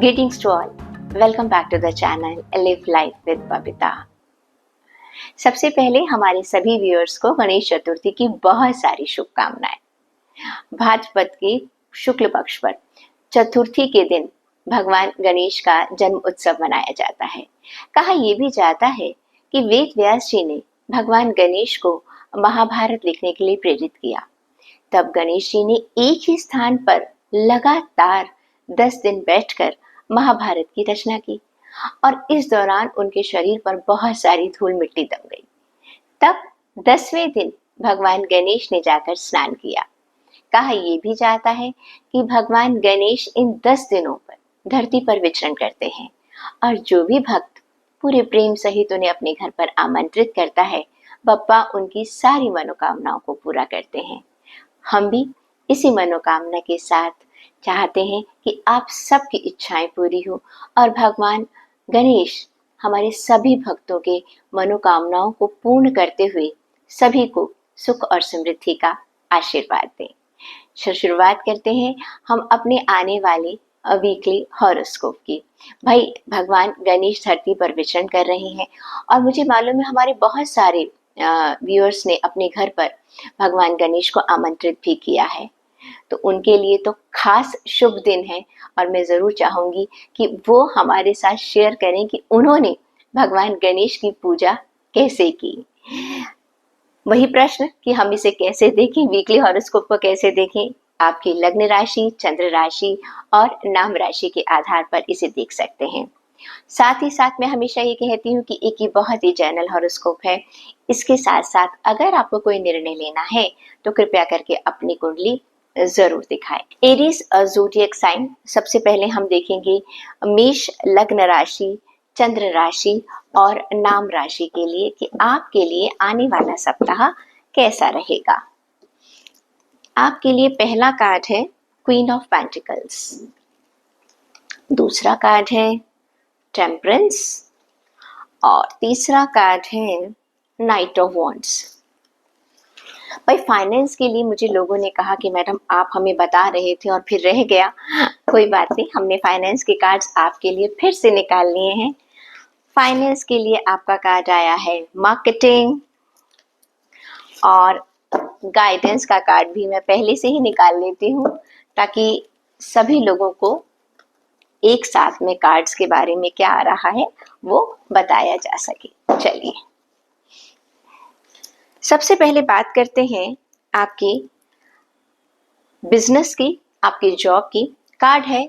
Greetings to all. Welcome back to the channel Live Life with Babita. सबसे पहले हमारे सभी व्यूअर्स को गणेश चतुर्थी की बहुत सारी शुभकामनाएं। भाद्रपद के शुक्ल पक्ष पर चतुर्थी के दिन भगवान गणेश का जन्म उत्सव मनाया जाता है। कहा यह भी जाता है कि वेद व्यास जी ने भगवान गणेश को महाभारत लिखने के लिए प्रेरित किया। तब गणेश जी ने एक ही स्थान पर लगातार 10 दिन बैठकर महाभारत की रचना की और इस दौरान उनके शरीर पर बहुत सारी धूल मिट्टी जम गई। तब 10वें दिन भगवान गणेश ने जाकर स्नान किया। कहा यह भी जाता है कि भगवान गणेश इन 10 दिनों पर धरती पर विचरण करते हैं और जो भी भक्त पूरे प्रेम सहित उन्हें अपने घर पर आमंत्रित करता है, बप्पा उनकी सारी मनोकामनाओं को पूरा करते हैं। हम भी इसी मनोकामना के साथ चाहते हैं कि आप सबकी इच्छाएं पूरी हो और भगवान गणेश हमारे सभी भक्तों के मनोकामनाओं को पूर्ण करते हुए सभी को सुख और समृद्धि का आशीर्वाद दें। शुरुआत करते हैं हम अपने आने वाले वीकली हॉरोस्कोप की। भाई भगवान गणेश धरती पर विचरण कर रहे हैं और मुझे मालूम है हमारे बहुत सारे व्यूअर्स ने अपने घर पर भगवान गणेश को आमंत्रित भी किया है, तो उनके लिए तो खास शुभ दिन है और मैं ज़रूर चाहूँगी कि वो हमारे साथ शेयर करें कि उन्होंने भगवान गणेश की पूजा कैसे की। वही प्रश्न कि हम इसे कैसे देखें, वीकली हॉरोस्कोप को कैसे देखें। आपकी लग्न राशि, चंद्र राशि और नाम राशि के आधार पर इसे देख सकते हैं। साथ ही साथ मैं हमेशा ये कहती हूँ कि एक ये बहुत ही जनरल हॉरोस्कोप है। इसके साथ साथ अगर आपको कोई निर्णय लेना है तो कृपया करके अपनी कुंडली जरूर दिखाएं। एरीज ज़ोडिएक साइन, सबसे पहले हम देखेंगे मेष लग्न राशि, चंद्र राशि और नाम राशि के लिए कि आपके लिए आने वाला सप्ताह कैसा रहेगा। आपके लिए पहला कार्ड है क्वीन ऑफ पेंटिकल्स, दूसरा कार्ड है टेम्परेंस और तीसरा कार्ड है नाइट ऑफ वॉन्ड्स। भाई फाइनेंस के लिए मुझे लोगों ने कहा कि मैडम आप हमें बता रहे थे और फिर रह गया। कोई बात नहीं, हमने फाइनेंस के कार्ड्स आपके लिए फिर से निकाल लिए हैं। फाइनेंस के लिए आपका कार्ड आया है मार्केटिंग और गाइडेंस का कार्ड भी मैं पहले से ही निकाल लेती हूँ ताकि सभी लोगों को एक साथ में कार्ड्स के बारे में क्या आ रहा है वो बताया जा सके। चलिए सबसे पहले बात करते हैं आपकी बिजनेस की, आपकी जॉब की। कार्ड है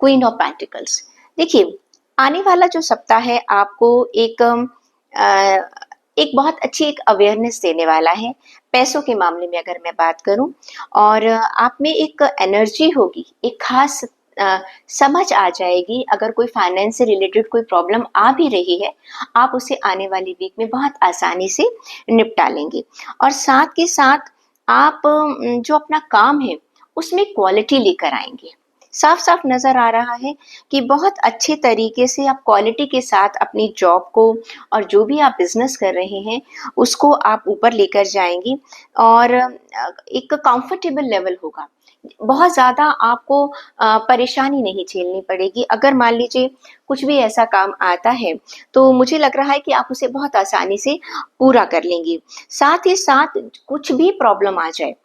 क्वीन ऑफ पेंटिकल्स। देखिए आने वाला जो सप्ताह है आपको एक बहुत अच्छी एक अवेयरनेस देने वाला है। पैसों के मामले में अगर मैं बात करूं और आप में एक एनर्जी होगी, एक खास समझ आ जाएगी। अगर कोई फाइनेंस से रिलेटेड कोई प्रॉब्लम आ भी रही है, आप उसे आने वाली वीक में बहुत आसानी से निपटा लेंगे और साथ के साथ आप जो अपना काम है उसमें क्वालिटी लेकर आएंगे। साफ साफ नज़र आ रहा है कि बहुत अच्छे तरीके से आप क्वालिटी के साथ अपनी जॉब को और जो भी आप बिजनेस कर रहे हैं उसको आप ऊपर लेकर जाएंगी और एक कंफर्टेबल लेवल होगा। बहुत ज़्यादा आपको परेशानी नहीं झेलनी पड़ेगी। अगर मान लीजिए कुछ भी ऐसा काम आता है तो मुझे लग रहा है कि आप उसे बहुत आसानी से पूरा कर लेंगी। साथ ही साथ कुछ भी प्रॉब्लम आ जाए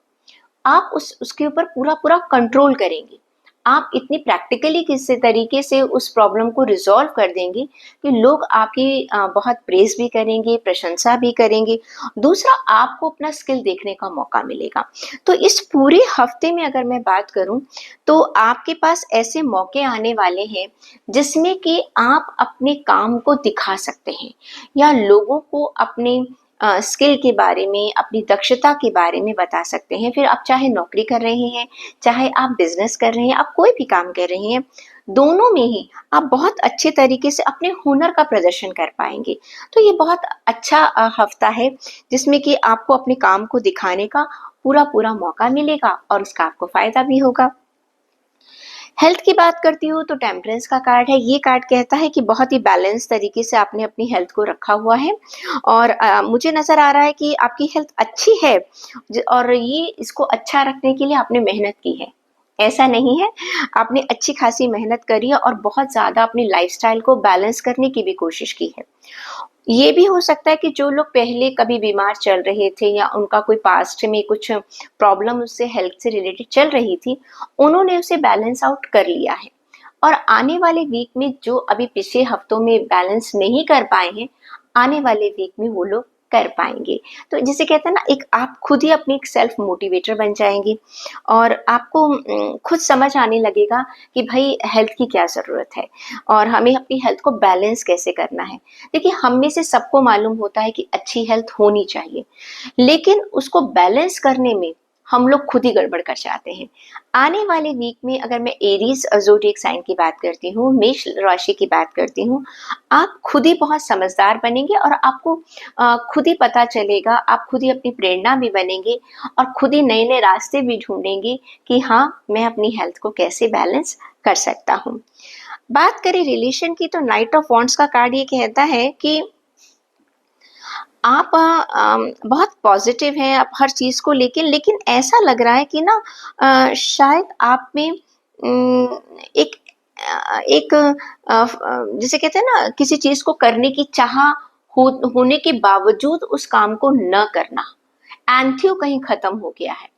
आप उसके ऊपर पूरा कंट्रोल करेंगे। आप इतनी प्रैक्टिकली किसी तरीके से उस प्रॉब्लम को रिजॉल्व कर देंगे कि लोग आपकी बहुत प्रेज भी करेंगे, प्रशंसा भी करेंगे। दूसरा आपको अपना स्किल देखने का मौका मिलेगा। तो इस पूरे हफ्ते में अगर मैं बात करूं तो आपके पास ऐसे मौके आने वाले हैं जिसमें कि आप अपने काम को दिखा सकते हैं या लोगों को अपने स्किल के बारे में, अपनी दक्षता के बारे में बता सकते हैं। फिर आप चाहे नौकरी कर रहे हैं, चाहे आप बिजनेस कर रहे हैं, आप कोई भी काम कर रहे हैं, दोनों में ही आप बहुत अच्छे तरीके से अपने हुनर का प्रदर्शन कर पाएंगे। तो ये बहुत अच्छा हफ्ता है जिसमें कि आपको अपने काम को दिखाने का पूरा मौका मिलेगा और उसका आपको फायदा भी होगा। हेल्थ की बात करती हूँ तो टेम्परेंस का कार्ड है। ये कार्ड कहता है कि बहुत ही बैलेंस तरीके से आपने अपनी हेल्थ को रखा हुआ है और मुझे नज़र आ रहा है कि आपकी हेल्थ अच्छी है और ये इसको अच्छा रखने के लिए आपने मेहनत की है। ऐसा नहीं है। आपने अच्छी खासी मेहनत करी है और बहुत ज़्यादा अपनी लाइफ़स्टाइल को बैलेंस करने की भी कोशिश की है। ये भी हो सकता है कि जो लोग पहले कभी बीमार चल रहे थे या उनका कोई पास्ट में कुछ प्रॉब्लम उससे हेल्थ से रिलेटेड चल रही थी, उन्होंने उसे बैलेंस आउट कर लिया है। और आने वाले वीक में जो अभी पिछले हफ्तों में बैलेंस नहीं कर पाए हैं, आने वाले वीक में वो लोग कर पाएँगे। तो जिसे कहते हैं ना, एक आप खुद ही अपनी एक सेल्फ मोटिवेटर बन जाएँगे और आपको खुद समझ आने लगेगा कि भई हेल्थ की क्या ज़रूरत है और हमें अपनी हेल्थ को बैलेंस कैसे करना है। देखिए, हम में से सबको मालूम होता है कि अच्छी हेल्थ होनी चाहिए, लेकिन उसको बैलेंस करने में हम लोग खुद ही गड़बड़ कर जाते हैं। आने वाले वीक में अगर मैं एरीज़ ज़ोडिएक साइन की बात करती हूँ, मेष राशि की बात करती हूँ, आप खुद ही बहुत समझदार बनेंगे और आपको खुद ही पता चलेगा, आप खुद ही अपनी प्रेरणा भी बनेंगे और खुद ही नए-नए रास्ते भी ढूँढेंगे कि हाँ, मैं अपनी हेल्थ को कैसे बैलेंस कर सकता हूँ। बात करें रिलेशन की, तो नाइट ऑफ वॉन्ड्स का कार्ड ये कहता है कि आप बहुत पॉज़िटिव हैं, आप हर चीज़ को लेके, लेकिन ऐसा लग रहा है कि ना शायद आप में एक एक जिसे कहते हैं ना, किसी चीज़ को करने की चाह होने के बावजूद उस काम को न करना, एंथ्यू कहीं खत्म हो गया है।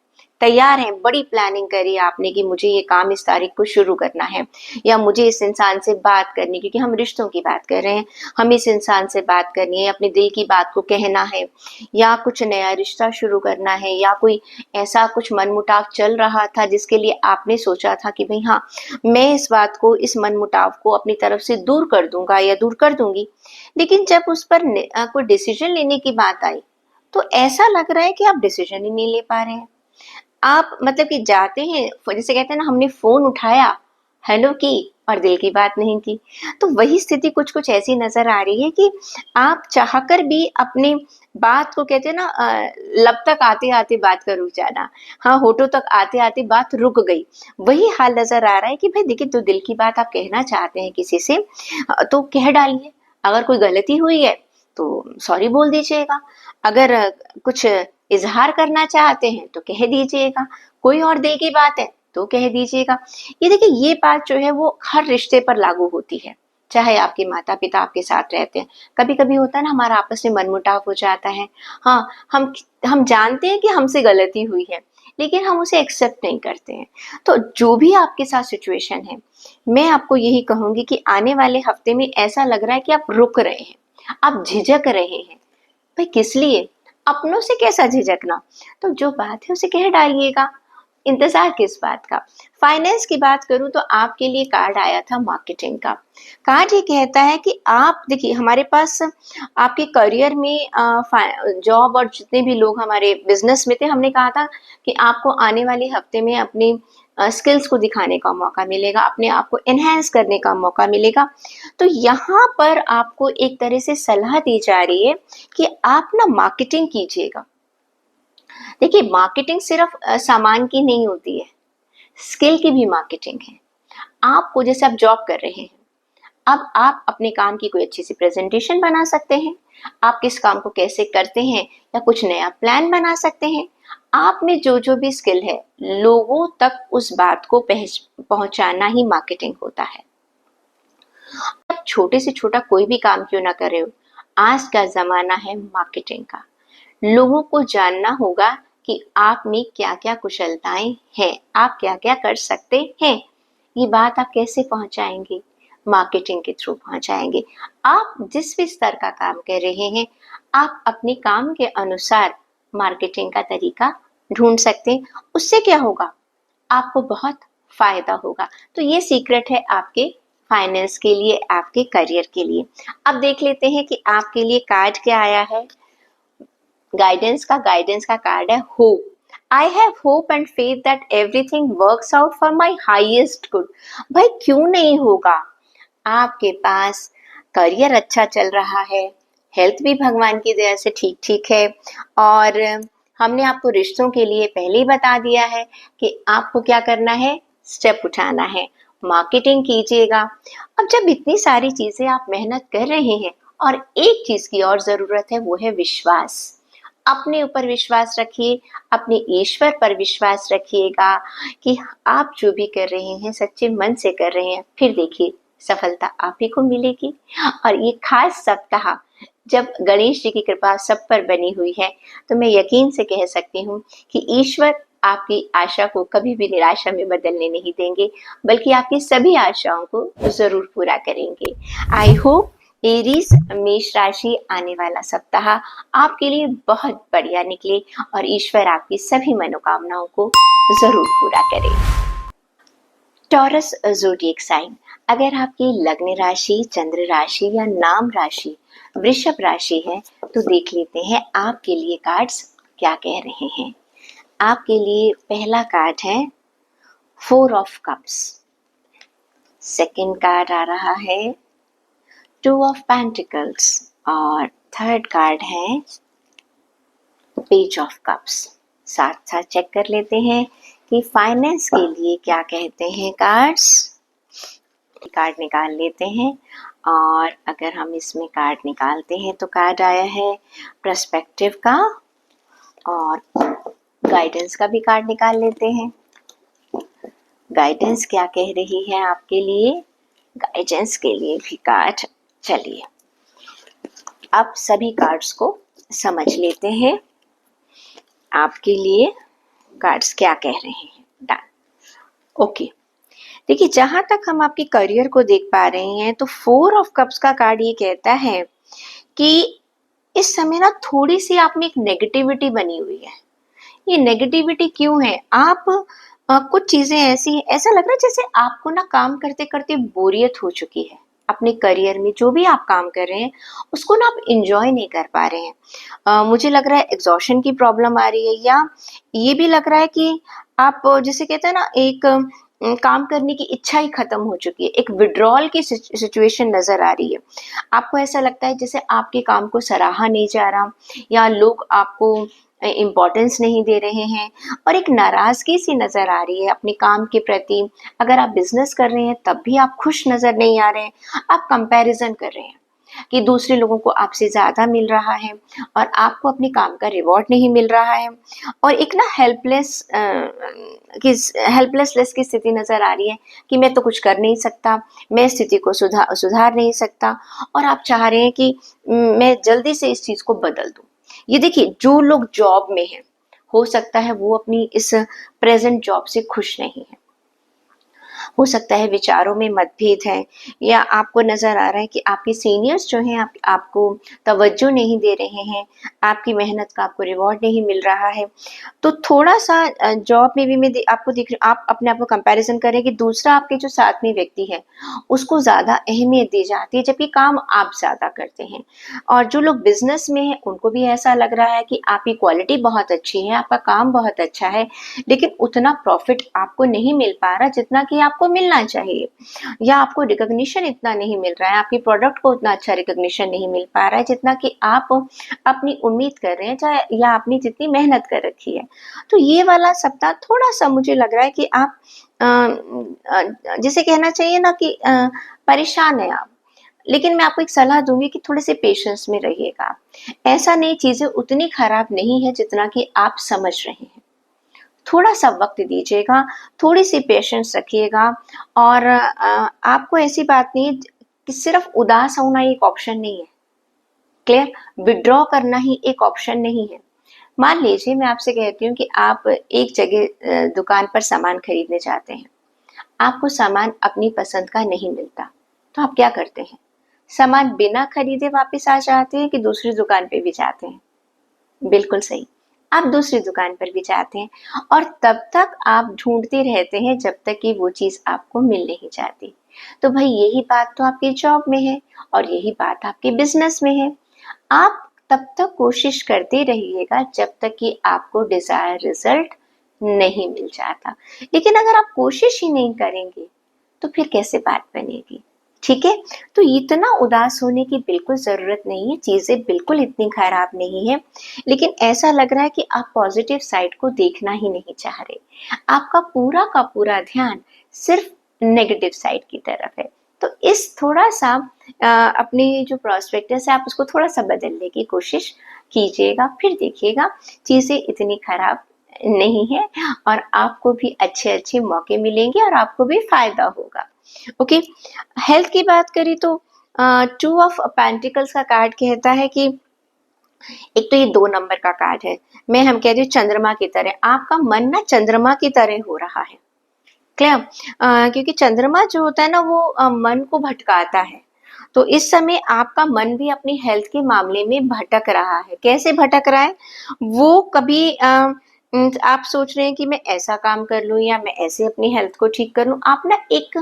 तैयार हैं, बड़ी प्लानिंग करी आपने कि मुझे ये काम इस तारीख को शुरू करना है या मुझे इस इंसान से बात करनी, क्योंकि हम रिश्तों की बात कर रहे हैं, हमें इस इंसान से बात करनी है, अपने दिल की बात को कहना है या कुछ नया रिश्ता शुरू करना है या कोई ऐसा कुछ मनमुटाव चल रहा था जिसके लिए आपने सोचा था कि भई हाँ, मैं इस बात को, इस मनमुटाव को अपनी तरफ से दूर कर दूँगा या दूर कर दूँगी। लेकिन जब उस पर कोई डिसीज़न लेने की बात आई, तो ऐसा लग रहा है कि आप डिसीज़न ही नहीं ले पा रहे हैं। आप मतलब कि जाते हैं, जैसे कहते हैं ना, हमने फ़ोन उठाया, हेलो की और दिल की बात नहीं की। तो वही स्थिति कुछ-कुछ ऐसी नज़र आ रही है कि आप चाहकर भी अपनी बात को, कहते हैं ना, लब तक आते-आते बात का रुक जाना। हाँ, होठों तक आते-आते बात रुक गई। वही हाल नज़र आ रहा है कि भाई देखिए, जो दिल की बात आप कहना चाहते हैं किसी से, तो कह डालिए। अगर कोई गलती हुई है, तो सॉरी बोल दीजिएगा। अगर कुछ इज़हार करना चाहते हैं तो कह दीजिएगा, कोई और दिल की बात है तो कह दीजिएगा। ये देखिए, ये बात जो है वो हर रिश्ते पर लागू होती है, चाहे आपके माता-पिता आपके साथ रहते हैं। कभी-कभी होता है ना, हमारा आपस में मनमुटाव हो जाता है। हाँ, हम जानते हैं कि हमसे गलती हुई है, लेकिन हम उसे एक्सेप्ट नहीं करते हैं। तो जो भी आपके साथ सिचुएशन है, मैं आपको यही कहूँगी कि आने वाले हफ्ते में ऐसा लग रहा है कि आप रुक रहे हैं, आप झिझक रहे हैं। भाई किस लिए? अपनों से कैसा झिझकना? तो जो बात है उसे कह डालिएगा, इंतज़ार किस बात का? फाइनेंस की बात करूँ तो आपके लिए कार्ड आया था मार्केटिंग का। कार्ड ये कहता है कि आप देखिए, हमारे पास आपके करियर में जॉब और जितने भी लोग हमारे बिज़नेस में थे, हमने कहा था कि आपको आने वाले हफ्ते में अपनी स्किल्स को दिखाने का मौका मिलेगा, अपने आप को एनहांस करने का मौका मिलेगा। तो यहाँ पर आपको एक तरह से सलाह दी जा रही है कि आप ना मार्केटिंग कीजिएगा। देखिए, मार्केटिंग सिर्फ सामान की नहीं होती है, स्किल की भी मार्केटिंग है। आपको, जैसे आप जॉब कर रहे हैं, अब आप अपने काम की कोई अच्छी सी प्रेजेंटेशन बना सकते हैं, आप किस काम को कैसे करते हैं या कुछ नया प्लान बना सकते हैं। आप में जो भी स्किल है, लोगों तक उस बात को पहुंचाना ही मार्केटिंग होता है। आप छोटे से छोटा कोई भी काम क्यों ना कर रहे हो, आज का ज़माना है मार्केटिंग का। लोगों को जानना होगा कि आप में क्या-क्या कुशलताएँ हैं, आप क्या-क्या कर सकते हैं। ये बात आप कैसे पहुँचाएँगे? मार्केटिंग के थ्रू पहुँचाएँगे। आप जिस भी स्तर का काम कर रहे हैं, आप अपने काम के अनुसार मार्केटिंग का तरीका ढूँढ सकते हैं। उससे क्या होगा? आपको बहुत फ़ायदा होगा। तो ये सीक्रेट है आपके फाइनेंस के लिए, आपके करियर के लिए। अब देख लेते हैं कि आपके लिए कार्ड क्या आया है। गाइडेंस का कार्ड है hope. I have hope and faith that everything works out for my highest good. भाई क्यों नहीं होगा? आपके पास करियर अच्छा चल रहा है, हेल्थ भी भगवान की दया से ठीक ठीक है और हमने आपको रिश्तों के लिए पहले ही बता दिया है कि आपको क्या करना है, स्टेप उठाना है, मार्केटिंग कीजिएगा। अब जब इतनी सारी चीज़ें आप मेहनत कर रहे हैं और एक चीज़ की और ज़रूरत है, वो है विश्वास। अपने ऊपर विश्वास रखिए, अपने ईश्वर पर विश्वास रखिएगा कि आप जो भी कर रहे हैं सच्चे मन से कर रहे हैं, फिर देखिए सफलता आप ही को मिलेगी। और ये खास सप्ताह जब गणेश जी की कृपा सब पर बनी हुई है, तो मैं यकीन से कह सकती हूँ कि ईश्वर आपकी आशा को कभी भी निराशा में बदलने नहीं देंगे, बल्कि आपकी सभी आशाओं को ज़रूर पूरा करेंगे। आई होप एरीज मेष राशि आने वाला सप्ताह आपके लिए बहुत बढ़िया निकले और ईश्वर आपकी सभी मनोकामनाओं को जरूर पूरा करे। टॉरस ज़ोडिएक साइन, अगर आपकी लग्न राशि, चंद्र राशि या नाम राशि वृषभ राशि है, तो देख लेते हैं आपके लिए कार्ड्स क्या कह रहे हैं। आपके लिए पहला कार्ड है 4 ऑफ कप्स, सेकंड कार्ड आ रहा है 2 ऑफ पेंटिकल्स और थर्ड कार्ड है पेज ऑफ कप्स। साथ साथ चेक कर लेते हैं कि फाइनेंस के लिए क्या कहते हैं कार्ड्स। कार्ड निकाल लेते हैं और अगर हम इसमें कार्ड निकालते हैं तो कार्ड आया है पर्सपेक्टिव का, और गाइडेंस का भी कार्ड निकाल लेते हैं। गाइडेंस क्या कह रही है आपके लिए, गाइडेंस के लिए भी कार्ड। चलिए अब सभी कार्ड्स को समझ लेते हैं, आपके लिए कार्ड्स क्या कह रहे हैं। Done, okay. देखिए जहां तक हम आपके करियर को देख पा रहे हैं, तो 4 ऑफ कप्स का कार्ड ये कहता है कि इस समय ना थोड़ी सी आप में एक नेगेटिविटी बनी हुई है। ये नेगेटिविटी क्यों है? आप कुछ चीजें ऐसी, ऐसा लग रहा है जैसे आपको ना काम करते करते बोरियत हो चुकी है। अपने करियर में जो भी आप काम कर रहे हैं उसको ना आप इंजॉय नहीं कर पा रहे हैं। मुझे लग रहा है एग्जॉशन की प्रॉब्लम आ रही है, या ये भी लग रहा है कि आप जिसे कहते हैं ना एक काम करने की इच्छा ही खत्म हो चुकी है, एक विड्रॉल की सिचुएशन नजर आ रही है। आपको ऐसा लगता है जैसे आपके काम को सराहा नहीं जा रहा, या लोग आपको इम्पोर्टेंस नहीं दे रहे हैं, और एक नाराजगी सी नजर आ रही है अपने काम के प्रति। अगर आप बिजनेस कर रहे हैं तब भी आप खुश नजर नहीं आ रहे हैं, आप कंपैरिजन कर रहे हैं कि दूसरे लोगों को आपसे ज्यादा मिल रहा है और आपको अपने काम का रिवॉर्ड नहीं मिल रहा है, और एक ना हेल्पलेसनेस की स्थिति नजर आ रही है कि मैं तो कुछ कर नहीं सकता, मैं स्थिति को सुधार नहीं सकता, और आप चाह रहे हैं कि मैं जल्दी से इस चीज को बदल दूं। ये देखिए, जो लोग जॉब में हैं, हो सकता है वो अपनी इस प्रेजेंट जॉब से खुश नहीं है, हो सकता है विचारों में मतभेद है, या आपको नजर आ रहा है कि आपके सीनियर्स जो हैं आपको तवज्जो नहीं दे रहे हैं, आपकी मेहनत का आपको रिवॉर्ड नहीं मिल रहा है। तो थोड़ा सा जॉब में भी मैं आपको दिख आप अपने आप को कंपैरिजन करें कि दूसरा आपके जो साथ में व्यक्ति है उसको ज्यादा अहमियत दी जाती है, जबकि काम आप ज्यादा करते हैं। और जो लोग बिजनेस में हैं उनको भी ऐसा लग रहा है कि आपकी क्वालिटी बहुत अच्छी है, आपका काम बहुत अच्छा है, लेकिन उतना प्रॉफिट आपको नहीं मिल पा रहा जितना कि आपको मिलना चाहिए, या आपको रिकॉग्निशन इतना नहीं मिल रहा है, आपकी प्रोडक्ट को उतना अच्छा रिकॉग्निशन नहीं मिल पा रहा है जितना कि आप अपनी उम्मीद कर रहे हैं, चाहे या आपने जितनी मेहनत कर रखी है। तो ये वाला सप्ताह थोड़ा सा मुझे लग रहा है कि आप जिसे कहना चाहिए ना कि परेशान है आप, लेकिन मैं आपको एक सलाह दूंगी कि थोड़े से पेशेंस में रहिएगा। ऐसा नहीं, चीजें उतनी खराब नहीं है जितना कि आप समझ रहे हैं। थोड़ा सा वक्त दीजिएगा, थोड़ी सी पेशेंस रखिएगा, और आपको ऐसी बात नहीं है कि सिर्फ उदास होना एक ऑप्शन नहीं है। क्लियर, विड्रॉ करना ही एक ऑप्शन नहीं है। मान लीजिए मैं आपसे कहती हूँ कि आप एक जगह दुकान पर सामान खरीदने जाते हैं, आपको सामान अपनी पसंद का नहीं मिलता, तो आप क्या करते हैं? सामान बिना खरीदे वापस आ जाते हैं कि दूसरी दुकान पे भी जाते हैं? बिल्कुल सही, आप दूसरी दुकान पर भी जाते हैं, और तब तक आप ढूंढते रहते हैं जब तक कि वो चीज आपको मिल नहीं जाती। तो भाई यही बात तो आपकी जॉब में है, और यही बात आपके बिजनेस में है। आप तब तक कोशिश करते रहिएगा जब तक कि आपको डिजायर रिजल्ट नहीं मिल जाता। लेकिन अगर आप कोशिश ही नहीं करेंगे तो फिर कैसे बात बनेगी? ठीक है, तो इतना उदास होने की बिल्कुल जरूरत नहीं है, चीजें बिल्कुल इतनी खराब नहीं है, लेकिन ऐसा लग रहा है कि आप पॉजिटिव साइड को देखना ही नहीं चाह रहे। आपका पूरा का पूरा ध्यान सिर्फ नेगेटिव साइड की तरफ है। तो इस थोड़ा सा अपनी जो प्रोस्पेक्टस है आप उसको थोड़ा सा बदलने की कोशिश कीजिएगा, फिर देखिएगा चीज़ें इतनी खराब नहीं है और आपको भी अच्छे-अच्छे मौके मिलेंगे और आपको भी फ़ायदा होगा। ओके, हेल्थ की बात करें तो 2 ऑफ पेंटिकल्स का कार्ड कहता है कि एक तो ये 2 नंबर का कार्ड है। मैं हम कह रही हूँ चंद्रमा की तरह, आपका मन ना चंद्रमा की तरह हो रहा है। क्लियर? क्योंकि चंद्रमा जो होता है ना वो मन को भटकाता है। तो इस समय आपका मन भी अपनी हेल्थ के मामले में भटक रहा है। कैसे भटक रहा है? वो कभी आप सोच रहे हैं कि मैं ऐसा काम कर लूँ या मैं ऐसे अपनी हेल्थ को ठीक कर लूँ। आप ना एक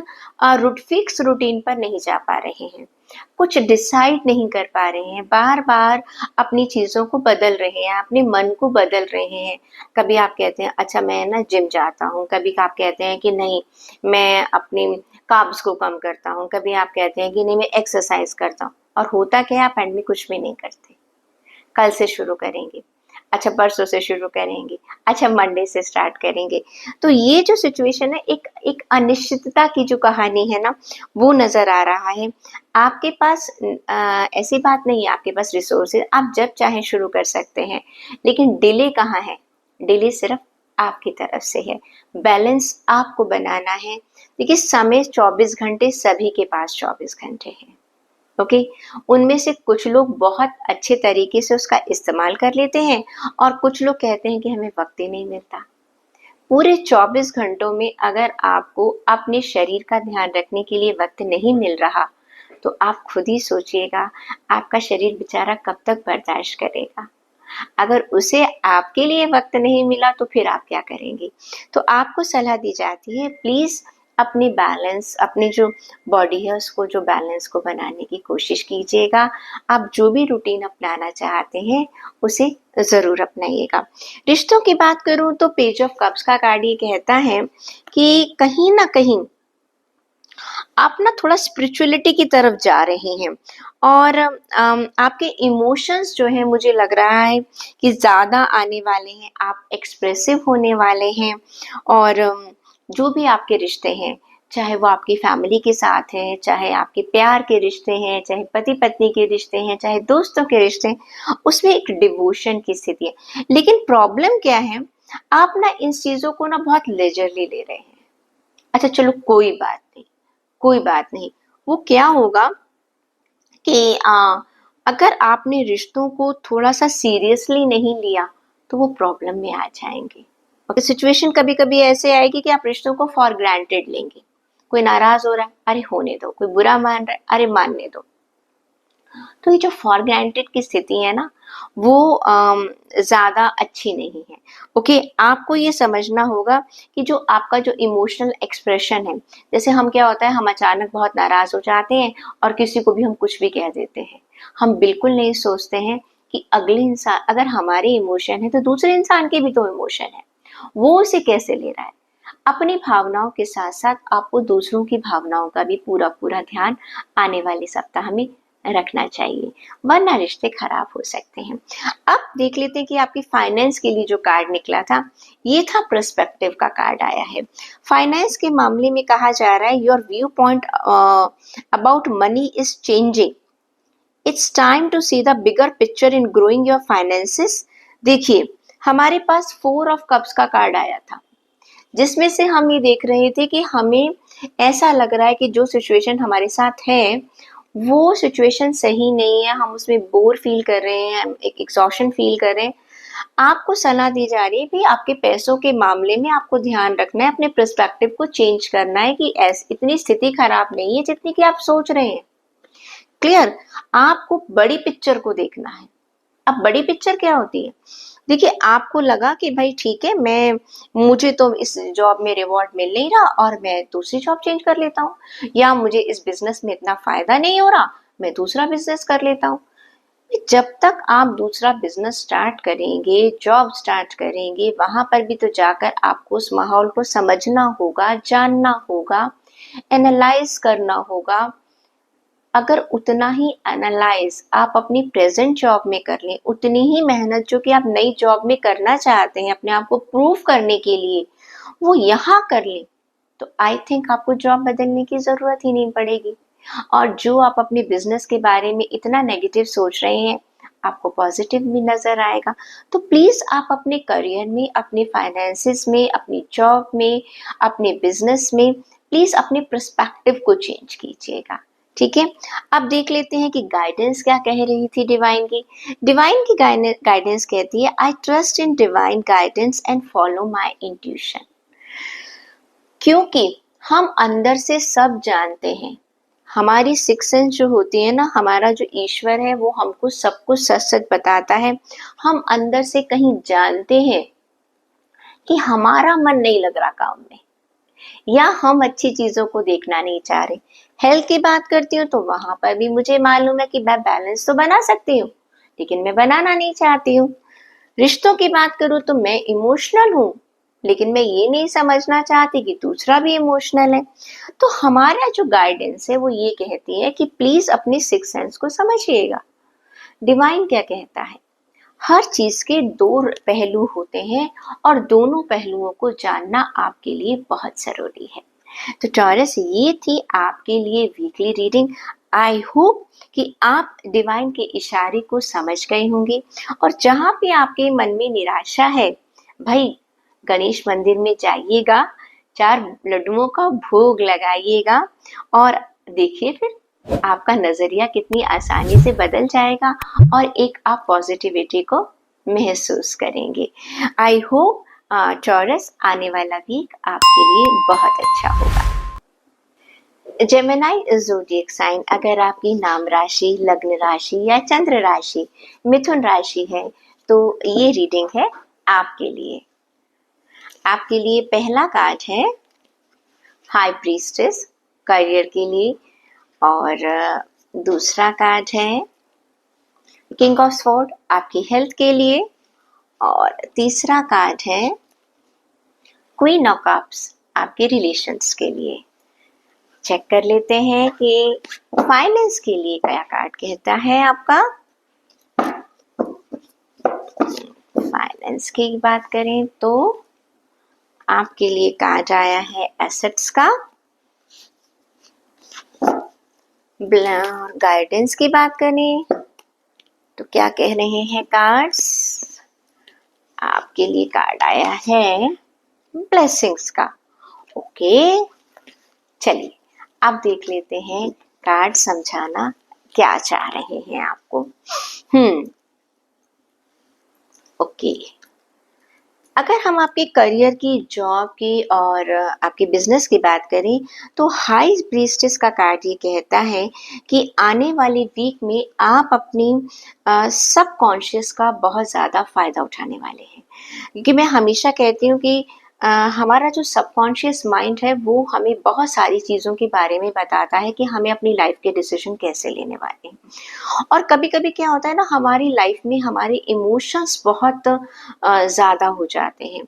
फिक्स रूटीन पर नहीं जा पा रहे हैं। कुछ डिसाइड नहीं कर पा रहे हैं। बार-बार अपनी चीज़ों को बदल रहे हैं, अपने मन को बदल रहे हैं। कभी आप कहते हैं अच्छा मैं ना जिम जाता हूँ, कभी आप कहते हैं कि नहीं मैं अपनी कार्ब्स को कम करता हूँ, कभी आप कहते हैं कि नहीं मैं एक्सरसाइज करता हूँ और होता क्या है आप एंड में कुछ भी नहीं करते। कल से शुरू करेंगे, अच्छा परसों से शुरू करेंगे, अच्छा मंडे से स्टार्ट करेंगे। तो ये जो सिचुएशन है एक एक अनिश्चितता की जो कहानी है ना वो नज़र आ रहा है। आपके पास ऐसी बात नहीं है आपके पास रिसोर्सेज़ आप जब चाहें शुरू कर सकते हैं, लेकिन डिले कहाँ है? डिले सिर्फ़ आपकी तरफ से है। बैलेंस आपको बनाना है। देखिए समय 24 घंटे सभी के पास 24 घंटे हैं। ओके, उनमें से कुछ लोग बहुत अच्छे तरीके से उसका इस्तेमाल कर लेते हैं और कुछ लोग कहते हैं कि हमें वक्त ही नहीं मिलता। पूरे 24 घंटों में अगर आपको अपने शरीर का ध्यान रखने के लिए वक्त नहीं मिल रहा तो आप खुद ही सोचिएगा आपका शरीर बेचारा कब तक बर्दाश्त करेगा। अगर उसे आपके लिए वक्त नहीं मिला तो फिर आप क्या करेंगे? तो आपको सलाह दी जाती है प्लीज़ अपनी बैलेंस अपनी जो बॉडी है उसको जो बैलेंस को बनाने की कोशिश कीजिएगा। आप जो भी रूटीन अपनाना चाहते हैं उसे ज़रूर अपनाइएगा। रिश्तों की बात करूँ तो पेज ऑफ कप्स का कार्ड ये कहता है कि कहीं न कहीं आप ना थोड़ा स्पिरिचुअलिटी की तरफ जा रहे हैं और आपके इमोशंस जो हैं मुझे लग रहा है कि ज़्यादा आने वाले हैं, आप एक्सप्रेसिव होने वाले हैं और जो भी आपके रिश्ते हैं, चाहे वो आपकी फैमिली के साथ हैं, चाहे आपके प्यार के रिश्ते हैं, चाहे पति-पत्नी के रिश्ते हैं, चाहे दोस्तों के रिश्ते हैं, उसमें एक डिवोशन की स्थिति है। लेकिन प्रॉब्लम क्या है, आप ना इन चीज़ों को ना बहुत लेजरली ले रहे हैं। अच्छा चलो कोई बात नहीं। वो क्या होगा कि अगर आपने रिश्तों को थोड़ा-सा सीरियसली नहीं लिया, तो वो प्रॉब्लम में आ जाएँगे। और सिचुएशन कभी-कभी ऐसे आएगी कि आप रिश्तों को फॉर ग्रांटेड लेंगे। कोई नाराज़ हो रहा है, अरे होने दो, कोई बुरा मान रहा है, अरे मानने दो। तो ये जो फॉर ग्रांटेड की स्थिति है ना वो ज़्यादा अच्छी नहीं है। ओके, आपको ये समझना होगा कि जो आपका जो इमोशनल एक्सप्रेशन है, जैसे हम क्या होता है हम अचानक बहुत नाराज़ हो जाते हैं और किसी को भी हम कुछ भी कह देते हैं। हम बिल्कुल नहीं सोचते हैं कि अगले इंसान अगर हमारे इमोशन है तो दूसरे इंसान के भी तो इमोशन है। वो उसे कैसे ले रहा है? अपनी भावनाओं के साथ-साथ आपको दूसरों की भावनाओं का भी पूरा-पूरा ध्यान आने वाले सप्ताह में रखना चाहिए, वरना रिश्ते खराब हो सकते हैं। अब देख लेते हैं कि आपकी फाइनेंस के लिए जो कार्ड निकला था, ये था पर्सपेक्टिव का कार्ड आया है। फाइनेंस के मामले में कहा जा रहा है your view point about money is changing. It's time to see the bigger picture in growing your finances. देखिए, हमारे पास 4 ऑफ कप्स का कार्ड आया था। जिसमें से हम ये देख रहे थे कि हमें ऐसा लग रहा है कि जो सिचुएशन हमारे साथ है, वो सिचुएशन सही नहीं है, हम उसमें बोर फ़ील कर रहे हैं, एक एग्ज़ॉशन फ़ील कर रहे हैं। आपको सलाह दी जा रही है कि आपके पैसों के मामले में आपको ध्यान रखना है, अपने पर्सपेक्टिव को चेंज करना है कि इतनी स्थिति खराब नहीं है जितनी कि आप सोच रहे हैं। क्लियर? आपको बड़ी पिक्चर को देखना है। अब बड़ी पिक्चर क्या होती है? देखिए आपको लगा कि भाई ठीक है मुझे तो इस जॉब में रिवॉर्ड मिल नहीं रहा और मैं दूसरी जॉब चेंज कर लेता हूँ या मुझे इस बिजनेस में इतना फायदा नहीं हो रहा मैं दूसरा बिजनेस कर लेता हूँ। जब तक आप दूसरा बिजनेस स्टार्ट करेंगे जॉब स्टार्ट करेंगे वहां पर भी तो जाकर आपको उस माहौल को समझना होगा जानना होगा एनालाइज करना होगा। अगर उतना ही एनालाइज आप अपनी प्रेजेंट जॉब में कर लें उतनी ही मेहनत जो कि आप नई जॉब में करना चाहते हैं अपने आप को प्रूव करने के लिए वो यहाँ कर लें तो आई थिंक आपको जॉब बदलने की ज़रूरत ही नहीं पड़ेगी। और जो आप अपने बिजनेस के बारे में इतना नेगेटिव सोच रहे हैं, आपको पॉजिटिव भी नजर आएगा। तो प्लीज आप अपने करियर में, अपने फाइनेंसेस में, अपनी जॉब में, अपने बिजनेस में प्लीज अपने पर्सपेक्टिव को चेंज कीजिएगा। ठीक है, अब देख लेते हैं कि गाइडेंस क्या कह रही थी डिवाइन की। डिवाइन की गाइडेंस कहती है, I trust in divine guidance and follow my intuition. क्योंकि हम अंदर से सब जानते हैं, हमारी सिक्स सेंस जो होती है ना, हमारा जो ईश्वर है वो हमको सब कुछ सच सच बताता है। हम अंदर से कहीं जानते हैं कि हमारा मन नहीं लग रहा काम में, या हम अच्छी चीजों को देखना नहीं चाह रहे। हेल्थ की बात करती हूँ तो वहां पर भी मुझे मालूम है कि मैं बैलेंस तो बना सकती हूँ, लेकिन मैं बनाना नहीं चाहती हूँ। रिश्तों की बात करूँ तो मैं इमोशनल हूँ, लेकिन मैं ये नहीं समझना चाहती कि दूसरा भी इमोशनल है। तो हमारा जो गाइडेंस है वो ये कहती है कि प्लीज अपनी सिक्स सेंस को समझिएगा। डिवाइन क्या कहता है, हर चीज के दो पहलू होते हैं और दोनों पहलुओं को जानना आपके लिए बहुत जरूरी है। तो टॉरस, ये थी आपके लिए वीकली रीडिंग। आई होप कि आप डिवाइन के इशारे को समझ गए होंगे। और जहां भी आपके मन में निराशा है, भाई गणेश मंदिर में जाइएगा, 4 लड्डुओं का भोग लगाइएगा और देखिए फिर आपका नजरिया कितनी आसानी से बदल जाएगा और एक आप पॉजिटिविटी को महसूस करेंगे। आई होप टॉरस, आने वाला वीक आपके लिए बहुत अच्छा होगा। जेमिनाई ज़ोडिएक साइन, अगर आपकी नाम राशि, लग्न राशि या चंद्र राशि मिथुन राशि है तो ये रीडिंग है आपके लिए। आपके लिए पहला कार्ड है हाई प्रीस्टेस, करियर के लिए, और दूसरा कार्ड है किंग ऑफ स्वॉर्ड, आपकी हेल्थ के लिए, और तीसरा कार्ड है क्वीन ऑफ कप्स, आपके रिलेशंस के लिए। चेक कर लेते हैं कि फाइनेंस के लिए क्या कार्ड कहता है आपका। फाइनेंस की बात करें तो आपके लिए कार्ड आया है एसेट्स का। गाइडेंस की बात करें तो क्या कह रहे हैं कार्ड्स, आपके लिए कार्ड आया है ब्लेसिंग्स का। ओके, चलिए अब देख लेते हैं कार्ड समझाना क्या चाह रहे हैं आपको। ओके, अगर हम आपके करियर की, जॉब की और आपके बिजनेस की बात करें तो हाई प्रीस्टेस का कार्ड ये कहता है कि आने वाले वीक में आप अपनी सबकॉन्शियस का बहुत ज़्यादा फायदा उठाने वाले हैं। क्योंकि मैं हमेशा कहती हूँ कि हमारा जो सबकॉन्शियस माइंड है वो हमें बहुत सारी चीज़ों के बारे में बताता है कि हमें अपनी लाइफ के डिसीजन कैसे लेने वाले हैं। और कभी कभी क्या होता है ना, हमारी लाइफ में हमारे इमोशंस बहुत ज़्यादा हो जाते हैं।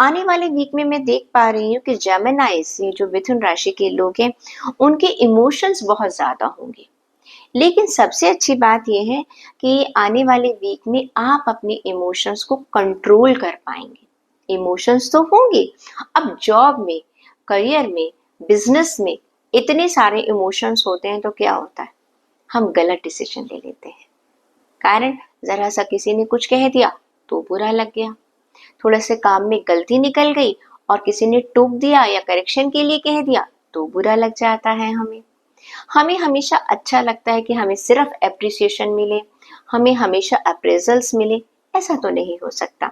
आने वाले वीक में मैं देख पा रही हूँ कि जेमिनाइज, ये जो मिथुन राशि के लोग हैं, उनके इमोशंस बहुत ज़्यादा होंगे। लेकिन सबसे अच्छी बात यह है कि आने वाले वीक में आप अपने इमोशंस को कंट्रोल कर पाएंगे। इमोशंस तो होंगे, अब जॉब में, करियर में, बिजनेस में इतने सारे इमोशंस होते हैं तो क्या होता है, हम गलत डिसीजन ले लेते हैं। कारण जरा सा किसी ने कुछ कह दिया तो बुरा लग गया, थोड़ा से काम में गलती निकल गई और किसी ने टोक दिया या करेक्शन के लिए कह दिया तो बुरा लग जाता है। हमें हमेशा अच्छा लगता है कि हमें सिर्फ एप्रिसिएशन मिले, हमें हमेशा अप्रेजल्स मिले, ऐसा तो नहीं हो सकता।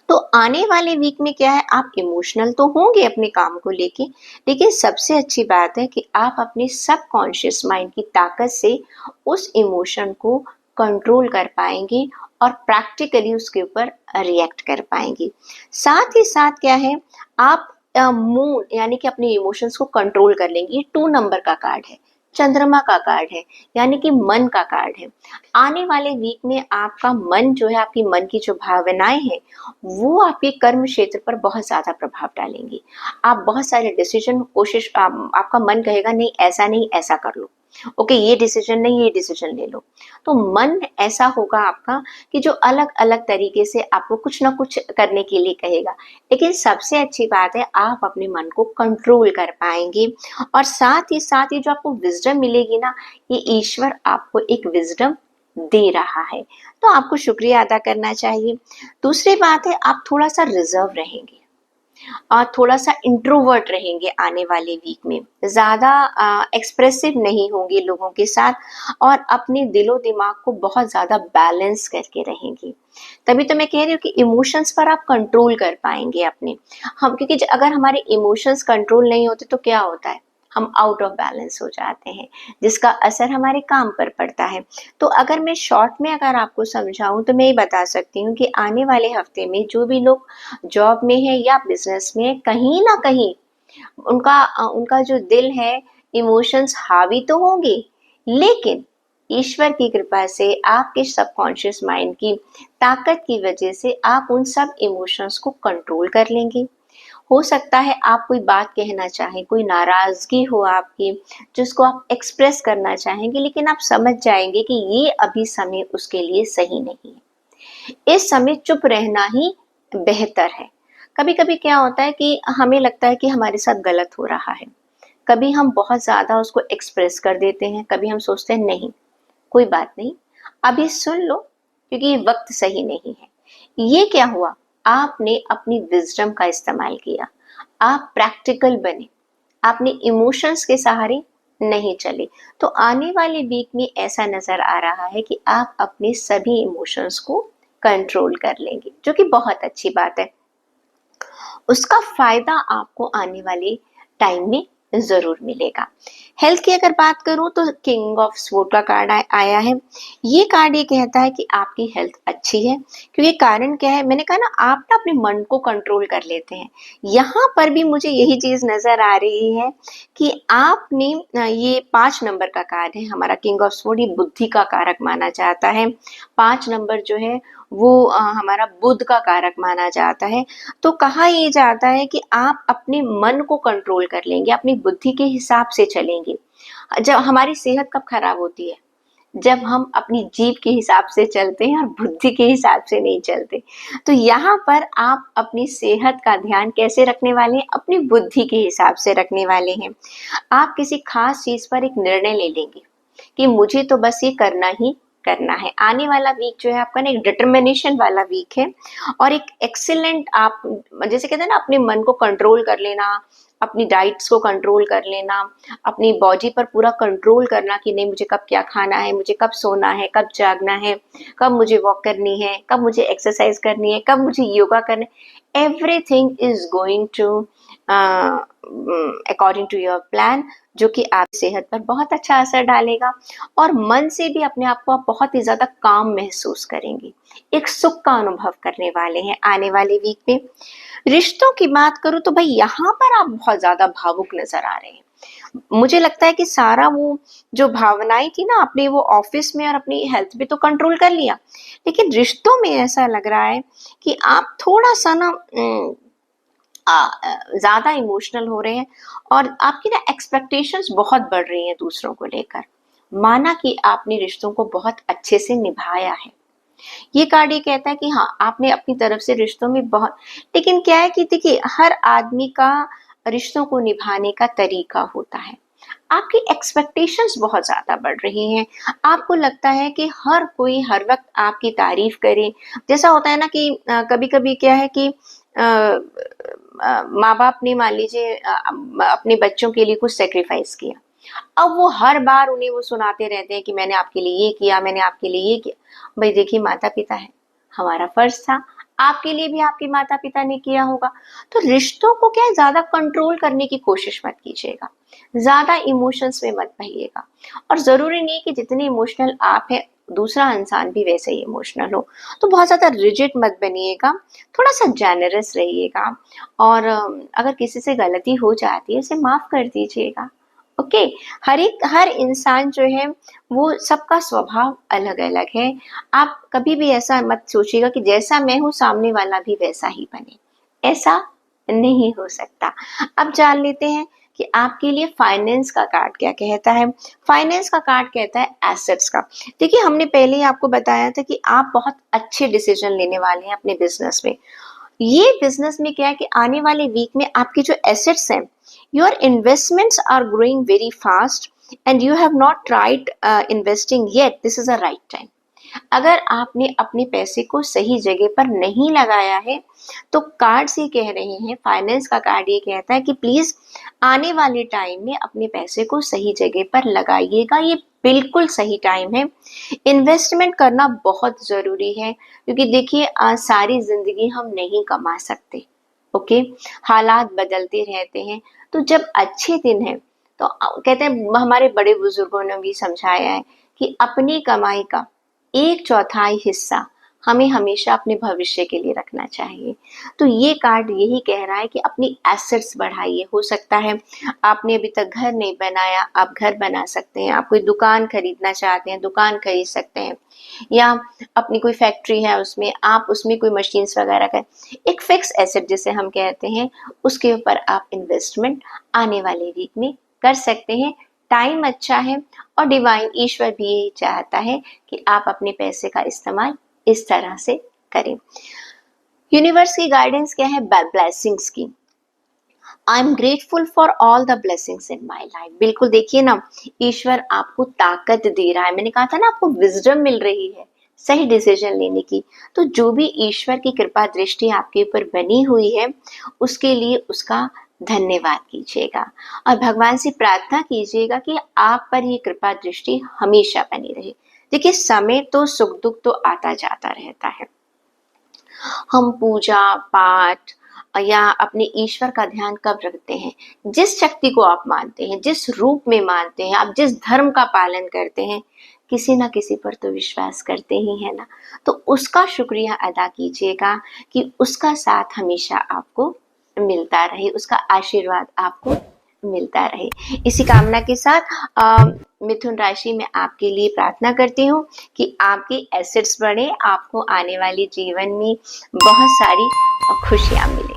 तो आने वाले वीक में क्या है, आप इमोशनल तो होंगे अपने काम को लेके, लेकिन सबसे अच्छी बात है कि आप अपने सबकॉन्शियस माइंड की ताकत से उस इमोशन को कंट्रोल कर पाएंगे और प्रैक्टिकली उसके ऊपर रिएक्ट कर पाएंगे। साथ ही साथ क्या है, आप मूड यानी कि अपने इमोशंस को कंट्रोल कर लेंगे। ये 2 नंबर का कार्ड है, चंद्रमा का कार्ड है, यानी कि मन का कार्ड है। आने वाले वीक में आपका मन जो है, आपकी मन की जो भावनाएं हैं वो आपके कर्म क्षेत्र पर बहुत ज्यादा प्रभाव डालेंगी। आप बहुत सारे डिसीजन, कोशिश, आपका मन कहेगा नहीं ऐसा कर लो, ओके ये डिसीजन नहीं, ये डिसीजन ले लो। तो मन ऐसा होगा आपका कि जो अलग अलग तरीके से आपको कुछ ना कुछ करने के लिए कहेगा। लेकिन सबसे अच्छी बात है आप अपने मन को कंट्रोल कर पाएंगे, और साथ ही जो आपको विजडम मिलेगी ना, ये ईश्वर आपको एक विजडम दे रहा है, तो आपको शुक्रिया अदा करना चाहिए। दूसरी बात है आप थोड़ा सा रिजर्व रहेंगे और थोड़ा सा इंट्रोवर्ट रहेंगे आने वाले वीक में, ज़्यादा एक्सप्रेसिव नहीं होंगे लोगों के साथ, और अपने दिलो दिमाग को बहुत ज़्यादा बैलेंस करके रहेंगे। तभी तो मैं कह रही हूँ कि इमोशंस पर आप कंट्रोल कर पाएंगे अपने। हम क्योंकि अगर हमारे इमोशंस कंट्रोल नहीं होते तो क्या होता है, हम आउट ऑफ बैलेंस हो जाते हैं, जिसका असर हमारे काम पर पड़ता है। तो अगर मैं शॉर्ट में अगर आपको समझाऊं तो मैं ये बता सकती हूँ कि आने वाले हफ्ते में जो भी लोग जॉब में है या बिजनेस में, कहीं ना कहीं उनका जो दिल है, इमोशंस हावी तो होंगे, लेकिन ईश्वर की कृपा से आपके सबकॉन्शियस माइंड की ताकत की वजह से आप उन सब इमोशंस को कंट्रोल कर लेंगे। हो सकता है आप कोई बात कहना चाहें, कोई नाराजगी हो आपकी जिसको आप एक्सप्रेस करना चाहेंगे, लेकिन आप समझ जाएंगे कि ये अभी समय उसके लिए सही नहीं है, इस समय चुप रहना ही बेहतर है। कभी कभी क्या होता है कि हमें लगता है कि हमारे साथ गलत हो रहा है, कभी हम बहुत ज्यादा उसको एक्सप्रेस कर देते हैं, कभी हम सोचते हैं नहीं कोई बात नहीं, अभी सुन लो क्योंकि ये वक्त सही नहीं है। ये क्या हुआ, आपने अपनी विजडम का इस्तेमाल किया, आप प्रैक्टिकल बने, आपने इमोशंस के सहारे नहीं चले। तो आने वाले वीक में ऐसा नजर आ रहा है कि आप अपने सभी इमोशंस को कंट्रोल कर लेंगे, जो कि बहुत अच्छी बात है। उसका फायदा आपको आने वाले टाइम में जरूर मिलेगा। हेल्थ की अगर बात करूं तो किंग ऑफ स्वॉर्ड का कार्ड आया है। ये कार्ड ये कहता है कि आपकी हेल्थ अच्छी है, क्योंकि कारण क्या है, मैंने कहा ना आप ना अपने मन को कंट्रोल कर लेते हैं। यहाँ पर भी मुझे यही चीज नजर आ रही है कि आपने ये 5 नंबर का कार्ड है हमारा किंग ऑफ स्वॉर्ड, ये बुद्धि का कारक माना जाता है। 5 नंबर जो है वो हमारा बुध का कारक माना जाता है। तो कहा ये जाता है कि आप अपने मन को कंट्रोल कर लेंगे, अपनी बुद्धि के हिसाब से चलेंगे। जब हमारी सेहत कब खराब होती है, जब हम अपनी जीभ के हिसाब से चलते हैं और बुद्धि के हिसाब से नहीं चलते। तो यहाँ पर आप अपनी सेहत का ध्यान कैसे रखने वाले हैं, अपनी बुद्धि के हिसाब से रखने वाले हैं। आप किसी खास चीज पर एक निर्णय ले लेंगे कि मुझे तो बस ये करना ही करना है। आने वाला वीक जो है आपका ना एक डिटर्मिनेशन वाला वीक है, और एक एक्सीलेंट, आप जैसे कहते हैं ना अपने मन को कंट्रोल कर लेना, अपनी डाइट्स को कंट्रोल कर लेना, अपनी बॉडी पर पूरा कंट्रोल करना कि नहीं मुझे कब क्या खाना है, मुझे कब सोना है, कब जागना है, कब मुझे वॉक करनी है, कब मुझे एक्सरसाइज करनी है, कब मुझे योगा करना है। Everything is going to according to your plan, जो कि आपकी सेहत पर बहुत अच्छा असर डालेगा, और मन से भी अपने आप को आप बहुत ही ज्यादा काम महसूस करेंगे, एक सुख का अनुभव करने वाले हैं आने वाले वीक में। रिश्तों की बात करूं तो भाई यहाँ पर आप बहुत ज्यादा भावुक नजर आ रहे हैं। मुझे लगता है कि सारा वो जो भावनाएं थी ना, अपने वो ऑफिस में और अपनी हेल्थ पे तो कंट्रोल कर लिया, लेकिन रिश्तों में ऐसा लग रहा है कि आप थोड़ा सा ना ज्यादा इमोशनल हो रहे हैं, और आपकी ना एक्सपेक्टेशंस बहुत बढ़ रही हैं दूसरों को लेकर। माना कि आपने रिश्तों को बहुत अच्छे से निभाया है, ये कार्ड ये कहता है कि हाँ आपने अपनी तरफ से रिश्तों में बहुत, लेकिन क्या है कि देखिए हर आदमी का रिश्तों को निभाने का तरीका होता है। आपकी एक्सपेक्टेशंस बहुत ज्यादा बढ़ रही हैं, आपको लगता है कि हर कोई हर वक्त आपकी तारीफ करे। जैसा होता है ना कि कभी कभी क्या है कि माँ बाप ने मान लीजिए अपने बच्चों के लिए कुछ सेक्रीफाइस किया, अब वो हर बार उन्हें वो सुनाते रहते हैं कि मैंने आपके लिए ये किया, मैंने आपके लिए ये किया। भाई देखिए माता पिता है, हमारा फर्ज था, आपके लिए भी आपके माता पिता ने किया होगा। तो रिश्तों को क्या है ज्यादा कंट्रोल करने की कोशिश मत कीजिएगा, ज्यादा इमोशंस में मत बहिएगा, और जरूरी नहीं कि जितने इमोशनल आप है दूसरा इंसान भी वैसे ही इमोशनल हो। तो बहुत ज्यादा रिजिड मत बनिएगा, थोड़ा सा जेनरस रहिएगा, और अगर किसी से गलती हो जाती है उसे माफ कर दीजिएगा। ओके हर इंसान जो है वो सबका स्वभाव अलग अलग है। आप कभी भी ऐसा मत सोचिएगा कि जैसा मैं हूं सामने वाला भी वैसा ही बने, ऐसा नहीं हो सकता। अब जान लेते हैं कि आपके लिए फाइनेंस का कार्ड क्या कहता है। फाइनेंस का कार्ड कहता है एसेट्स का। देखिए, हमने पहले ही आपको बताया था कि आप बहुत अच्छे डिसीजन लेने वाले हैं अपने बिजनेस में। ये बिजनेस में क्या है कि आने वाले वीक में आपकी जो एसेट्स हैं, your investments are growing very fast and you have not tried investing yet, this is a right time. अगर आपने अपने पैसे को सही जगह पर नहीं लगाया है तो कार्ड्स ये कह रहे हैं, फाइनेंस का कार्ड ये कहता है कि प्लीज आने वाले टाइम में अपने पैसे को सही जगह पर लगाइएगा। ये बिल्कुल सही टाइम है। इन्वेस्टमेंट करना बहुत जरूरी है, क्योंकि देखिए सारी जिंदगी हम नहीं कमा सकते। ओके, हालात बदलते रहते हैं। तो जब अच्छे दिन है तो कहते हैं, हमारे बड़े बुजुर्गों ने भी समझाया है कि अपनी कमाई का 1/4 हिस्सा हमें हमेशा अपने भविष्य के लिए रखना चाहिए। तो ये कार्ड यही कह रहा है कि अपनी एसेट्स बढ़ाइए। हो सकता है आपने अभी तक घर नहीं बनाया, आप घर बना सकते हैं। आप कोई दुकान खरीदना चाहते हैं, दुकान खरीद सकते हैं। या अपनी कोई फैक्ट्री है, उसमें आप उसमें कोई मशीन्स वगैरह का एक फिक्स एसेट जिसे हम कहते हैं, उसके ऊपर आप इन्वेस्टमेंट आने वाले वीक में कर सकते हैं। टाइम अच्छा है और डिवाइन ईश्वर भी यही चाहता है कि आप अपने पैसे का इस्तेमाल इस तरह से करें। यूनिवर्स की गाइडेंस क्या है? ब्लेसिंग्स की। I am grateful for all the blessings in my life. बिल्कुल, देखिए ना, ईश्वर आपको ताकत दे रहा है। मैंने कहा था ना, आपको विजडम मिल रही है सही डिसीजन लेने की। तो जो भी ईश्वर की कृपा दृष्टि आपके ऊपर बनी हुई है, उसके लिए उसका धन्यवाद कीजिएगा और भगवान से प्रार्थना कीजिएगा कि आप पर ये कृपा दृष्टि हमेशा बनी रहे। देखिए, समय तो सुख दुख तो आता जाता रहता है। हम पूजा पाठ या अपने ईश्वर का ध्यान कब रखते हैं? जिस शक्ति को आप मानते हैं, जिस रूप में मानते हैं, आप जिस धर्म का पालन करते हैं, किसी ना किसी पर तो विश्वास करते ही है ना। तो उसका शुक्रिया अदा कीजिएगा कि उसका साथ हमेशा आपको मिलता रहे, उसका आशीर्वाद आपको मिलता रहे। इसी कामना के साथ मिथुन राशि में आपके लिए प्रार्थना करती हूँ कि आपके एसेट्स बढ़े, आपको आने वाले जीवन में बहुत सारी खुशियां मिले।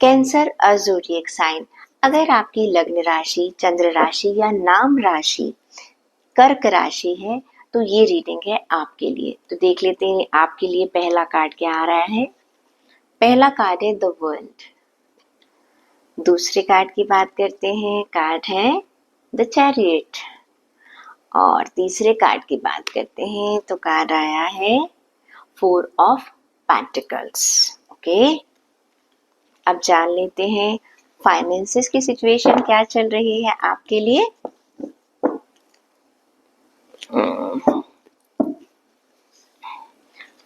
Cancer zodiac sign. अगर आपकी लग्न राशि, चंद्र राशि या नाम राशि कर्क राशि है तो ये रीडिंग है आपके लिए। तो देख लेते हैं आपके लिए पहला कार्ड क्या आ रहा है। पहला कार्ड है द वर्ल्ड। दूसरे कार्ड की बात करते हैं, कार्ड है द चैरियट। और तीसरे कार्ड की बात करते हैं तो कार्ड आया है 4 ऑफ पेंटिकल्स। ओके, अब जान लेते हैं फाइनेंसेस की सिचुएशन क्या चल रही है आपके लिए।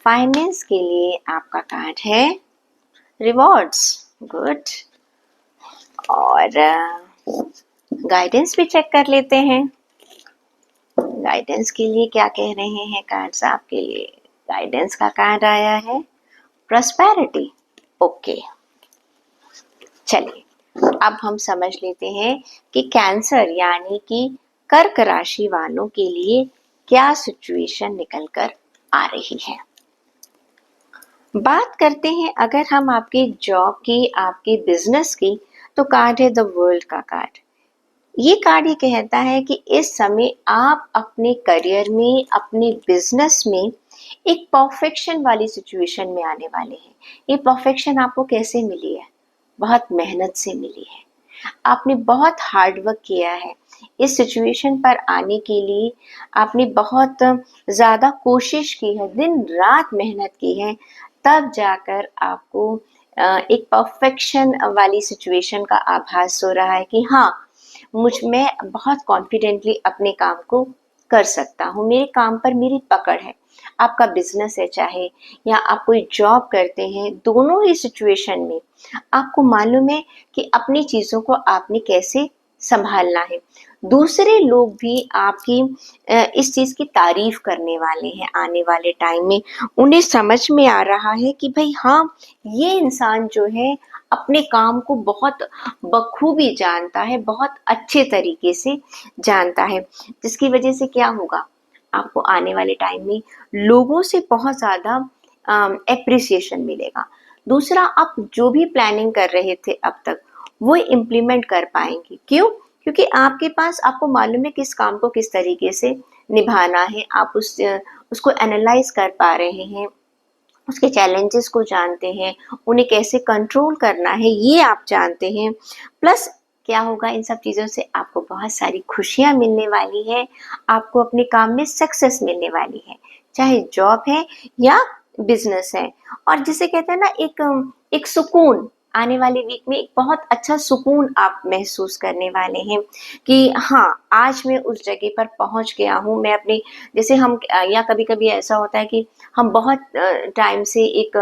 फाइनेंस के लिए आपका कार्ड है रिवॉर्ड्स। गुड। और गाइडेंस भी चेक कर लेते हैं। गाइडेंस के लिए क्या कह रहे हैं कार्ड्स आपके लिए। गाइडेंस का कार्ड आया है प्रॉस्पेरिटी। ओके, चलिए अब हम समझ लेते हैं कि कैंसर यानी कि कर्क राशि वालों के लिए क्या सिचुएशन निकल कर आ रही है। बात करते हैं अगर हम आपके जॉब की, आपके बिजनेस की, तो कार्ड है द वर्ल्ड का कार्ड। ये कार्ड ये कहता है कि इस समय आप अपने करियर में, अपने बिजनेस में एक परफेक्शन वाली सिचुएशन में आने वाले हैं। ये परफेक्शन आपको कैसे मिली है? बहुत मेहनत से मिली है। आपने बहुत हार्ड वर्क किया है इस सिचुएशन पर आने के लिए। आपने बहुत ज़्यादा कोशिश की है, दिन रात मेहनत की है, तब जाकर आपको एक परफेक्शन वाली सिचुएशन का आभास हो रहा है कि हाँ, मैं बहुत कॉन्फिडेंटली अपने काम को कर सकता हूँ, मेरे काम पर मेरी पकड़ है। आपका बिजनेस है चाहे, या आप कोई जॉब करते हैं, दोनों ही सिचुएशन में आपको मालूम है कि अपनी चीज़ों को आपने कैसे संभालना है। दूसरे लोग भी आपकी इस चीज़ की तारीफ करने वाले हैं आने वाले टाइम में। उन्हें समझ में आ रहा है कि भाई हाँ, ये इंसान जो है अपने काम को बहुत बखूबी जानता है, बहुत अच्छे तरीके से जानता है, जिसकी वजह से क्या होगा, आपको आने वाले टाइम में लोगों से बहुत ज़्यादा एप्रिसिएशन मिलेगा। दूसरा, आप जो भी प्लानिंग कर रहे थे अब तक, वो इम्प्लीमेंट कर पाएंगे। क्यों? क्योंकि आपके पास, आपको मालूम है किस काम को किस तरीके से निभाना है, आप उसको एनालाइज कर पा रहे हैं, उसके चैलेंजेस को जानते हैं, उन्हें कैसे कंट्रोल करना है ये आप जानते हैं। प्लस क्या होगा, इन सब चीज़ों से आपको बहुत सारी खुशियाँ मिलने वाली है, आपको अपने काम में सक्सेस मिलने वाली है, चाहे जॉब है या बिजनेस है। और जिसे कहते हैं ना, एक सुकून, आने वाले वीक में एक बहुत अच्छा सुकून आप महसूस करने वाले हैं कि हाँ, आज मैं उस जगह पर पहुंच गया हूँ। मैं अपने, जैसे हम या कभी कभी ऐसा होता है कि हम बहुत टाइम से एक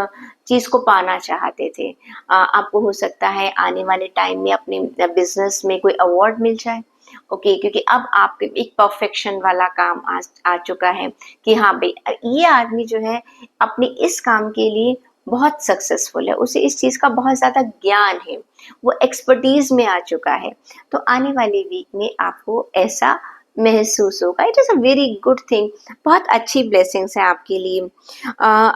चीज़ को पाना चाहते थे। आपको हो सकता है आने वाले टाइम में अपने बिजनेस में कोई अवार्ड मिल जाए। ओके, क्योंकि अब आपके एक परफेक्शन वाला काम आ चुका है कि हाँ भाई, ये आदमी जो है अपने इस काम के लिए बहुत सक्सेसफुल है, उसे इस चीज़ का बहुत ज़्यादा ज्ञान है, वो एक्सपर्टीज में आ चुका है। तो आने वाले वीक में आपको ऐसा महसूस होगा। It is a very good thing, बहुत अच्छी ब्लेसिंग्स है आपके लिए।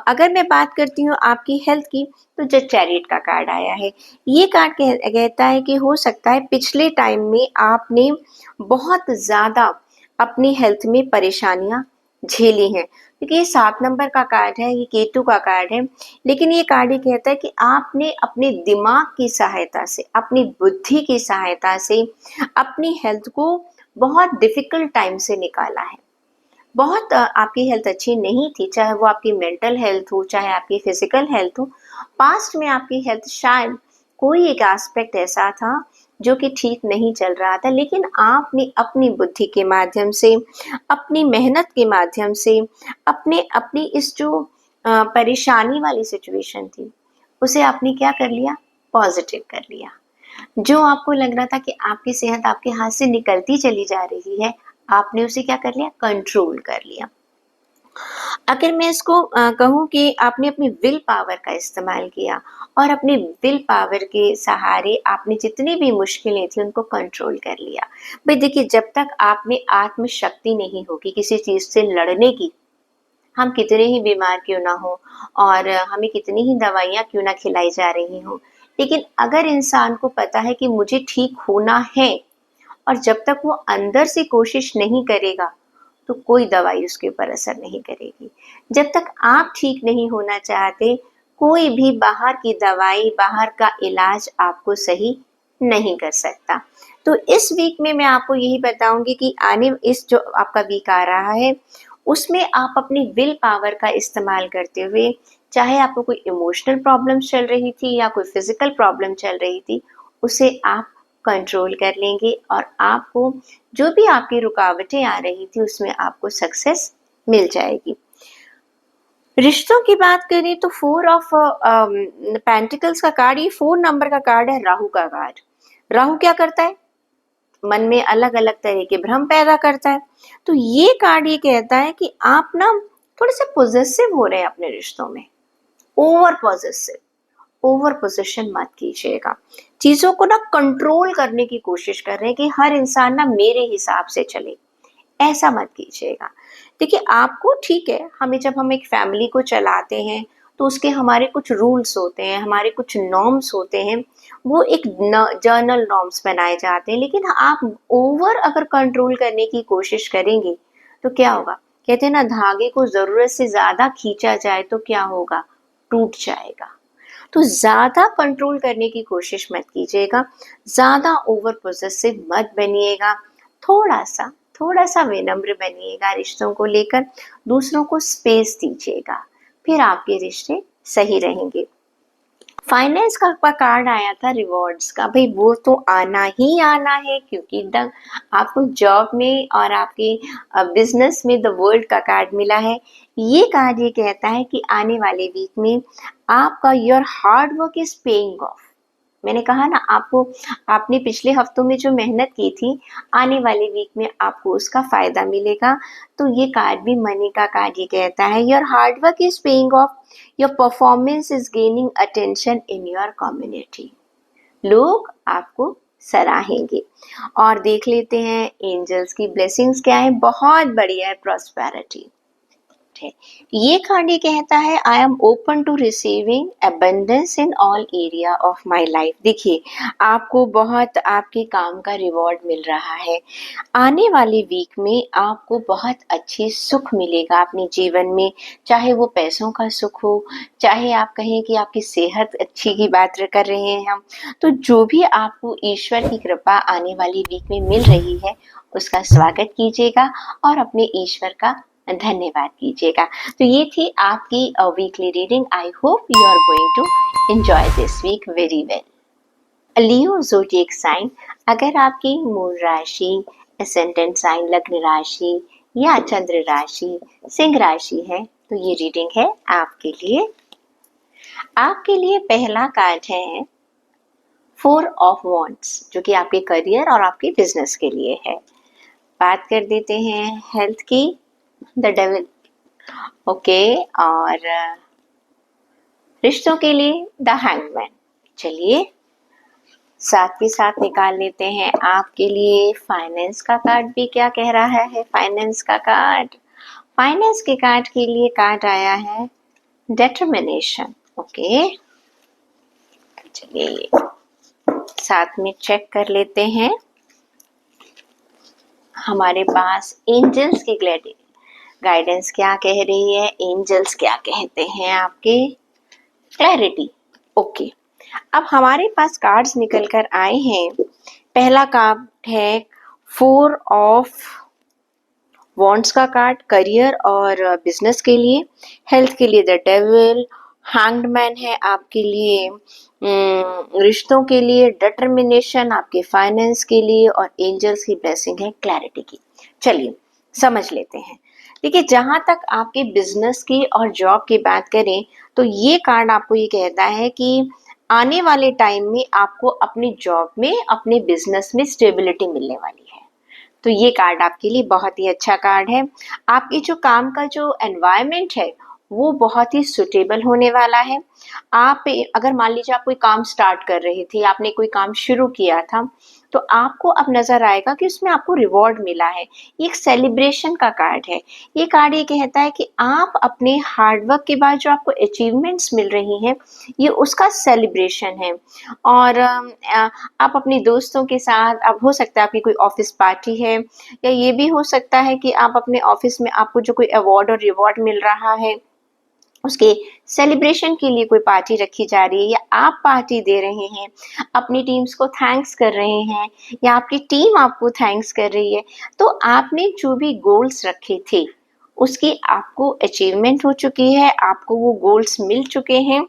अगर मैं बात करती हूँ आपकी हेल्थ की, तो जो चैरिट का कार्ड आया है, ये कार्ड कहता है कि हो सकता है पिछले टाइम में आपने बहुत ज़्यादा अपनी हेल्थ में परेशानियां झेली हैं, क्योंकि ये 7 नंबर का कार्ड है, ये केतु का कार्ड है। लेकिन ये कार्ड ये कहता है कि आपने अपने दिमाग की सहायता से, अपनी बुद्धि की सहायता से अपनी हेल्थ को बहुत डिफिकल्ट टाइम से निकाला है। बहुत आपकी हेल्थ अच्छी नहीं थी, चाहे वो आपकी मेंटल हेल्थ हो, चाहे आपकी फिजिकल हेल्थ हो। पास्ट में आपकी हेल्थ शायद कोई एक एस्पेक्ट ऐसा था जो कि ठीक नहीं चल रहा था, लेकिन आपने अपनी बुद्धि के माध्यम से, अपनी मेहनत के माध्यम से, अपनी इस जो परेशानी वाली सिचुएशन थी, उसे आपने क्या कर लिया, पॉजिटिव कर लिया। जो आपको लग रहा था कि आपकी सेहत आपके हाथ से निकलती चली जा रही है, आपने उसे क्या कर लिया, कंट्रोल कर लिया। अगर मैं इसको कहूँ कि आपने अपनी विल पावर का इस्तेमाल किया और अपने विल पावर के सहारे आपने जितनी भी मुश्किलें थी उनको कंट्रोल कर लिया। भाई देखिए, जब तक आप में आत्मशक्ति नहीं होगी किसी चीज़ से लड़ने की, हम कितने ही बीमार क्यों ना हो और हमें कितनी ही दवाइयाँ क्यों ना खिलाई जा रही हों, लेकिन अगर इंसान को पता है कि मुझे ठीक होना है, और जब तक वो अंदर से कोशिश नहीं करेगा तो कोई दवाई उसके ऊपर असर नहीं करेगी। जब तक आप ठीक नहीं होना चाहते, कोई भी बाहर की दवाई, बाहर का इलाज आपको सही नहीं कर सकता। तो इस वीक में मैं आपको यही बताऊंगी कि इस जो आपका वीक आ रहा है, उसमें आप अपनी विल पावर का इस्तेमाल करते हुए, चाहे आपको कोई इमोशनल प्रॉब्लम चल रही थी या कोई फिजिकल प्रॉब्लम चल रही थी, उसे आप कंट्रोल कर लेंगे और आपको जो भी आपकी रुकावटें आ रही थी उसमें आपको सक्सेस मिल जाएगी। रिश्तों की बात करें तो 4 ऑफ पेंटिकल्स का कार्ड, ये 4 नंबर का कार्ड है, राहु का कार्ड। राहु क्या करता है, मन में अलग अलग तरह के भ्रम पैदा करता है। तो ये कार्ड ये कहता है कि आप ना थोड़े से पॉजिटिव हो रहे हैं अपने रिश्तों में, ओवर पॉजिटिव, ओवर पोजिशन मत कीजिएगा। चीजों को ना कंट्रोल करने की कोशिश कर रहे हैं कि हर इंसान ना मेरे हिसाब से चले, ऐसा मत कीजिएगा। देखिए, आपको ठीक है, जब हम एक फैमिली को चलाते हैं तो उसके हमारे कुछ रूल्स होते हैं, हमारे कुछ नॉर्म्स होते हैं, वो एक जर्नल नॉर्म्स बनाए जाते हैं। लेकिन आप ओवर अगर कंट्रोल करने की कोशिश करेंगे तो क्या होगा, कहते हैं ना, धागे को जरूरत से ज्यादा खींचा जाए तो क्या होगा, टूट जाएगा। तो ज़्यादा कंट्रोल करने की कोशिश मत कीजिएगा, ज़्यादा ओवर पोजेसिव मत बनिएगा, थोड़ा सा विनम्र बनिएगा रिश्तों को लेकर, दूसरों को स्पेस दीजिएगा, फिर आपके रिश्ते सही रहेंगे। फाइनेंस का कार्ड आया था रिवॉर्ड्स का, भाई वो तो आना ही आना है, क्योंकि आपको जॉब में और आपके बिजनेस में द वर्ल्ड का कार्ड मिला है। ये कार्ड ये कहता है कि आने वाले वीक में आपका your hard work is paying off. मैंने कहा ना आपको, आपने पिछले हफ्तों में जो मेहनत की थी, आने वाले वीक में आपको उसका फायदा मिलेगा। तो ये कार्ड भी मनी का कार्ड ये कहता है, your hard work is paying off, your performance is gaining attention in your community. लोग आपको सराहेंगे। और देख लेते हैं एंजल्स की ब्लेसिंग्स क्या है। बहुत बढ़िया है, प्रॉस्पेरिटी, है। ये कार्ड ये कहता है I am open to receiving abundance in all area of my life. देखिए, आपको बहुत आपके काम का रिवॉर्ड मिल रहा है। आने वाले वीक में आपको बहुत अच्छी सुख मिलेगा अपने जीवन में, चाहे वो पैसों का सुख हो, चाहे आप कहें कि आपकी सेहत अच्छी की बात कर रहे हैं हम, तो जो भी आपको ईश्वर की कृपा आने वाली वीक में मिल रही है उसका स्वागत कीजिएगा और अपने ईश्वर का धन्यवाद कीजिएगा। तो ये थी आपकी weekly reading. I hope you are going to enjoy this week very well. Leo zodiac sign, अगर आपकी मूल राशि, एसेंडेंट साइन, लग्न राशि या चंद्र राशि सिंह राशि है तो ये रीडिंग है आपके लिए। आपके लिए पहला कार्ड है 4 ऑफ वॉन्ड्स, जो कि आपके करियर और आपके बिजनेस के लिए है। बात कर देते हैं हेल्थ की, द डेविल, ओके, और रिश्तों के लिए द हैंगमैन। चलिए साथ ही साथ निकाल लेते हैं आपके लिए फाइनेंस का कार्ड भी क्या कह रहा है। फाइनेंस का कार्ड, फाइनेंस के कार्ड के लिए कार्ड आया है डिटर्मिनेशन। ओके, चलिए साथ में चेक कर लेते हैं हमारे पास एंजल्स की गाइडेंस क्या कह रही है, एंजल्स क्या कहते हैं आपके। Clarity, okay. अब हमारे पास कार्ड्स निकल कर आए हैं। पहला कार्ड है 4 ऑफ वॉन्ड्स का कार्ड, करियर और बिजनेस के लिए। हेल्थ के लिए द डेविल, हैंग्ड मैन है आपके लिए रिश्तों के लिए, डिटर्मिनेशन आपके फाइनेंस के लिए, और एंजल्स की ब्लेसिंग है क्लैरिटी की। चलिए समझ लेते हैं। देखिए, जहां तक आपके बिजनेस की और जॉब की बात करें तो ये कार्ड आपको ये कहता है कि आने वाले टाइम में आपको अपनी जॉब में, अपने बिजनेस में स्टेबिलिटी मिलने वाली है। तो ये कार्ड आपके लिए बहुत ही अच्छा कार्ड है। आपकी जो काम का जो एनवायरनमेंट है वो बहुत ही सुटेबल होने वाला है। आप अगर मान लीजिए आप कोई काम स्टार्ट कर रहे थे, आपने कोई काम शुरू किया था, तो आपको अब नजर आएगा कि उसमें आपको रिवॉर्ड मिला है। ये एक सेलिब्रेशन का कार्ड है। ये कार्ड ये कहता है कि आप अपने हार्डवर्क के बाद जो आपको अचीवमेंट्स मिल रही हैं, ये उसका सेलिब्रेशन है। और आप अपने दोस्तों के साथ, अब हो सकता है आपकी कोई ऑफिस पार्टी है, या ये भी हो सकता है कि आप अपने ऑफिस में आपको जो कोई अवार्ड और रिवॉर्ड मिल रहा है उसके सेलिब्रेशन के लिए कोई पार्टी रखी जा रही है, या आप पार्टी दे रहे हैं, अपनी टीम्स को थैंक्स कर रहे हैं, या आपकी टीम आपको थैंक्स कर रही है। तो आपने जो भी गोल्स रखे थे उसकी आपको अचीवमेंट हो चुकी है, आपको वो गोल्स मिल चुके हैं।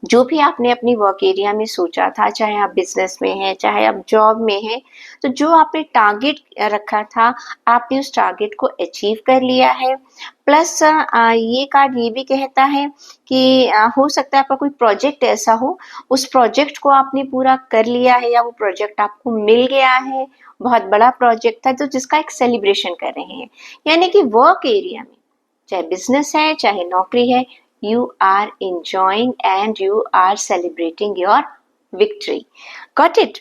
जो भी आपने अपनी वर्क एरिया में सोचा था, चाहे आप बिजनेस में हैं, चाहे आप जॉब में हैं, तो जो आपने टारगेट रखा था आपने उस टारगेट को अचीव कर लिया है। प्लस ये कार्ड ये भी कहता है कि हो सकता है आपका कोई प्रोजेक्ट ऐसा हो, उस प्रोजेक्ट को आपने पूरा कर लिया है, या वो प्रोजेक्ट आपको मिल गया है, बहुत बड़ा प्रोजेक्ट था, तो जिसका एक सेलिब्रेशन कर रहे हैं। यानी कि वर्क एरिया में, चाहे बिजनेस है चाहे नौकरी है, you are enjoying and you are celebrating your victory. Got it?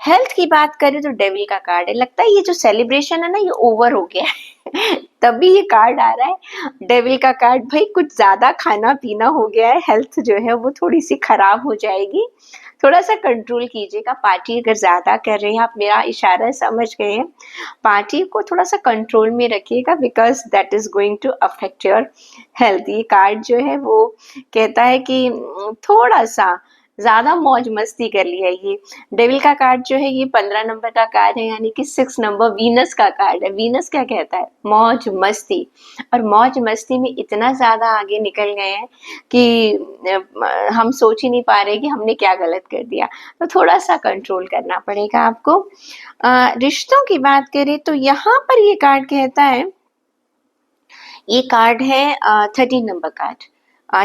Health की बात करें तो डेविल का कार्ड है। लगता है ये जो सेलिब्रेशन है ना, ये ओवर हो गया है तभी ये कार्ड आ रहा है डेविल का कार्ड। भाई कुछ ज्यादा खाना पीना हो गया है, हेल्थ जो है वो थोड़ी सी खराब हो जाएगी, थोड़ा सा कंट्रोल कीजिएगा। पार्टी अगर ज्यादा कर रहे हैं, आप मेरा इशारा समझ गए हैं, पार्टी को थोड़ा सा कंट्रोल में रखिएगा, because that is going to affect your health. ये कार्ड जो है वो कहता है कि थोड़ा सा ज्यादा मौज मस्ती कर लिया। ये डेविल का कार्ड जो है ये 15 नंबर का कार्ड है, यानी कि 6 नंबर वीनस का कार्ड है। वीनस क्या कहता है? मौज मस्ती। और मौज मस्ती में इतना ज्यादा आगे निकल गए हैं कि हम सोच ही नहीं पा रहे कि हमने क्या गलत कर दिया। तो थोड़ा सा कंट्रोल करना पड़ेगा आपको। रिश्तों की बात करें तो यहाँ पर ये कार्ड कहता है, ये कार्ड है 13 नंबर कार्ड,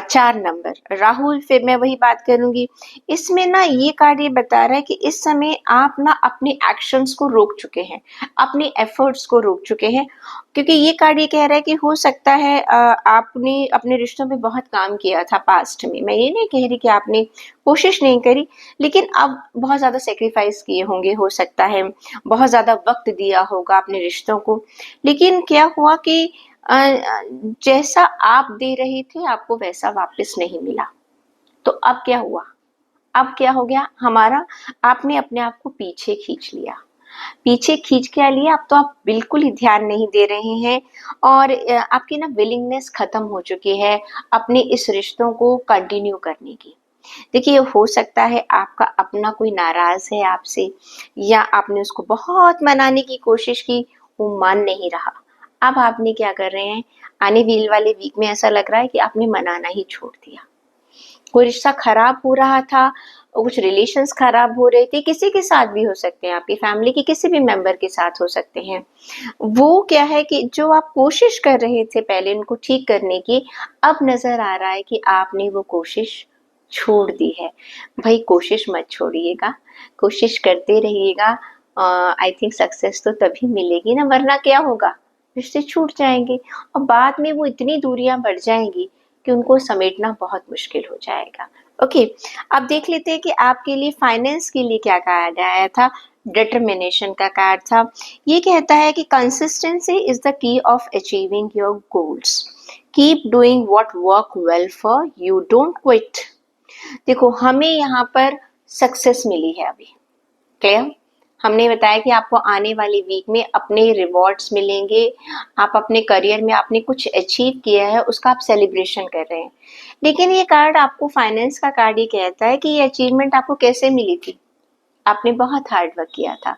4 नंबर राहुल। फिर मैं वही बात करूंगी, इसमें ना ये कार्ड ये बता रहा है कि इस समय आप ना अपने एक्शंस को रोक चुके हैं, अपने एफर्ट्स को रोक चुके हैं। क्योंकि ये कार्ड ये कह रहा है कि हो सकता है आपने अपने रिश्तों पे बहुत काम किया था पास्ट में। मैं ये नहीं कह रही कि आपने कोशिश नहीं करी, लेकिन अब बहुत ज्यादा सेक्रीफाइस किए होंगे, हो सकता है बहुत ज्यादा वक्त दिया होगा अपने रिश्तों को। लेकिन क्या हुआ कि जैसा आप दे रहे थे आपको वैसा वापस नहीं मिला। तो अब क्या हुआ? अब क्या हो गया हमारा? आपने अपने आप को पीछे खींच लिया। पीछे खींच क्या लिया? अब तो आप बिल्कुल ही ध्यान नहीं दे रहे हैं और आपकी ना विलिंगनेस खत्म हो चुकी है अपने इस रिश्तों को कंटिन्यू करने की। देखिए, हो सकता है आपका अपना कोई नाराज है आपसे, या आपने उसको बहुत मनाने की कोशिश की, वो मान नहीं रहा। अब आपने क्या कर रहे हैं, आने वाले वीक में ऐसा लग रहा है कि आपने मनाना ही छोड़ दिया। कोई रिश्ता खराब हो रहा था, कुछ रिलेशंस खराब हो रहे थे, किसी के साथ भी हो सकते हैं, आपकी फैमिली के किसी भी मेंबर के साथ हो सकते हैं। वो क्या है कि जो आप कोशिश कर रहे थे पहले उनको ठीक करने की, अब नजर आ रहा है कि आपने वो कोशिश छोड़ दी है। भाई, कोशिश मत छोड़िएगा, कोशिश करते रहिएगा। आई थिंक सक्सेस तो तभी मिलेगी ना, वरना क्या होगा, रिश्ते छूट जाएंगे और बाद में वो इतनी दूरियां बढ़ जाएंगी कि उनको समेटना बहुत मुश्किल हो जाएगा। ओके, अब देख लेते हैं कि आपके लिए फाइनेंस के लिए क्या कार्ड आया था। डिटर्मिनेशन का कार्ड था। ये कहता है कि consistency is the key of achieving your goals. Keep doing what work well for you, don't quit. देखो, हमें यहाँ पर सक्सेस मिली है अभी, क्लियर। हमने बताया कि आपको आने वाले वीक में अपने रिवॉर्ड्स मिलेंगे। आप अपने करियर में आपने कुछ अचीव किया है, उसका आप सेलिब्रेशन कर रहे हैं। लेकिन ये कार्ड आपको, फाइनेंस का कार्ड, ये कहता है कि ये अचीवमेंट आपको कैसे मिली थी। आपने बहुत हार्ड वर्क किया था।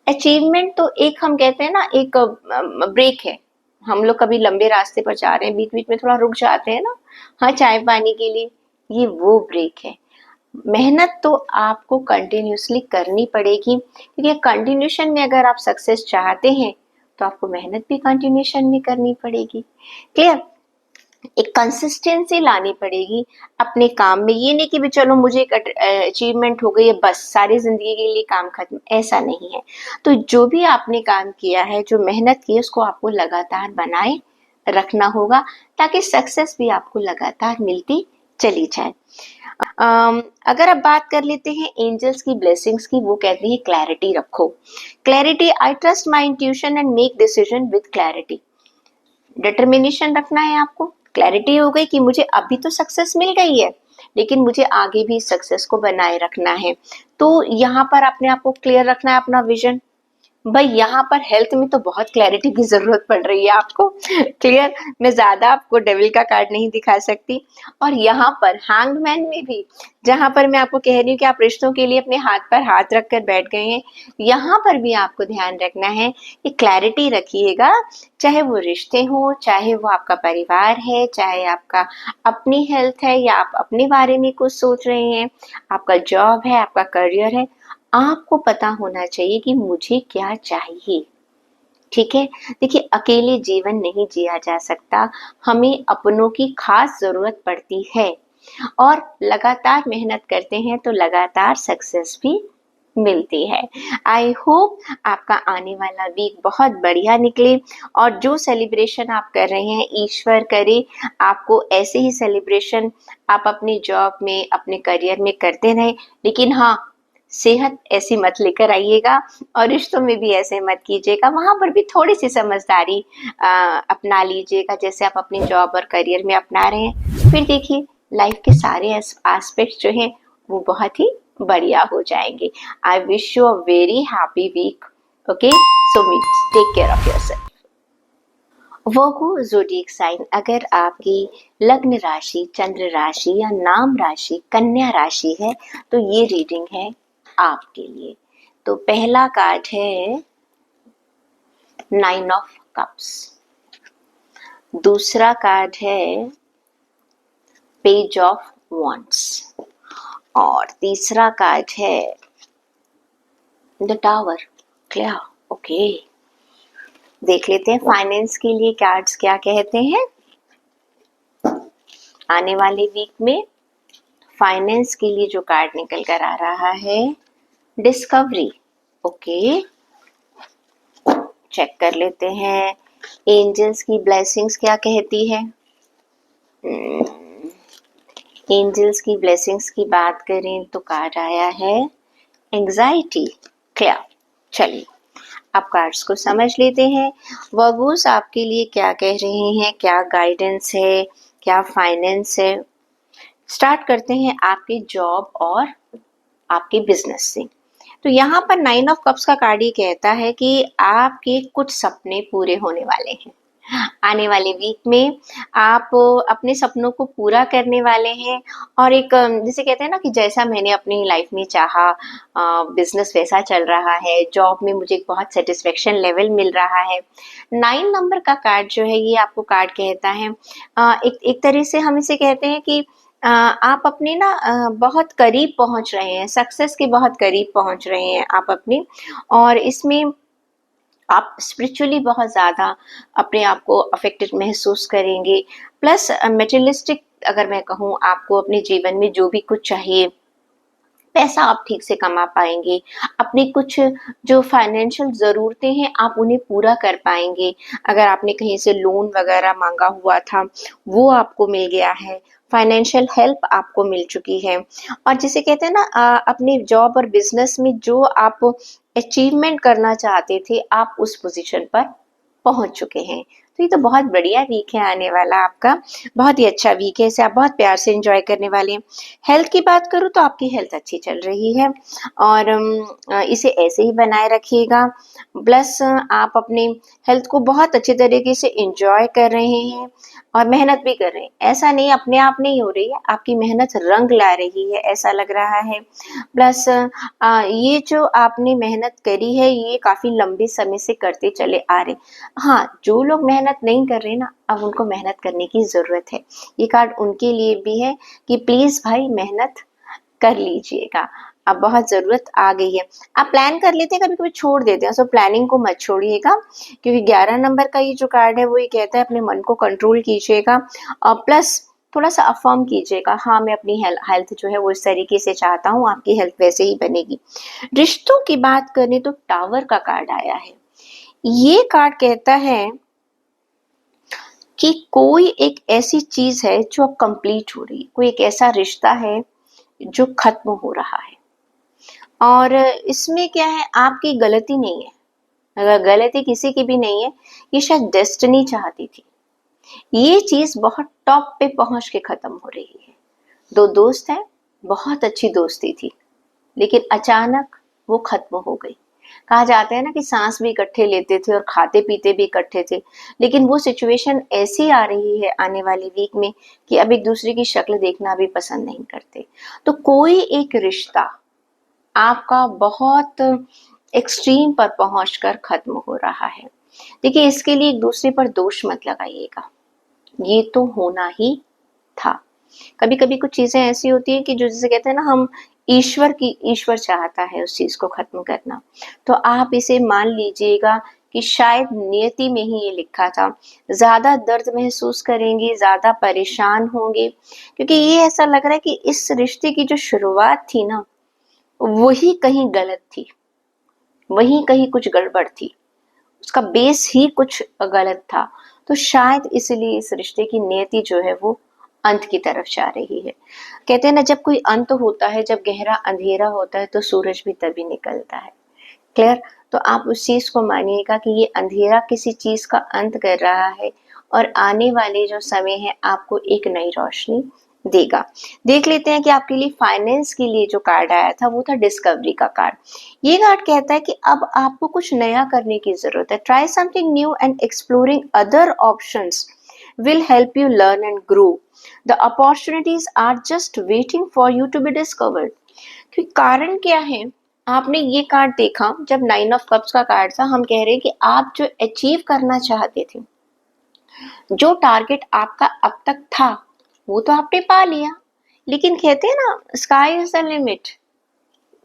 अचीवमेंट तो एक, हम कहते हैं ना, एक ब्रेक है। हम लोग कभी लंबे रास्ते पर जा रहे हैं, बीच बीच में थोड़ा रुक जाते हैं ना, हाँ, चाय पानी के लिए, ये वो ब्रेक है। मेहनत तो आपको कंटिन्यूअसली करनी पड़ेगी, क्योंकि कंटिन्यूशन में अगर आप सक्सेस चाहते हैं तो आपको मेहनत भी कंटिन्यूशन में करनी पड़ेगी। क्लियर? एक कंसिस्टेंसी लानी पड़ेगी अपने काम में। ये नहीं कि भी चलो मुझे एक अचीवमेंट हो गई है, बस सारी जिंदगी के लिए काम खत्म, ऐसा नहीं है। तो जो भी आपने काम किया है, जो मेहनत की है, उसको आपको लगातार बनाए रखना होगा, ताकि सक्सेस भी आपको लगातार मिलती चली जाए। अगर अब बात कर लेते हैं एंजल्स की ब्लेसिंग्स की, वो कहते हैं क्लैरिटी रखो। Clarity, I trust my intuition and make decision with clarity. Determination रखना है आपको। क्लैरिटी हो गई कि मुझे अभी तो सक्सेस मिल गई है, लेकिन मुझे आगे भी सक्सेस को बनाए रखना है। तो यहाँ पर अपने आप को क्लियर रखना है, अपना विजन। भाई, यहाँ पर हेल्थ में तो बहुत क्लैरिटी की जरूरत पड़ रही है आपको। क्लियर? मैं ज्यादा आपको डेविल का कार्ड नहीं दिखा सकती। और यहाँ पर हैंगमैन में भी, जहां पर मैं आपको कह रही हूँ कि आप रिश्तों के लिए अपने हाथ पर हाथ रखकर बैठ गए हैं, यहाँ पर भी आपको ध्यान रखना है कि क्लैरिटी रखिएगा। चाहे वो रिश्ते हो, चाहे वो आपका परिवार है, चाहे आपका अपनी हेल्थ है, या आप अपने बारे में कुछ सोच रहे हैं, आपका जॉब है, आपका करियर है, आपको पता होना चाहिए कि मुझे क्या चाहिए। ठीक है? देखिए, अकेले जीवन नहीं जिया जा सकता, हमें अपनों की खास जरूरत पड़ती है। और लगातार मेहनत करते हैं तो लगातार सक्सेस भी मिलती है। आई होप आपका आने वाला वीक बहुत बढ़िया निकले, और जो सेलिब्रेशन आप कर रहे हैं, ईश्वर करे आपको ऐसे ही सेलिब्रेशन आप अपनी जॉब में, अपने करियर में करते रहें। लेकिन हाँ, सेहत ऐसी मत लेकर आइएगा, और रिश्तों में भी ऐसे मत कीजिएगा, वहां पर भी थोड़ी सी समझदारी अपना लीजिएगा, जैसे आप अपनी जॉब और करियर में अपना रहे हैं। फिर देखिए, लाइफ के सारे एस्पेक्ट जो हैं वो बहुत ही बढ़िया हो जाएंगे। I wish you a very happy week. Okay, so take care of yourself. Virgo zodiac sign, अगर आपकी लग्न राशि, चंद्र राशि या नाम राशि कन्या राशि है तो ये रीडिंग है आपके लिए। तो पहला कार्ड है 9 ऑफ कप्स, दूसरा कार्ड है पेज ऑफ वॉन्ड्स, और तीसरा कार्ड है द टावर। क्लियर? ओके, देख लेते हैं फाइनेंस के लिए कार्ड्स क्या कहते हैं आने वाले वीक में। फाइनेंस के लिए जो कार्ड निकल कर आ रहा है, डिस्कवरी। ओके, चेक कर लेते हैं एंजल्स की ब्लेसिंग्स क्या कहती है। एंजल्स की ब्लेसिंग्स की बात करें तो कार्ड आया है एंजाइटी। क्लियर? चलिए, आप कार्ड्स को समझ लेते हैं वर्गोस आपके लिए क्या कह रहे हैं, क्या गाइडेंस है, क्या फाइनेंस है। स्टार्ट करते हैं आपके जॉब और आपके बिजनेस से। तो यहाँ पर 9 ऑफ कप्स का कार्ड ये कहता है कि आपके कुछ सपने पूरे होने वाले हैं। आने वाले वीक में आप अपने सपनों को पूरा करने वाले हैं और एक जिसे कहते हैं ना कि जैसा मैंने अपनी लाइफ में चाहा बिजनेस वैसा चल रहा है, जॉब में मुझे एक बहुत सेटिस्फेक्शन लेवल मिल रहा है। 9 नंबर का कार्ड जो है ये आपको कार्ड कहता है एक तरह से हम इसे कहते हैं कि आप अपने ना बहुत करीब पहुंच रहे हैं, सक्सेस के बहुत करीब पहुंच रहे हैं आप अपने, और इसमें आप स्पिरिचुअली बहुत ज़्यादा अपने आप को अफेक्टेड महसूस करेंगे। प्लस मटेरियलिस्टिक अगर मैं कहूँ, आपको अपने जीवन में जो भी कुछ चाहिए पैसा आप ठीक से कमा पाएंगे, अपनी कुछ जो फाइनेंशियल ज़रूरतें हैं आप उन्हें पूरा कर पाएंगे। अगर आपने कहीं से लोन वगैरह मांगा हुआ था वो आपको मिल गया है, फाइनेंशियल हेल्प आपको मिल चुकी है। और जिसे कहते हैं ना अपने जॉब और बिजनेस में जो आप अचीवमेंट करना चाहते थे आप उस पोजीशन पर पहुंच चुके हैं। तो ये तो बहुत बढ़िया वीक है आने वाला आपका, बहुत ही अच्छा वीक है, इसे आप बहुत प्यार से एंजॉय करने वाले हैं। हेल्थ की बात करूँ तो आपकी हेल्थ अच्छी चल रही है और इसे ऐसे ही बनाए रखिएगा। प्लस आप अपने हेल्थ को बहुत अच्छे तरीके से एंजॉय कर रहे हैं और मेहनत भी कर रहे हैं। ऐसा नहीं अपने आप नहीं हो रही है, आपकी मेहनत रंग ला रही है ऐसा लग रहा है। प्लस ये जो आपने मेहनत करी है ये काफ़ी लंबे समय से करते चले आ रहे। हाँ, जो लोग मेहनत नहीं कर रहे ना अब उनको मेहनत करने की ज़रूरत है। ये कार्ड उनके लिए भी है कि प्लीज़ भाई मेहनत कर लीजिएगा, अब बहुत ज़रूरत आ गई है। आप प्लान कर लेते हैं, कभी-कभी छोड़ देते हैं, सो प्लानिंग को मत छोड़िएगा, क्योंकि 11 नंबर का ये जो कार्ड है वो ये कहता है अपने मन को कंट्रोल कीजिएगा और प्लस थोड़ा-सा अफ़र्म कीजिएगा, हाँ, मैं अपनी हेल्थ जो है वो इस तरीके से चाहता हूँ, आपकी हेल्थ वैसे ही बनेगी। रिश्तों की बात करें तो टावर का कार्ड आया है। ये कार्ड कहता है कि कोई एक ऐसी चीज़ है जो अब कंप्लीट हो रही है, कोई एक ऐसा रिश्ता है जो खत्म हो रहा है और इसमें क्या है आपकी गलती नहीं है, अगर गलती किसी की भी नहीं है, ये शायद डेस्टिनी चाहती थी। ये चीज़ बहुत टॉप पे पहुंच के खत्म हो रही है। दो दोस्त हैं, बहुत अच्छी दोस्ती थी, लेकिन अचानक वो खत्म हो गई। कहा जाता है ना कि सांस भी इकट्ठे लेते थे और खाते पीते भी इकट्ठे थे, लेकिन वो सिचुएशन ऐसी आ रही है आने वाले वीक में कि अब एक दूसरे की शक्ल देखना भी पसंद नहीं करते। तो कोई एक रिश्ता आपका बहुत एक्सट्रीम पर पहुंचकर खत्म हो रहा है। देखिए इसके लिए एक दूसरे पर दोष मत लगाइएगा, ये तो होना ही था। कभी कभी कुछ चीजें ऐसी होती है कि जो जिसे कहते हैं ना हम ईश्वर चाहता है उस चीज को खत्म करना, तो आप इसे मान लीजिएगा कि शायद नियति में ही ये लिखा था। ज्यादा दर्द महसूस करेंगे, ज्यादा परेशान होंगे, क्योंकि ये ऐसा लग रहा है कि इस रिश्ते की जो शुरुआत थी ना वही कहीं गलत थी, वही कहीं कुछ गड़बड़ थी, उसका बेस ही कुछ गलत था। तो शायद इसलिए इस रिश्ते की नियति जो है वो अंत की तरफ जा रही है। कहते हैं ना जब कोई अंत होता है, जब गहरा अंधेरा होता है तो सूरज भी तभी निकलता है। क्लियर? तो आप उस चीज को मानिएगा कि ये अंधेरा किसी चीज का अंत कर रहा है और आने वाले जो समय है आपको एक नई रोशनी देगा। देख लेते हैं कि आपके लिए फाइनेंस के लिए जो कार्ड आया था वो था डिस्कवरी का कार्ड। ये कार्ड कहता है कि अब आपको कुछ नया करने की जरूरत है। Try something new and exploring other options will help you learn and grow. The opportunities are just waiting for you to be discovered. क्योंकि कारण क्या है, आपने ये कार्ड देखा जब 9 ऑफ कप्स का कार्ड था, हम कह रहे हैं कि आप जो अचीव करना चाहते थे, जो टारगेट आपका अब तक था वो तो आपने पा लिया, लेकिन कहते हैं ना स्काई इज द लिमिट,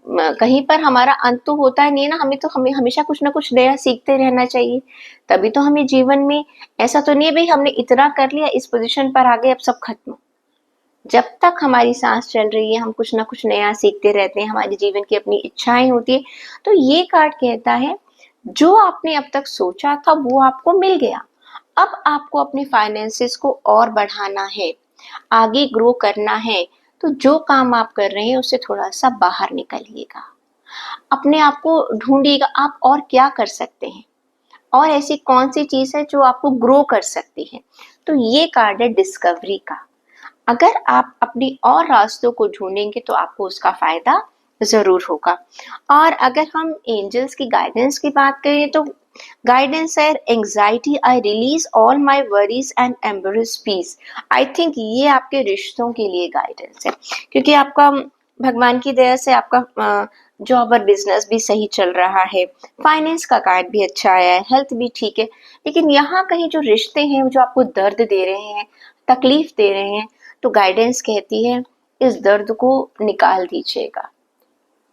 कहीं पर हमारा अंत तो होता ही नहीं है ना, हमें हमेशा कुछ ना कुछ नया सीखते रहना चाहिए। तभी तो हमें जीवन में ऐसा तो नहीं है भाई हमने इतना कर लिया इस पोजीशन पर आ गए अब सब खत्म। जब तक हमारी सांस चल रही है हम कुछ ना कुछ नया सीखते रहते हैं, हमारे जीवन की अपनी इच्छाएं होती है। तो ये कार्ड कहता है जो आपने अब तक सोचा था वो आपको मिल गया, अब आपको अपने फाइनेंसेस को और बढ़ाना है, आगे ग्रो करना है। तो जो काम आप कर रहे हैं उससे थोड़ा सा बाहर निकलिएगा, अपने आप को ढूंढिएगा, आप और क्या कर सकते हैं, और ऐसी कौन सी चीज है जो आपको ग्रो कर सकती है। तो ये कार्ड है डिस्कवरी का। अगर आप अपनी और रास्तों को ढूंढेंगे तो आपको उसका फायदा जरूर होगा। और अगर हम एंजल्स की गाइडेंस की बात करें तो गाइडेंस है anxiety I release all my worries and embrace peace. I think ये आपके रिश्तों के लिए गाइडेंस है, क्योंकि आपका भगवान की दया से आपका जॉब और बिजनेस भी सही चल रहा है, फाइनेंस का कार्ड भी अच्छा आया है, हेल्थ भी ठीक है। लेकिन यहाँ कहीं जो रिश्ते हैं जो आपको दर्द दे रहे हैं, तकलीफ दे रहे हैं, तो गाइडेंस कहती है इस दर्द को निकाल दीजिएगा।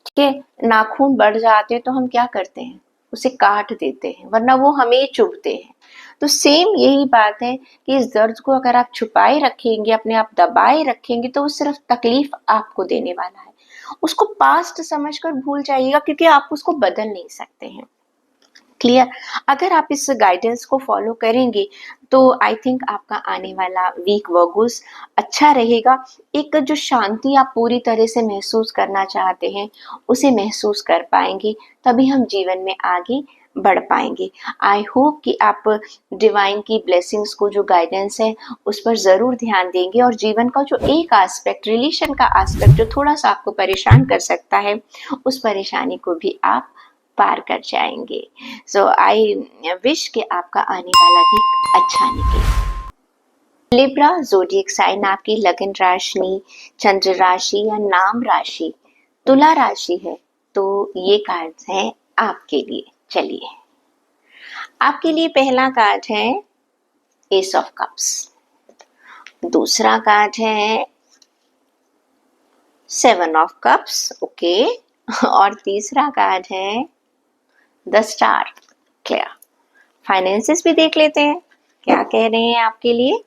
ठीक है, नाखून बढ़ जाते हैं तो हम क्या करते हैं, उसे काट देते हैं, वरना वो हमें चुभते हैं। तो सेम यही बात है कि इस दर्द को अगर आप छुपाए रखेंगे, अपने आप दबाए रखेंगे, तो वो सिर्फ तकलीफ आपको देने वाला है। उसको पास्ट समझकर भूल जाइएगा, क्योंकि आप उसको बदल नहीं सकते हैं। क्लियर? अगर आप इस गाइडेंस को फॉलो करेंगे तो आई थिंक आपका आने वाला वीक वर्गोस अच्छा रहेगा। एक जो शांति आप पूरी तरह से महसूस करना चाहते हैं उसे महसूस कर पाएंगे, तभी हम जीवन में आगे बढ़ पाएंगे। आई होप कि आप डिवाइन की ब्लेसिंग्स को, जो गाइडेंस है, उस पर ज़रूर ध्यान देंगे, और जीवन का जो एक एस्पेक्ट, रिलेशन का एस्पेक्ट जो थोड़ा सा आपको परेशान कर सकता है, उस परेशानी को भी आप पार कर जाएंगे। सो आई विश कि आपका आने वाला वीक अच्छा निकले। लिब्रा ज़ोडिएक साइन आपकी लगन राशि, चंद्र राशि या नाम राशि तुला राशि है, तो ये कार्ड्स हैं आपके लिए। चलिए, आपके लिए पहला कार्ड है एस ऑफ कप्स, दूसरा कार्ड है सेवन ऑफ कप्स, ओके, और तीसरा कार्ड है द स्टार। क्लियर? फाइनेंसेस भी देख लेते हैं क्या कह रहे हैं आपके लिए।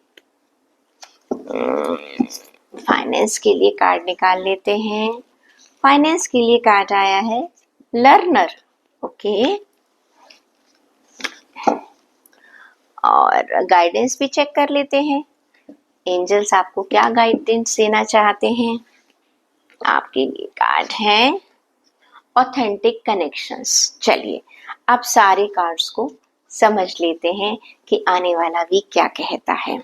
फाइनेंस के लिए कार्ड निकाल लेते हैं। फाइनेंस के लिए कार्ड आया है लर्नर, ओके, और गाइडेंस भी चेक कर लेते हैं। एंजल्स आपको क्या गाइडेंस देना चाहते हैं। आपके लिए कार्ड है ऑथेंटिक कनेक्शंस। चलिए, आप सारे कार्ड्स को समझ लेते हैं कि आने वाला वीक क्या कहता है।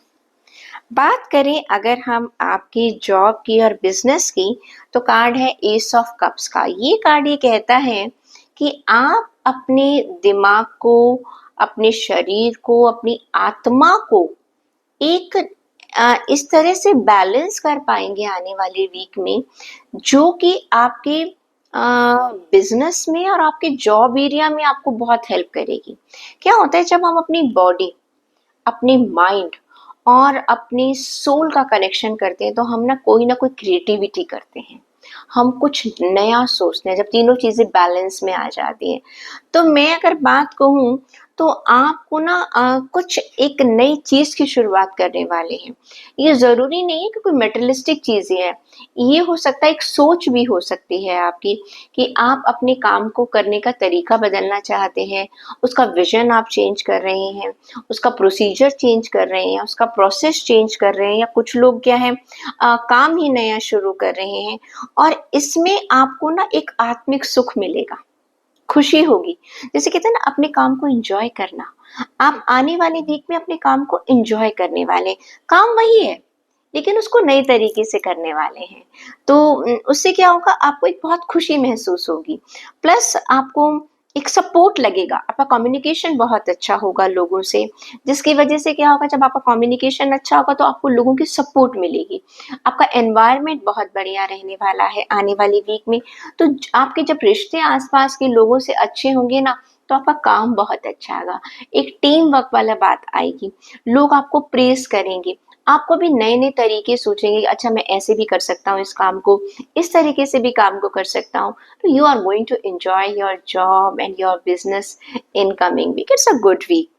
बात करें अगर हम आपकी जॉब की और बिजनेस की, तो कार्ड है एस ऑफ कप्स का। ये कार्ड ये कहता है कि आप अपने दिमाग को, अपने शरीर को, अपनी आत्मा को एक इस तरह से बैलेंस कर पाएंगे आने वाले वीक में, जो कि आपके बिजनेस में और आपके जॉब एरिया में आपको बहुत हेल्प करेगी। क्या होता है, जब हम अपनी बॉडी, अपने माइंड और अपनी सोल का कनेक्शन करते हैं तो हम ना कोई क्रिएटिविटी करते हैं, हम कुछ नया सोचते हैं। जब तीनों चीजें बैलेंस में आ जाती हैं, तो मैं अगर बात कहूँ तो आपको ना कुछ एक नई चीज की शुरुआत करने वाले हैं। ये जरूरी नहीं है कि कोई मेटेरियलिस्टिक चीजें हैं, ये हो सकता है एक सोच भी हो सकती है आपकी, कि आप अपने काम को करने का तरीका बदलना चाहते हैं, उसका विजन आप चेंज कर रहे हैं, उसका प्रोसीजर चेंज कर रहे हैं, उसका प्रोसेस चेंज कर रहे हैं, या कुछ लोग क्या है काम ही नया शुरू कर रहे हैं, और इसमें आपको ना एक आत्मिक सुख मिलेगा, खुशी होगी। जैसे कहते हैं ना, अपने काम को एंजॉय करना। आप आने वाले वीक में अपने काम को एंजॉय करने वाले, काम वही है लेकिन उसको नए तरीके से करने वाले हैं। तो उससे क्या होगा, आपको एक बहुत खुशी महसूस होगी, प्लस आपको एक सपोर्ट लगेगा, आपका कम्युनिकेशन बहुत अच्छा होगा लोगों से, जिसकी वजह से क्या होगा, जब आपका कम्युनिकेशन अच्छा होगा तो आपको लोगों की सपोर्ट मिलेगी। आपका एनवायरनमेंट बहुत बढ़िया रहने वाला है आने वाली वीक में। तो आपके जब रिश्ते आसपास के लोगों से अच्छे होंगे ना, तो आपका काम बहुत अच्छा आएगा, एक टीम वर्क वाला बात आएगी, लोग आपको प्रेज करेंगे, आपको भी नए नए तरीके सोचेंगे, अच्छा मैं ऐसे भी कर सकता हूँ इस काम को, इस तरीके से भी काम को कर सकता हूँ। तो you are going to enjoy your job and your business in coming week. It's a good week.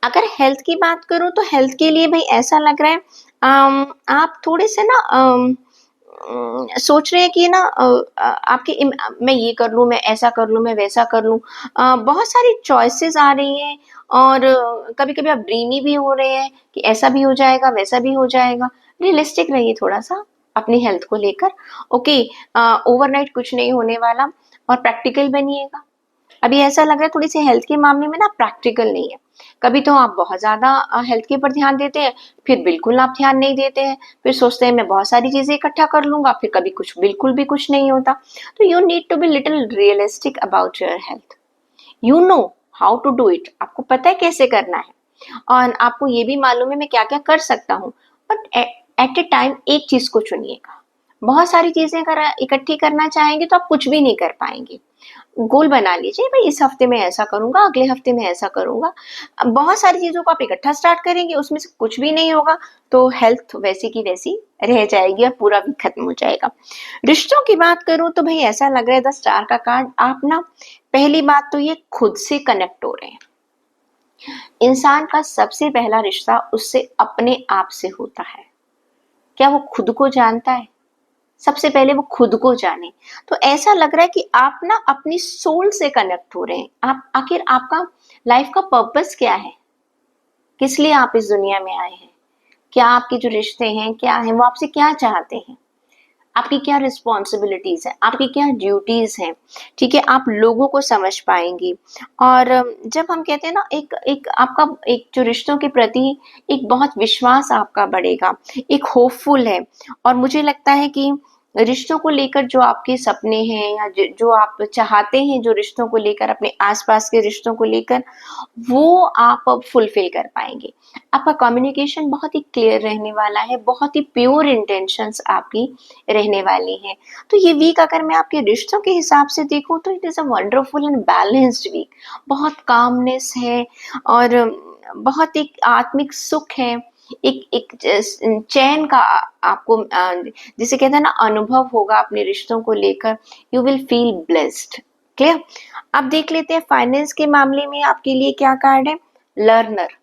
अगर हेल्थ की बात करूँ तो हेल्थ के लिए भाई ऐसा लग रहा है आप थोड़े से ना सोच रहे हैं कि ना आपके मैं ये कर लूँ, मैं ऐसा कर लूँ, मैं वैसा कर लूँ। बहुत सारी चॉइसेस आ रही हैं, और कभी कभी आप ड्रीमी भी हो रहे हैं कि ऐसा भी हो जाएगा, वैसा भी हो जाएगा। रियलिस्टिक रहिए थोड़ा सा अपनी हेल्थ को लेकर। ओके, ओवरनाइट कुछ नहीं होने वाला। और प्रैक्टिकल बनिएगा। अभी ऐसा लग रहा है थोड़ी सी हेल्थ के मामले में ना प्रैक्टिकल नहीं है। कभी तो आप बहुत ज्यादा हेल्थ के ऊपर ध्यान देते हैं, फिर बिल्कुल आप ध्यान नहीं देते हैं, फिर सोचते हैं मैं बहुत सारी चीजें इकट्ठा कर लूंगा, फिर कभी कुछ बिल्कुल भी कुछ नहीं होता। तो you need to be little realistic about your health. You know how to do it, आपको पता है कैसे करना है, और आपको ये भी मालूम है मैं क्या क्या कर सकता हूँ। बट एट ए टाइम एक चीज को चुनिएगा। बहुत सारी चीजें इकट्ठी करना चाहेंगे तो आप कुछ भी नहीं कर पाएंगे। गोल बना लीजिए, भाई इस हफ्ते में ऐसा करूंगा, अगले हफ्ते में ऐसा करूंगा। अब बहुत सारी चीजों को आप इकट्ठा स्टार्ट करेंगे, उसमें से कुछ भी नहीं होगा, तो हेल्थ वैसी की वैसी रह जाएगी और पूरा भी खत्म हो जाएगा। रिश्तों की बात करूं तो भाई ऐसा लग रहा है 10 स्टार का कार्ड। आप ना, पहली बात तो ये खुद से कनेक्ट हो रहे हैं। इंसान का सबसे पहला रिश्ता उससे अपने आप से होता है। क्या वो खुद को जानता है? सबसे पहले वो खुद को जाने। तो ऐसा लग रहा है कि आप ना अपनी सोल से कनेक्ट हो रहे हैं। आप आखिर आपका लाइफ का पर्पस क्या है, किस लिए आप इस दुनिया में आए हैं, क्या आपके जो रिश्ते हैं क्या है, वो आपसे क्या चाहते हैं, आपकी क्या रिस्पॉन्सिबिलिटीज है, आपकी क्या ड्यूटीज हैं। ठीक है, आप लोगों को समझ पाएंगी। और जब हम कहते हैं ना, एक एक आपका एक जो रिश्तों के प्रति एक बहुत विश्वास आपका बढ़ेगा, एक होपफुल है। और मुझे लगता है कि रिश्तों को लेकर जो आपके सपने हैं या जो आप चाहते हैं, जो रिश्तों को लेकर, अपने आसपास के रिश्तों को लेकर, वो आप अब फुलफिल कर पाएंगे। आपका कम्युनिकेशन बहुत ही क्लियर रहने वाला है, बहुत ही प्योर इंटेंशंस आपकी रहने वाली हैं। तो ये वीक अगर मैं आपके रिश्तों के हिसाब से देखूं तो it is a wonderful and balanced week. बहुत कामनेस है, और बहुत एक आत्मिक सुख है, एक एक चैन का आपको जिसे कहते हैं ना अनुभव होगा अपने रिश्तों को लेकर। You will feel blessed. Clear. अब देख लेते हैं फाइनेंस के मामले में आपके लिए क्या कार्ड है। लर्नर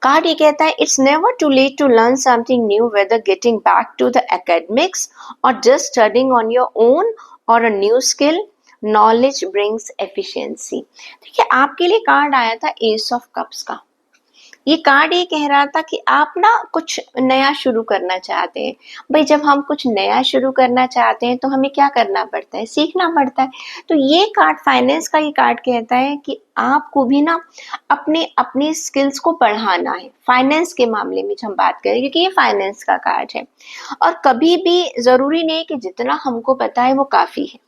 कार्ड ये कहता है it's never too late to learn something new, whether getting back to the academics और just studying on your own और a new skill. Knowledge brings efficiency. देखिए, आपके लिए कार्ड आया था एस ऑफ कप्स का। ये कार्ड ये कह रहा था कि आप ना कुछ नया शुरू करना चाहते हैं। भाई, जब हम कुछ नया शुरू करना चाहते हैं तो हमें क्या करना पड़ता है, सीखना पड़ता है। तो ये कार्ड, फाइनेंस का ये कार्ड कहता है कि आपको भी ना अपने अपनी स्किल्स को बढ़ाना है। फाइनेंस के मामले में हम बात करें, क्योंकि ये फाइनेंस का कार्ड है। और कभी भी जरूरी नहीं कि जितना हमको पता है वो काफी है।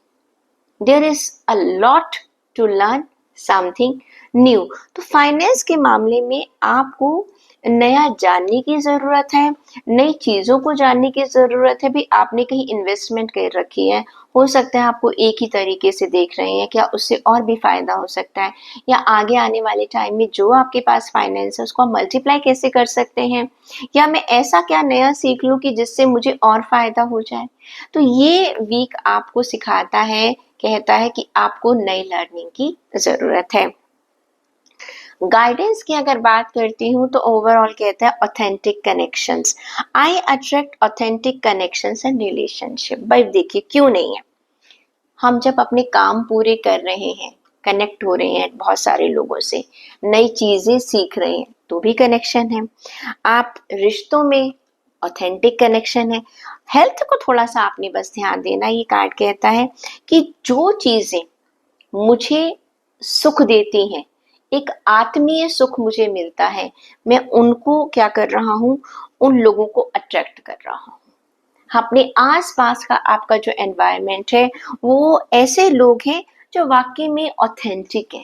There is a lot to learn something new. तो फाइनेंस के मामले में आपको नया जानने की जरूरत है, नई चीजों को जानने की जरूरत है। भी आपने कहीं इन्वेस्टमेंट कर रखी है, हो सकता है आपको एक ही तरीके से देख रहे हैं, क्या उससे और भी फायदा हो सकता है, या आगे आने वाले टाइम में जो आपके पास फाइनेंस है उसको मल्टीप्लाई कैसे कर सकते हैं, या मैं ऐसा क्या नया सीख लूं कि जिससे मुझे और फायदा हो जाए। तो ये वीक आपको सिखाता है, कहता है कि आपको नई लर्निंग की जरूरत है। गाइडेंस की अगर बात करती हूँ तो ओवरऑल कहता है authentic connections. I attract authentic connections and relationship. भाई देखिए, क्यों नहीं है। हम जब अपने काम पूरे कर रहे हैं, कनेक्ट हो रहे हैं बहुत सारे लोगों से, नई चीजें सीख रहे हैं, तो भी कनेक्शन है। आप रिश्तों में, ऑथेंटिक कनेक्शन है। हेल्थ को थोड़ा सा आपने बस ध्यान देना। ये कार्ड कहता है कि जो चीजें मुझे सुख देती हैं, एक आत्मीय सुख मुझे मिलता है, मैं उनको क्या कर रहा हूँ, उन लोगों को अट्रैक्ट कर रहा हूँ। अपने आसपास का आपका जो एनवायरनमेंट है, वो ऐसे लोग हैं जो वाकई में ऑथेंटिक है,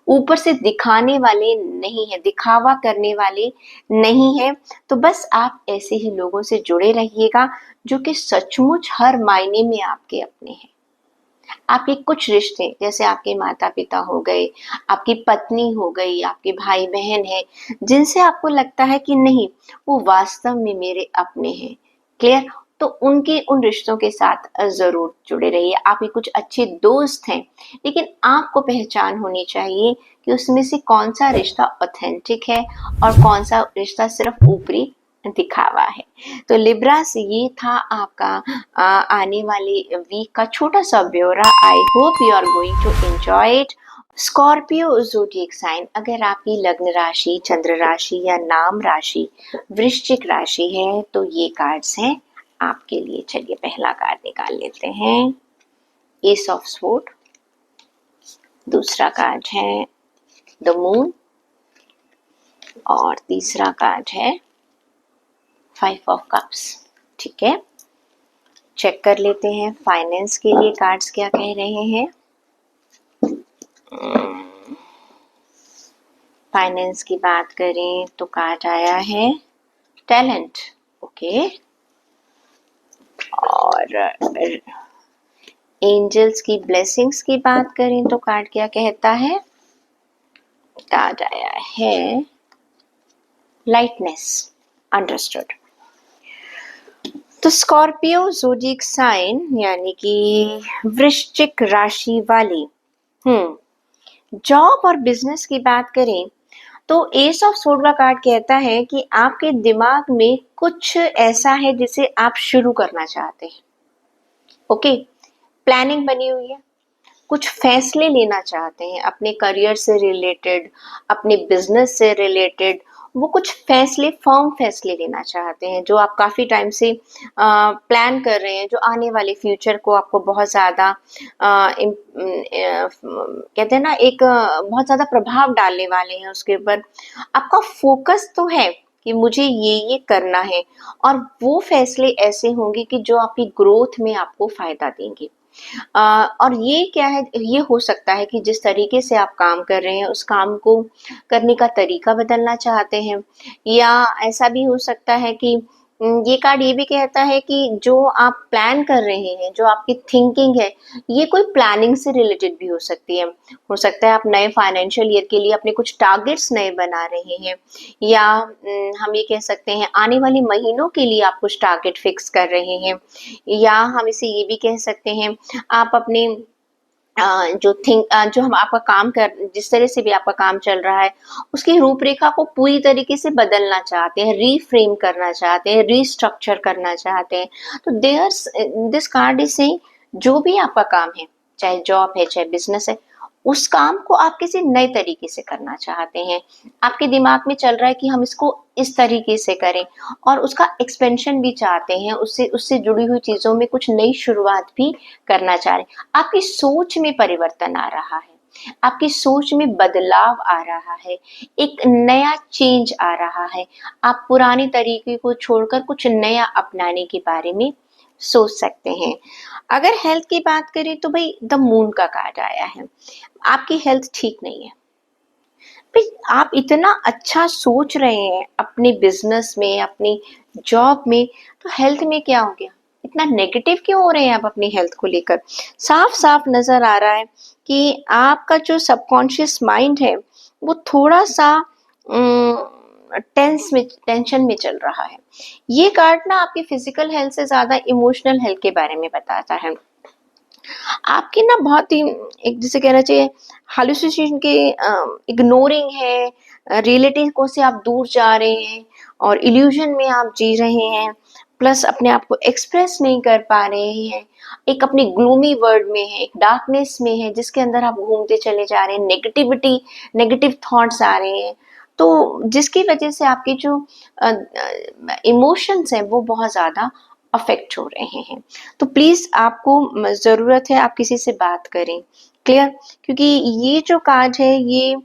ऊपर से दिखाने वाले नहीं है, दिखावा करने वाले नहीं है। तो बस आप ऐसे ही लोगों से जुड़े रहिएगा जो कि सचमुच हर मायने में आपके अपने हैं। आपके कुछ रिश्ते, जैसे आपके माता पिता हो गए, आपकी पत्नी हो गई, आपके भाई बहन है, जिनसे आपको लगता है कि नहीं, वो वास्तव में मेरे अपने हैं। क्लियर। तो उनके उन रिश्तों के साथ जरूर जुड़े रहिए। आपके कुछ अच्छे दोस्त हैं, लेकिन आपको पहचान होनी चाहिए कि उसमें से कौन सा रिश्ता ऑथेंटिक है और कौन सा रिश्ता सिर्फ ऊपरी दिखावा है। तो लिब्रास, ये था आपका आने वाले वीक का छोटा सा ब्यौरा। I hope you are going to enjoy it. Scorpio zodiac sign, अगर आपकी लग्न राशि, चंद्र राशि या नाम राशि वृश्चिक राशि है तो ये कार्ड्स हैं आपके लिए। चलिए पहला कार्ड निकाल लेते हैं। एस ऑफ स्वॉर्ड, दूसरा कार्ड है द मून और तीसरा कार्ड है 5 ऑफ कप्स। ठीक है, चेक कर लेते हैं फाइनेंस के लिए कार्ड्स क्या कह रहे हैं। फाइनेंस की बात करें तो कार्ड आया है टैलेंट। ओके, और एंजल्स की ब्लेसिंग्स की बात करें तो कार्ड क्या कहता है। कार्ड आया है लाइटनेस। अंडरस्टूड। तो स्कॉर्पियो ज़ोडिएक साइन यानी कि वृश्चिक राशि वाली जॉब और बिजनेस की बात करें तो एस ऑफ सोर्ड का कार्ड कहता है कि आपके दिमाग में कुछ ऐसा है जिसे आप शुरू करना चाहते हैं। ओके, प्लानिंग बनी हुई है, कुछ फैसले लेना चाहते हैं अपने करियर से रिलेटेड, अपने बिजनेस से रिलेटेड। वो कुछ फैसले, फर्म फैसले लेना चाहते हैं जो आप काफ़ी टाइम से प्लान कर रहे हैं, जो आने वाले फ्यूचर को आपको बहुत ज़्यादा कहते हैं ना, एक बहुत ज़्यादा प्रभाव डालने वाले हैं उसके ऊपर। आपका फोकस तो है कि मुझे ये करना है, और वो फैसले ऐसे होंगे कि जो आपकी ग्रोथ में आपको फ़ायदा देंगे। और ये क्या है, ये हो सकता है कि जिस तरीके से आप काम कर रहे हैं उस काम को करने का तरीका बदलना चाहते हैं, या ऐसा भी हो सकता है कि ये कार्ड ये भी कहता है कि जो आप प्लान कर रहे हैं, जो आपकी थिंकिंग है, ये कोई प्लानिंग से रिलेटेड भी हो सकती है। हो सकता है आप नए फाइनेंशियल ईयर के लिए अपने कुछ टारगेट्स नए बना रहे हैं, या हम ये कह सकते हैं आने वाले महीनों के लिए आप कुछ टारगेट फिक्स कर रहे हैं, या हम इसे ये भी कह सकते हैं आप अपने जो हम आपका काम कर, जिस तरह से भी आपका काम चल रहा है उसकी रूपरेखा को पूरी तरीके से बदलना चाहते हैं, रीफ्रेम करना चाहते हैं, रीस्ट्रक्चर करना चाहते हैं। तो दिस कार्ड इज सेइंग जो भी आपका काम है, चाहे जॉब है चाहे बिजनेस है, उस काम को आप किसी नए तरीके से करना चाहते हैं। आपके दिमाग में चल रहा है कि हम इसको इस तरीके से करें, और उसका एक्सपेंशन भी चाहते हैं, उससे उससे जुड़ी हुई चीज़ों में कुछ नई शुरुआत भी करना चाह रहे हैं। आपकी सोच में परिवर्तन आ रहा है, आपकी सोच में बदलाव आ रहा है, एक नया चेंज आ रहा है। आप पुराने तरीके को छोड़कर कुछ नया अपनाने के बारे में सोच सकते हैं। अगर हेल्थ की बात करें तो भाई द मून का कार्ड आया है। आपकी हेल्थ ठीक नहीं है भाई, आप इतना अच्छा सोच रहे हैं अपने बिजनेस में, अपनी जॉब में, तो हेल्थ में क्या हो गया, इतना नेगेटिव क्यों हो रहे हैं आप अपनी हेल्थ को लेकर। साफ साफ नजर आ रहा है कि आपका जो सबकॉन्शियस माइंड है वो थोड़ा सा टेंशन में चल रहा है। ये कार्ड ना आपकी फिजिकल हेल्थ से ज्यादा इमोशनल हेल्थ के बारे में बताता है। आपकी ना बहुत ही, एक जिसे कहना चाहिए हालुसिनेशन के, इग्नोरिंग है, रियलिटी को से आप दूर जा रहे हैं और इल्यूजन में आप जी रहे हैं, प्लस अपने आप को एक्सप्रेस नहीं कर पा रहे हैं, एक अपनी ग्लूमी वर्ल्ड में है, एक डार्कनेस में है जिसके अंदर आप घूमते चले जा रहे हैं, नेगेटिविटी, नेगेटिव थॉट्स आ रहे हैं, तो जिसकी वजह से आपके जो इमोशंस हैं वो बहुत ज़्यादा अफेक्ट हो रहे हैं। तो प्लीज़ आपको ज़रूरत है आप किसी से बात करें, क्लियर? क्योंकि ये जो कार्ड है ये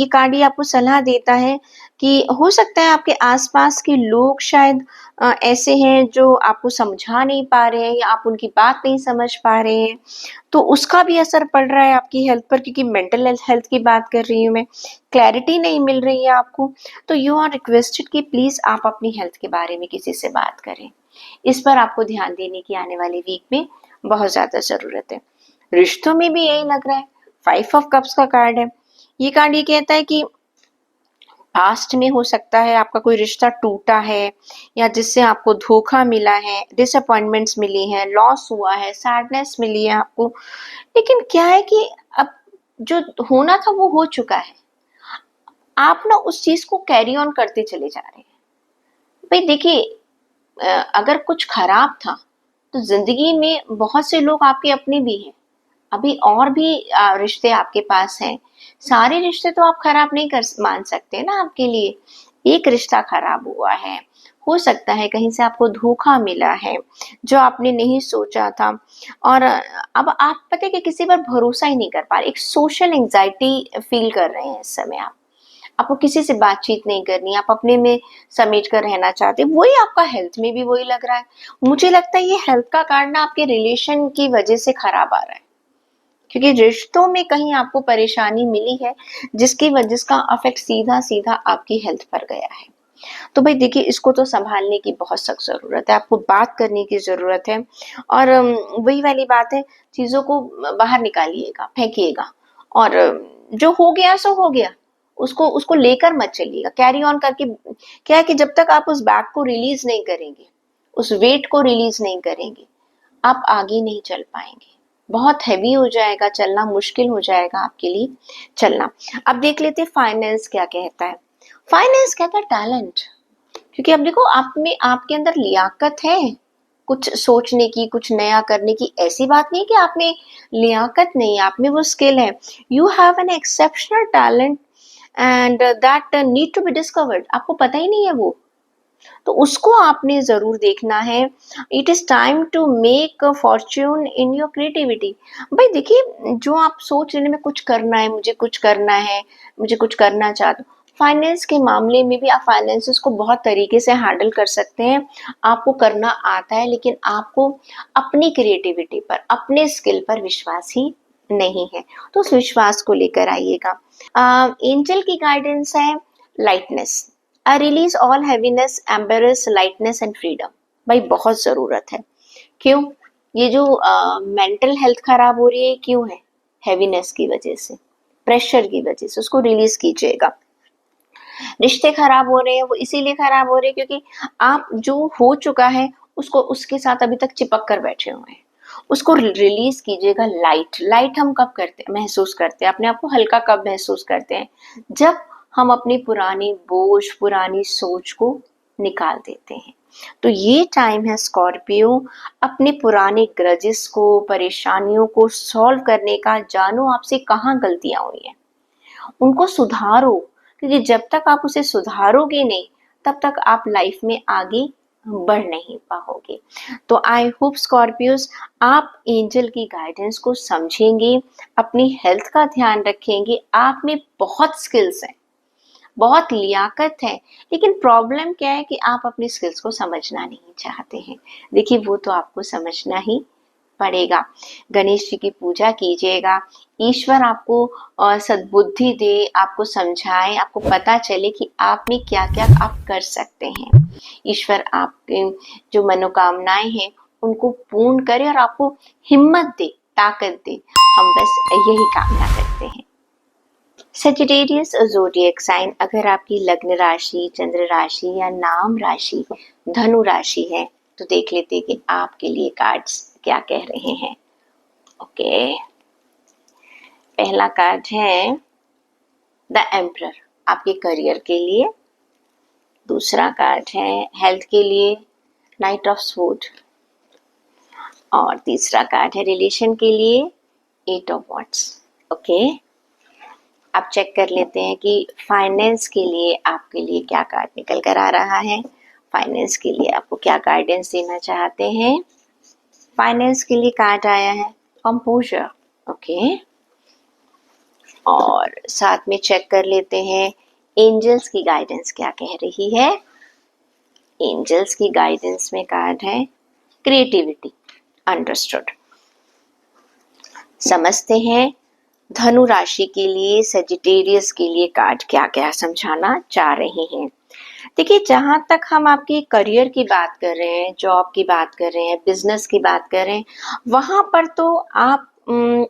कार्ड ये आपको सलाह देता है कि हो सकता है आपके आसपास के लोग शायद ऐसे हैं जो आपको समझा नहीं पा रहे हैं, या आप उनकी बात नहीं समझ पा रहे हैं, तो उसका भी असर पड़ रहा है आपकी हेल्थ पर, क्योंकि मेंटल हेल्थ की बात कर रही हूँ मैं। क्लैरिटी नहीं मिल रही है आपको, तो यू आर रिक्वेस्टेड कि प्लीज़ आप अपनी हेल्थ के बारे में किसी से बात करें। इस पर आपको ध्यान देने की आने वाले वीक में बहुत ज़्यादा ज़रूरत है। रिश्तों में भी यही लग रहा है, 5 ऑफ कप्स का कार्ड है। ये कार्ड ये कहता है कि पास्ट में हो सकता है आपका कोई रिश्ता टूटा है, या जिससे आपको धोखा मिला है, डिसअपॉइंटमेंट्स मिली हैं, लॉस हुआ है, सैडनेस मिली है आपको। लेकिन क्या है कि अब जो होना था वो हो चुका है, आप ना उस चीज़ को कैरी ऑन करते चले जा रहे हैं। भाई देखिए, अगर कुछ खराब था तो ज़िंदगी में बहुत से लोग आपके अपने भी हैं। अभी और भी रिश्ते आपके पास हैं। सारे रिश्ते तो आप खराब नहीं कर मान सकते ना आपके लिए। एक रिश्ता खराब हुआ है, हो सकता है कहीं से आपको धोखा मिला है जो आपने नहीं सोचा था, और अब आप पता है कि किसी पर भरोसा ही नहीं कर पा रहे, एक सोशल एंजाइटी फील कर रहे हैं इस समय आप। आपको किसी से बातचीत नहीं करनी, आप अपने में समेट कर रहना चाहते हैं, वही आपका हेल्थ में भी वही लग रहा है। मुझे लगता है ये हेल्थ का कारण ना आपके रिलेशन की वजह से खराब आ रहा है, क्योंकि रिश्तों में कहीं आपको परेशानी मिली है जिसकी वजह, जिसका अफेक्ट सीधा सीधा आपकी हेल्थ पर गया है। तो भाई देखिए, इसको तो संभालने की बहुत सख्त जरूरत है, आपको बात करने की जरूरत है, और वही वाली बात है, चीजों को बाहर निकालिएगा, फेंकिएगा, और जो हो गया सो हो गया, उसको उसको लेकर मत चलिएगा, कैरी ऑन करके। क्या है कि जब तक आप उस बैग को रिलीज नहीं करेंगे, उस वेट को रिलीज नहीं करेंगे, आप आगे नहीं चल पाएंगे, बहुत हैवी हो जाएगा चलना, मुश्किल हो जाएगा आपके लिए चलना। अब देख लेते हैं फाइनेंस क्या कहता है। फाइनेंस कहता है टैलेंट, क्योंकि अब देखो, आप में, आपके अंदर लियाकत है कुछ सोचने की, कुछ नया करने की। ऐसी बात नहीं कि आप में लियाकत नहीं है, आप में वो स्किल है। You have an exceptional talent and that need to be discovered. आपको पता ही नहीं है वो, तो उसको आपने जरूर देखना है। It is time to make fortune in your creativity. भाई देखिए, जो आप सोच रहे हैं, मैं कुछ करना है, मुझे कुछ करना है, मुझे कुछ करना चाहते हो, फाइनेंस के मामले में भी आप फाइनेंसेस को बहुत तरीके से हैंडल कर सकते हैं। आपको करना आता है, लेकिन आपको अपनी क्रिएटिविटी पर, अपने स्किल पर विश्वास ही नहीं है, तो उस विश्वास को लेकर आइएगा। एंजल की गाइडेंस है lightness. I release all heaviness, embarrass, lightness and freedom. भाई बहुत जरूरत है। क्यों? ये जो मेंटल हेल्थ खराब हो रही है, क्यों है? हैवीनेस की वजह से, प्रेशर की वजह से, उसको रिलीज कीजिएगा। रिश्ते खराब हो रहे हैं, वो इसीलिए खराब हो रहे हैं क्योंकि आप जो हो चुका है उसको, उसके साथ अभी तक चिपक कर बैठे हुए हैं। उसको रिलीज कीजिएगा। लाइट, लाइट हम कब करते हैं, महसूस करते हैं अपने आप को हल्का, कब महसूस करते हैं? जब हम अपनी पुरानी बोझ, पुरानी सोच को निकाल देते हैं। तो ये टाइम है स्कॉर्पियो, अपने पुराने ग्रजेस को, परेशानियों को सॉल्व करने का। जानो आपसे कहाँ गलतियां हुई हैं, उनको सुधारो, क्योंकि जब तक आप उसे सुधारोगे नहीं, तब तक आप लाइफ में आगे बढ़ नहीं पाओगे। तो आई होप स्कॉर्पियोस, आप एंजल की गाइडेंस को समझेंगे, अपनी हेल्थ का ध्यान रखेंगे। आप में बहुत स्किल्स हैं, बहुत लियाकत है, लेकिन प्रॉब्लम क्या है कि आप अपनी स्किल्स को समझना नहीं चाहते हैं। देखिए, वो तो आपको समझना ही पड़ेगा। गणेश जी की पूजा कीजिएगा, ईश्वर आपको सद्बुद्धि दे, आपको समझाए, आपको पता चले कि आप में क्या क्या आप कर सकते हैं। ईश्वर आपके जो मनोकामनाएं हैं उनको पूर्ण करे और आपको हिम्मत दे, ताकत दे। हम बस यही कामना करते हैं। सेजिटेरियस ज़ोडिएक साइन, अगर आपकी लग्न राशि, चंद्र राशि या नाम राशि धनु राशि है, तो देख लेते हैं कि आपके लिए कार्ड्स क्या कह रहे हैं। ओके, पहला कार्ड है द एम्परर, आपके करियर के लिए। दूसरा कार्ड है हेल्थ के लिए, नाइट ऑफ स्वॉर्ड। और तीसरा कार्ड है रिलेशन के लिए, एट ऑफ वॉन्ड्स। ओके, आप चेक कर लेते हैं कि फाइनेंस के लिए आपके लिए क्या कार्ड निकल कर आ रहा है। फाइनेंस के लिए आपको क्या गाइडेंस देना चाहते हैं? फाइनेंस के लिए कार्ड आया है कंपोजर। ओके, और साथ में चेक कर लेते हैं एंजल्स की गाइडेंस क्या कह रही है। एंजल्स की गाइडेंस में कार्ड है क्रिएटिविटी, अंडरस्टूड। समझते हैं धनु राशि के लिए, सेजिटेरियस के लिए कार्ड क्या क्या समझाना चाह रहे हैं। देखिए, जहां तक हम आपके करियर की बात कर रहे हैं, जॉब की बात कर रहे हैं, बिजनेस की बात कर रहे हैं, वहां पर तो आप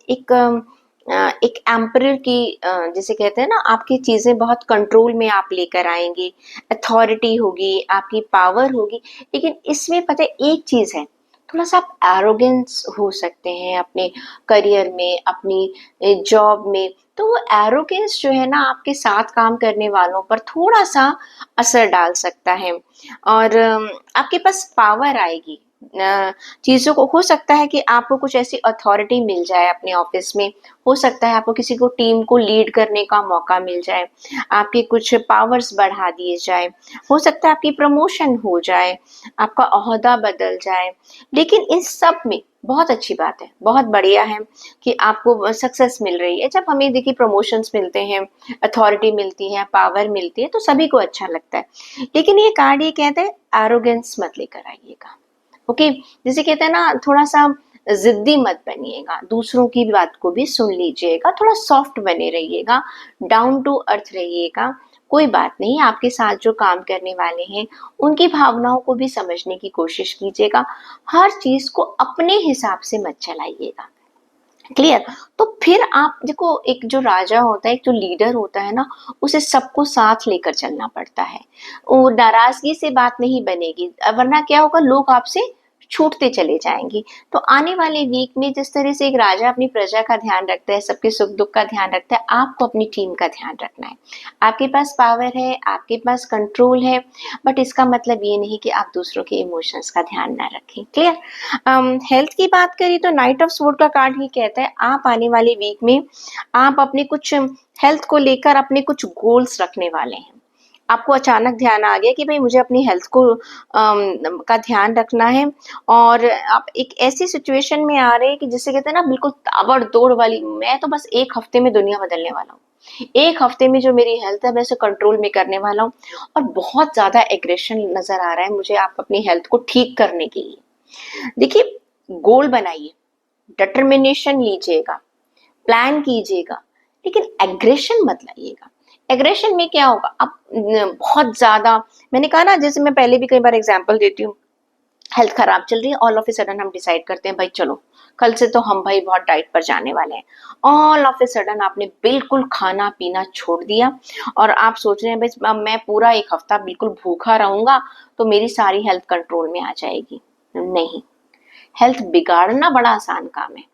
एक एम्परर की, जिसे कहते हैं ना, आपकी चीजें बहुत कंट्रोल में आप लेकर आएंगे, अथॉरिटी होगी, आपकी पावर होगी। लेकिन इसमें पता है एक चीज है, थोड़ा सा आप एरोगेंस हो सकते हैं अपने करियर में, अपनी जॉब में। तो वो एरोगेंस जो है ना, आपके साथ काम करने वालों पर थोड़ा सा असर डाल सकता है, और आपके पास पावर आएगी, चीज़ों को, हो सकता है कि आपको कुछ ऐसी अथॉरिटी मिल जाए अपने ऑफिस में, हो सकता है आपको किसी को टीम को लीड करने का मौका मिल जाए, आपके कुछ पावर्स बढ़ा दिए जाए, हो सकता है आपकी प्रमोशन हो जाए, आपका ओहदा बदल जाए। लेकिन इस सब में बहुत अच्छी बात है, बहुत बढ़िया है कि आपको सक्सेस मिल रही है। जब हमें देखिए प्रमोशंस मिलते हैं, अथॉरिटी मिलती है, पावर मिलती है, तो सभी को अच्छा लगता है। लेकिन ये कार्ड ये कहता है एरोगेंस मत लेकर आइएगा। ओके, जैसे कहते हैं ना, थोड़ा सा जिद्दी मत बनिएगा, दूसरों की बात को भी सुन लीजिएगा, थोड़ा सॉफ्ट बने रहिएगा, डाउन टू अर्थ रहिएगा। कोई बात नहीं, आपके साथ जो काम करने वाले हैं उनकी भावनाओं को भी समझने की कोशिश कीजिएगा। हर चीज को अपने हिसाब से मत चलाइएगा। क्लियर? तो फिर आप देखो, एक जो राजा होता है, एक जो लीडर होता है ना, उसे सबको साथ लेकर चलना पड़ता है। वो नाराजगी से बात नहीं बनेगी, वरना क्या होगा, लोग आपसे छूटते चले जाएंगे। तो आने वाले वीक में जिस तरह से एक राजा अपनी प्रजा का ध्यान रखता है, सबके सुख दुख का ध्यान रखता है, आपको अपनी टीम का ध्यान रखना है। आपके पास पावर है, आपके पास कंट्रोल है, बट इसका मतलब ये नहीं कि आप दूसरों के इमोशंस का ध्यान ना रखें। क्लियर? हेल्थ की बात करें तो नाइट ऑफ स्वॉर्ड का कार्ड ही कहता है आप आने वाले वीक में आप अपने कुछ हेल्थ को लेकर अपने कुछ गोल्स रखने वाले हैं। आपको अचानक ध्यान आ गया कि भाई मुझे अपनी हेल्थ को का ध्यान रखना है, और आप एक ऐसी सिचुएशन में आ रहे हैं कि जिसे कहते हैं ना, बिल्कुल ताबड़तोड़ वाली, मैं तो बस 1 हफ्ते में दुनिया बदलने वाला हूँ, 1 हफ्ते में जो मेरी हेल्थ है मैं उसे कंट्रोल में करने वाला हूँ। और बहुत ज्यादा एग्रेशन नजर आ रहा है मुझे आप अपनी हेल्थ को ठीक करने के लिए। देखिए, गोल बनाइए, डिटर्मिनेशन लीजिएगा, प्लान कीजिएगा, लेकिन एग्रेशन मत लाइएगा। एग्रेशन में क्या होगा, आप बहुत ज्यादा, मैंने कहा ना, जैसे मैं पहले भी कई बार एग्जांपल देती हूँ, हेल्थ खराब चल रही है, ऑल ऑफ ए सडन हम डिसाइड करते हैं भाई चलो कल से तो हम भाई बहुत डाइट पर जाने वाले हैं। ऑल ऑफ ए सडन आपने बिल्कुल खाना पीना छोड़ दिया, और आप सोच रहे हैं भाई मैं पूरा 1 हफ्ता बिल्कुल भूखा रहूंगा तो मेरी सारी हेल्थ कंट्रोल में आ जाएगी। नहीं, हेल्थ बिगाड़ना बड़ा आसान काम है,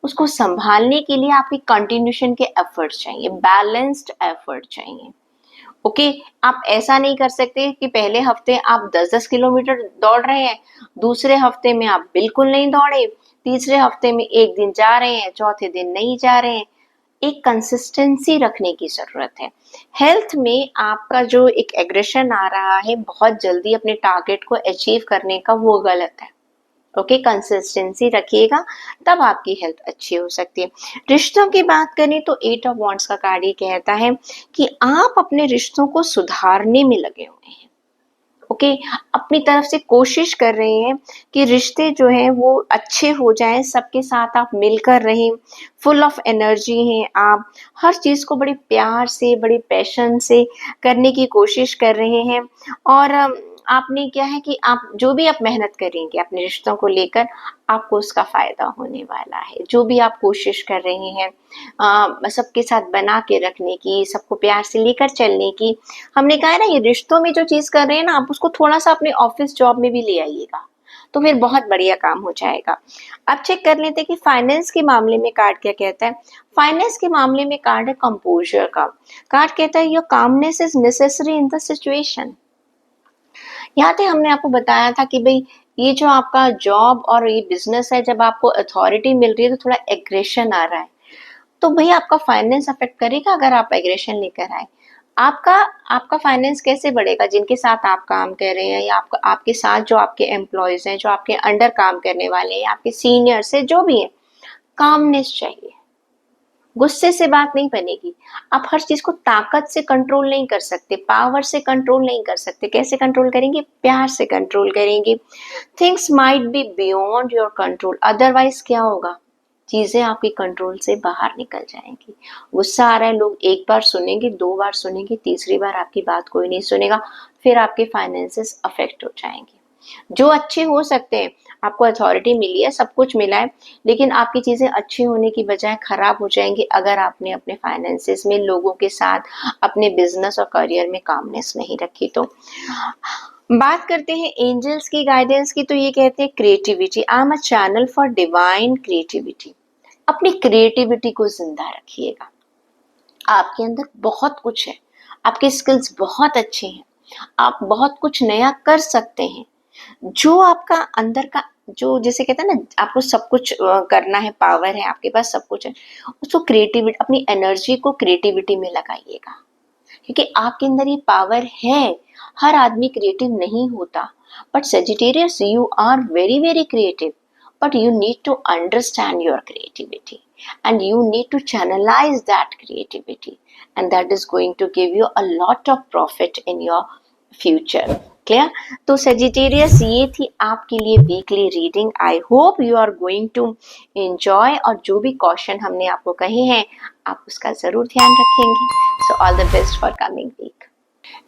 उसको संभालने के लिए आपकी कंटिन्यूशन के एफर्ट्स चाहिए, बैलेंस्ड एफर्ट चाहिए। ओके, आप ऐसा नहीं कर सकते कि पहले हफ्ते आप 10-10 किलोमीटर दौड़ रहे हैं, दूसरे हफ्ते में आप बिल्कुल नहीं दौड़े, तीसरे हफ्ते में एक दिन जा रहे हैं, चौथे दिन नहीं जा रहे हैं। एक कंसिस्टेंसी रखने की जरूरत है। हेल्थ में आपका जो एक एग्रेशन आ रहा है बहुत जल्दी अपने टारगेट को अचीव करने का, वो गलत है। ओके, कंसिस्टेंसी रखिएगा, तब आपकी हेल्थ अच्छी हो सकती है। रिश्तों की बात करें तो 8 ऑफ वॉन्ड्स का कार्ड ये कहता है कि आप अपने रिश्तों को सुधारने में लगे हुए हैं। ओके, अपनी तरफ से कोशिश कर रहे हैं कि रिश्ते जो हैं वो अच्छे हो जाएं, सबके साथ आप मिलकर रहें, फुल ऑफ एनर्जी हैं आप, हर चीज़ को बड़े प्यार से, बड़े पैशन से करने की कोशिश कर रहे हैं। और आपने क्या है कि आप जो भी आप मेहनत करेंगे अपने रिश्तों को लेकर, आपको उसका फायदा होने वाला है। जो भी आप कोशिश कर रहे हैं सबके साथ बना के रखने की, सबको प्यार से लेकर चलने की, हमने कहा है ना, ये रिश्तों में जो चीज कर रहे हैं ना, आप उसको थोड़ा सा अपने ऑफिस जॉब में भी ले आइएगा, तो फिर बहुत बढ़िया काम हो जाएगा। अब चेक कर लेते हैं कि फाइनेंस के मामले में कार्ड क्या कहता है। फाइनेंस के मामले में कार्ड है कंपोजर का। कार्ड कहता है your calmness is necessary in the situation. यहाँ पे हमने आपको बताया था कि भाई ये जो आपका जॉब और ये बिजनेस है, जब आपको अथॉरिटी मिल रही है तो थोड़ा एग्रेशन आ रहा है, तो भाई आपका फाइनेंस अफेक्ट करेगा अगर आप एग्रेशन लेकर आए। आपका आपका फाइनेंस कैसे बढ़ेगा, जिनके साथ आप काम कर रहे हैं, या आपका आपके साथ जो आपके एम्प्लॉयज हैं, जो आपके अंडर काम करने वाले हैं, आपके सीनियर्स है, जो भी है, कामनेस चाहिए। गुस्से से बात नहीं बनेगी। आप हर चीज को ताकत से कंट्रोल नहीं कर सकते, पावर से कंट्रोल नहीं कर सकते। कैसे कंट्रोल करेंगे? प्यार से कंट्रोल करेंगे। Things might be beyond your control, otherwise क्या होगा, चीजें आपकी कंट्रोल से बाहर निकल जाएंगी। गुस्सा आ रहा है, लोग एक बार सुनेंगे, 2 बार सुनेंगे, तीसरी बार आपकी बात कोई नहीं सुनेगा, फिर आपके फाइनेंसेस अफेक्ट हो जाएंगे। जो अच्छे हो सकते हैं, आपको अथॉरिटी मिली है, सब कुछ मिला है, लेकिन आपकी चीजें अच्छी होने की बजाय खराब हो जाएंगी अगर आपने अपने फाइनेंसेस में, लोगों के साथ, अपने बिजनेस और करियर में कामनेस नहीं रखी। तो बात करते हैं एंजल्स की गाइडेंस की, तो ये कहते हैं creativity, I am a channel for divine creativity. अपनी क्रिएटिविटी को जिंदा रखिएगा। आपके अंदर बहुत कुछ है, आपके स्किल्स बहुत अच्छे हैं, आप बहुत कुछ नया कर सकते हैं। जो आपका अंदर का जो जिसे कहते हैं ना, आपको सब कुछ करना है, पावर है आपके पास, सब कुछ है, उसको क्रिएटिविटी, अपनी एनर्जी को क्रिएटिविटी में लगाइएगा, क्योंकि आपके अंदर ये पावर है। हर आदमी क्रिएटिव नहीं होता, but Sagittarius you are very very creative, but you need to understand your creativity and you need to channelize that creativity, and that is going to give you a lot of profit in your future. Clear? तो Sagittarius ये थी आपके लिए weekly reading. I hope you are going to enjoy, और जो भी question हमने आपको कहे हैं आप उसका जरूर ध्यान रखेंगे। So all the best for coming week.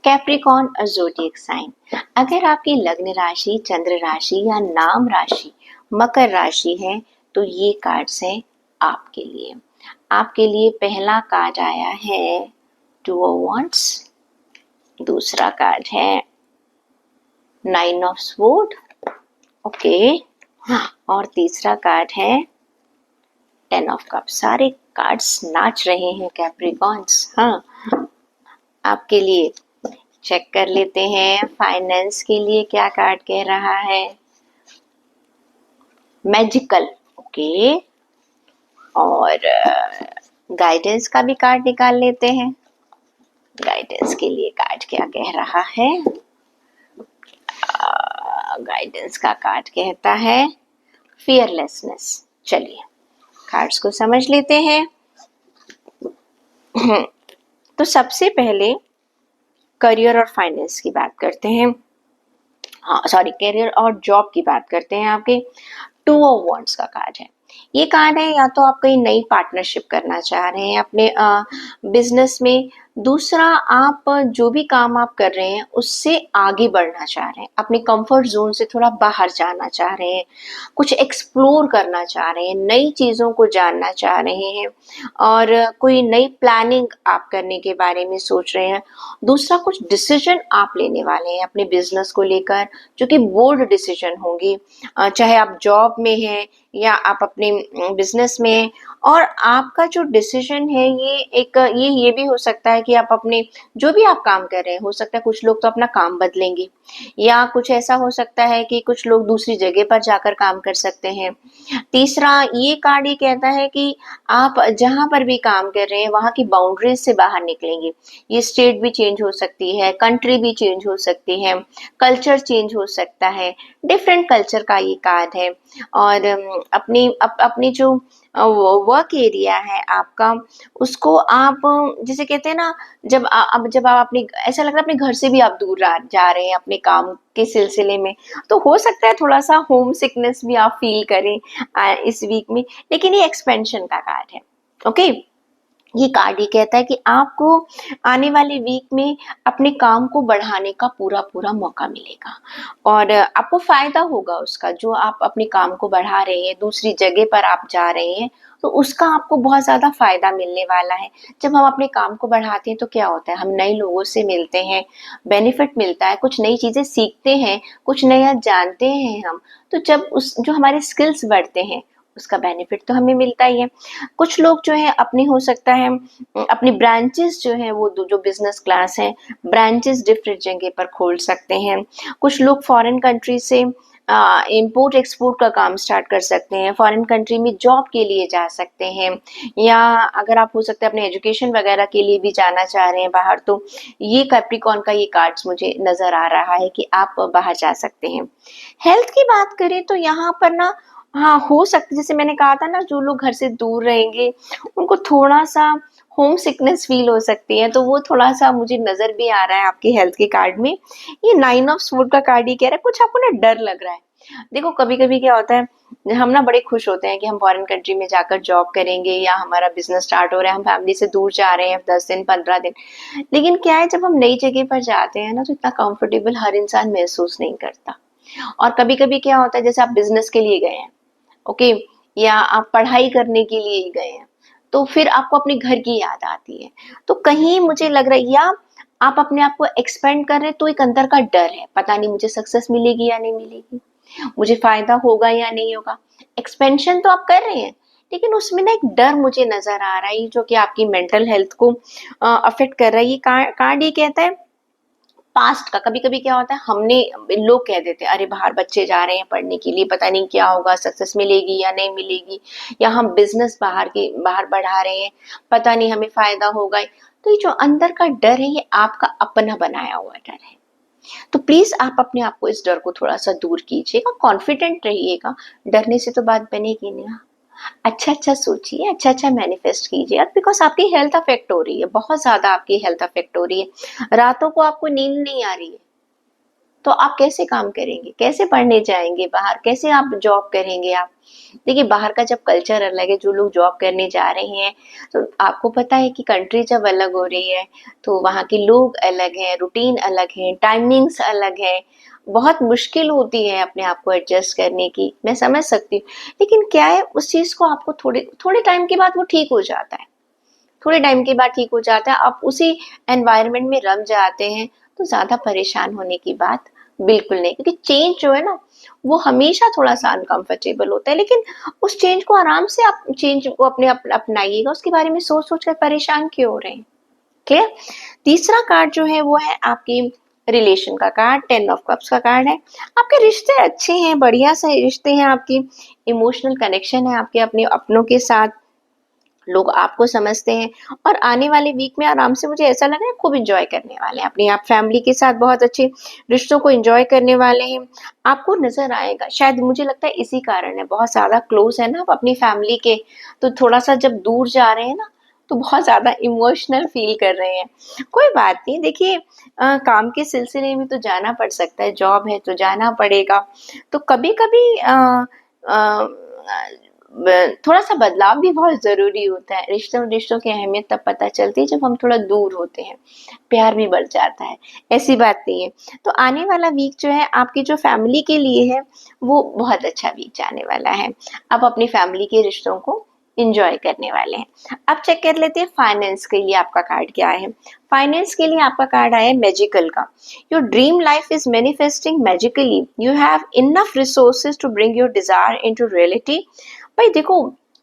Capricorn zodiac sign, अगर आपकी लग्न राशि, चंद्र राशि या नाम राशि मकर राशि है तो ये कार्ड्स हैं आपके लिए। आपके लिए पहला कार्ड आया है टू ऑफ वांड्स, दूसरा कार्ड है नाइन ऑफ स्वॉर्ड, ओके, और तीसरा कार्ड है टेन ऑफ कप। सारे कार्ड्स नाच रहे हैं कैप्रिकॉर्न्स। हाँ, आपके लिए चेक कर लेते हैं फाइनेंस के लिए क्या कार्ड कह रहा है। मैजिकल, ओके, और गाइडेंस का भी कार्ड निकाल लेते हैं। गाइडेंस के लिए कार्ड क्या कह रहा है? गाइडेंस का कार्ड कहता है फियरलेसनेस। चलिए कार्ड्स को समझ लेते हैं। तो सबसे पहले करियर और फाइनेंस की बात करते हैं। हाँ सॉरी, करियर और जॉब की बात करते हैं। आपके टू ऑफ वॉन्ड्स का कार्ड है। ये कार्ड है, या तो आप कहीं नई पार्टनरशिप करना चाह रहे हैं अपने बिजनेस में, दूसरा आप जो भी काम आप कर रहे हैं उससे आगे बढ़ना चाह रहे हैं, अपने कंफर्ट जोन से थोड़ा बाहर जाना चाह रहे हैं, कुछ एक्सप्लोर करना चाह रहे हैं, नई चीज़ों को जानना चाह रहे हैं, और कोई नई प्लानिंग आप करने के बारे में सोच रहे हैं। दूसरा, कुछ डिसीजन आप लेने वाले हैं अपने बिजनेस को लेकर, जो कि बोल्ड डिसीजन होंगे, चाहे आप जॉब में हैं या आप अपने बिजनेस में हैं। और आपका जो डिसीजन है ये भी हो सकता है कि आप अपने जो भी आप काम कर रहे हैं, हो सकता है कुछ लोग तो अपना काम बदलेंगे, या कुछ ऐसा हो सकता है कि कुछ लोग दूसरी जगह पर जाकर काम कर सकते हैं। तीसरा, ये कार्ड ये कहता है कि आप जहाँ पर भी काम कर रहे हैं वहाँ की बाउंड्रीज से बाहर निकलेंगे। ये स्टेट भी चेंज हो सकती है, कंट्री भी चेंज हो सकती है, कल्चर चेंज हो सकता है, डिफरेंट कल्चर का ये कार्ड है। और अपनी जो वर्क एरिया है आपका, उसको आप जिसे कहते हैं ना, जब आप अपने, ऐसा लग रहा है अपने घर से भी आप दूर जा रहे हैं अपने काम के सिलसिले में, तो हो सकता है थोड़ा सा होम सिकनेस भी आप फील करें इस वीक में। लेकिन ये एक्सपेंशन का कार्ड है, ओके। ये कार्ड ये कहता है कि आपको आने वाले वीक में अपने काम को बढ़ाने का पूरा पूरा मौका मिलेगा, और आपको फायदा होगा उसका। जो आप अपने काम को बढ़ा रहे हैं, दूसरी जगह पर आप जा रहे हैं, तो उसका आपको बहुत ज्यादा फायदा मिलने वाला है। जब हम अपने काम को बढ़ाते हैं तो क्या होता है, हम नए लोगों से मिलते हैं, बेनिफिट मिलता है, कुछ नई चीजें सीखते हैं, कुछ नया जानते हैं हम। तो जब जो हमारे स्किल्स बढ़ते हैं उसका बेनिफिट तो हमें मिलता ही है। कुछ लोग जो है अपनी, हो सकता है अपनी ब्रांचेस जो है वो जो बिजनेस क्लास है, ब्रांचेस डिफरेंट जगह पर खोल सकते हैं। कुछ लोग फॉरेन कंट्री से इम्पोर्ट एक्सपोर्ट का काम स्टार्ट कर सकते हैं, फॉरेन कंट्री में जॉब के लिए जा सकते हैं, या अगर आप हो सकता है अपने एजुकेशन वगैरह के लिए भी जाना चाह रहे हैं बाहर, तो ये कैप्रिकॉर्न का ये कार्ड्स मुझे नजर आ रहा है कि आप बाहर जा सकते हैं। हेल्थ की बात करें तो यहाँ पर ना, हाँ हो सकता है, जैसे मैंने कहा था ना, जो लोग घर से दूर रहेंगे उनको थोड़ा सा होम सिकनेस फील हो सकती है, तो वो थोड़ा सा मुझे नजर भी आ रहा है आपके हेल्थ के कार्ड में। ये नाइन ऑफ स्वॉर्ड का कार्ड ये कह रहा है कुछ आपको ना डर लग रहा है। देखो कभी कभी क्या होता है, हम ना बड़े खुश होते हैं कि हम फॉरेन कंट्री में जाकर जॉब करेंगे, या हमारा बिजनेस स्टार्ट हो रहा है, हम फैमिली से दूर जा रहे हैं 10 दिन 15 दिन। लेकिन क्या है, जब हम नई जगह पर जाते हैं ना, तो इतना कंफर्टेबल हर इंसान महसूस नहीं करता। और कभी कभी क्या होता है, जैसे आप बिजनेस के लिए गए हैं, ओके, या आप पढ़ाई करने के लिए ही गए हैं, तो फिर आपको अपने घर की याद आती है। तो कहीं मुझे लग रहा है, या आप अपने आप को एक्सपेंड कर रहे हैं, तो एक अंदर का डर है, पता नहीं मुझे सक्सेस मिलेगी या नहीं मिलेगी, मुझे फायदा होगा या नहीं होगा। एक्सपेंशन तो आप कर रहे हैं, लेकिन उसमें ना एक डर मुझे नजर आ रहा है, जो कि आपकी मेंटल हेल्थ को अफेक्ट कर रहा है। ये कार्ड ये कहता है पास्ट का, कभी कभी क्या होता है, हमने, लोग कह देते हैं अरे बाहर बच्चे जा रहे हैं पढ़ने के लिए, पता नहीं क्या होगा, सक्सेस मिलेगी या नहीं मिलेगी, या हम बिजनेस बाहर बढ़ा रहे हैं, पता नहीं हमें फायदा होगा। तो ये जो अंदर का डर है, ये आपका अपना बनाया हुआ डर है। तो प्लीज आप अपने आप को, इस डर को थोड़ा सा दूर कीजिएगा, कॉन्फिडेंट रहिएगा। डरने से तो बात बनेगी नहीं। अच्छा अच्छा सोचिए, अच्छा अच्छा मैनिफेस्ट कीजिए, बिकॉज आपकी हेल्थ अफेक्ट हो रही है, बहुत ज्यादा आपकी हेल्थ अफेक्ट हो रही है। रातों को आपको नींद नहीं आ रही है, तो आप कैसे काम करेंगे, कैसे पढ़ने जाएंगे बाहर, कैसे आप जॉब करेंगे आप। देखिए बाहर का जब कल्चर अलग है, जो लोग जॉब करने जा रहे हैं, तो आपको पता है कि कंट्री जब अलग हो रही है, तो वहाँ के लोग अलग हैं, रूटीन अलग है, टाइमिंग्स अलग है, बहुत मुश्किल होती है अपने आप को एडजस्ट करने की, मैं समझ सकती हूँ। लेकिन क्या है, उस चीज को आपको थोड़े थोड़े टाइम के बाद वो ठीक हो जाता है, थोड़े टाइम के बाद ठीक हो जाता है, आप उसी एनवायरनमेंट में रम जाते हैं। तो ज्यादा परेशान होने की बात बिल्कुल नहीं, क्योंकि चेंज जो है ना, वो हमेशा थोड़ा सा अनकंफर्टेबल होता है, लेकिन उस चेंज को आराम से, आप चेंज को अपनाइएगा, उसके बारे में सोच सोच कर परेशान क्यों हो रहे हैं। क्लियर। तीसरा कार्ड जो है वो है आपकी रिलेशन का कार्ड, 10 ऑफ कप्स का कार्ड है। आपके रिश्ते अच्छे हैं, बढ़िया से रिश्ते हैं आपकी, इमोशनल कनेक्शन है आपके अपने अपनों के साथ, लोग आपको समझते हैं। और आने वाले वीक में आराम से, मुझे ऐसा लग रहा है, खूब इंजॉय करने वाले हैं अपनी आप फैमिली के साथ, बहुत अच्छे रिश्तों को इंजॉय करने वाले हैं। आपको नजर आएगा, शायद मुझे लगता है इसी कारण है, बहुत ज्यादा क्लोज है ना आप अपनी फैमिली के, तो थोड़ा सा जब दूर जा रहे हैं ना, तो बहुत ज्यादा इमोशनल फील कर रहे हैं। कोई बात नहीं, देखिए काम के सिलसिले में तो जाना पड़ सकता है, जॉब है तो जाना पड़ेगा। तो कभी कभी थोड़ा सा बदलाव भी बहुत जरूरी होता है। रिश्तों रिश्तों की अहमियत तब पता चलती है जब हम थोड़ा दूर होते हैं, प्यार भी बढ़ जाता है, ऐसी बात नहीं है। तो आने वाला वीक जो है आपकी जो फैमिली के लिए है, वो बहुत अच्छा वीक जाने वाला है। आप अपनी फैमिली के रिश्तों को इंजॉय करने वाले हैं। अब चेक कर लेते हैं फाइनेंस के लिए आपका कार्ड क्या है। फाइनेंस के लिए आपका कार्ड आया है मैजिकल का। Your dream life is manifesting magically, you have enough resources to bring your desire into reality. भाई देखो,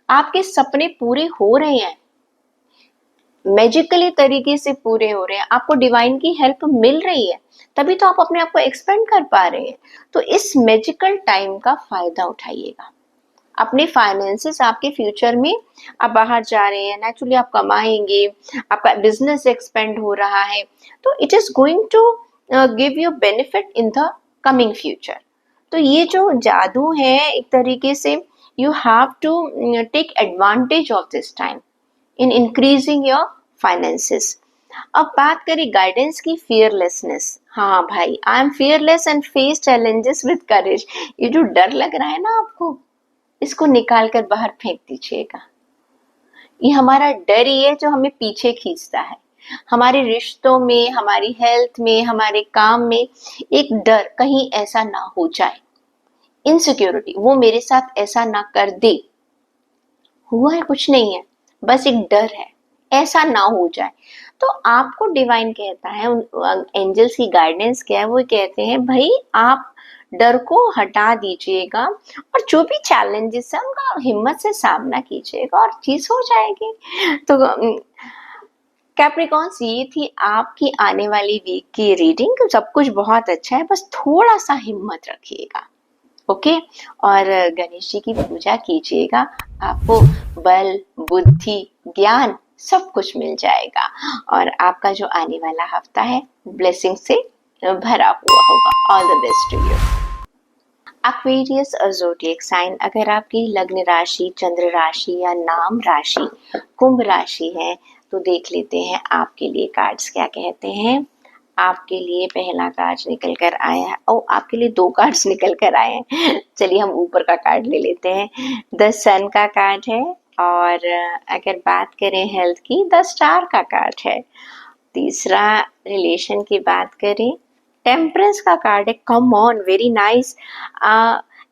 आपके सपने पूरे हो रहे हैं, मैजिकली तरीके से पूरे हो रहे हैं, आपको डिवाइन की हेल्प मिल रही है, तभी तो आप अपने आप को एक्सपेंड कर पा रहे हैं। तो इस मैजिकल टाइम का फायदा उठाइएगा। अपने फाइनेंसेस आपके फ्यूचर में, आप बाहर जा रहे हैं, नेचुरली आप कमाएंगे, आपका बिजनेस एक्सपेंड हो रहा है, तो it is going to give you benefit in the coming future. तो ये जो जादू है, एक तरीके से you have to take advantage of this time in increasing your finances. अब बात करें गाइडेंस की, फियरलेसनेस। हाँ भाई, I am fearless and face challenges with courage. ये जो डर लग रहा है ना आपको, इसको निकाल कर बाहर फेंक दीजिएगा। ये हमारा डर ही है जो हमें पीछे खींचता है, हमारे रिश्तों में, हमारी हेल्थ में, हमारे काम में। एक डर, कहीं ऐसा ना हो जाए, इनसिक्योरिटी, वो मेरे साथ ऐसा ना कर दे। हुआ है कुछ नहीं है, बस एक डर है, ऐसा ना हो जाए। तो आपको डिवाइन कहता है, एंजल्स की गाइडेंस क्या है, वो कहते हैं भाई आप डर को हटा दीजिएगा, और जो भी चैलेंजेस है उनका हिम्मत से सामना कीजिएगा, और चीज हो जाएगी। तो कैप्रिकॉन्स, ये थी आपकी आने वाली वीक की रीडिंग। सब कुछ बहुत अच्छा है, बस थोड़ा सा हिम्मत रखिएगा, ओके। और गणेश जी की पूजा कीजिएगा, आपको बल, बुद्धि, ज्ञान सब कुछ मिल जाएगा, और आपका जो आने वाला हफ्ता है ब्लेसिंग से भरा हुआ होगा। All the best to you. Aquarius zodiac sign, अगर आपकी लग्न राशि, चंद्र राशि या नाम राशि कुंभ राशि है, तो देख लेते हैं आपके लिए कार्ड्स क्या कहते हैं। आपके लिए पहला कार्ड निकल कर आया है, ओ आपके लिए दो कार्ड्स निकल कर आए हैं। चलिए हम ऊपर का कार्ड ले लेते हैं। द सन का कार्ड है, और अगर बात करें हेल्थ की, द स्टार का कार्ड है। तीसरा रिलेशन की बात करें, टेम्परेंस का कार्ड है। Come on, very nice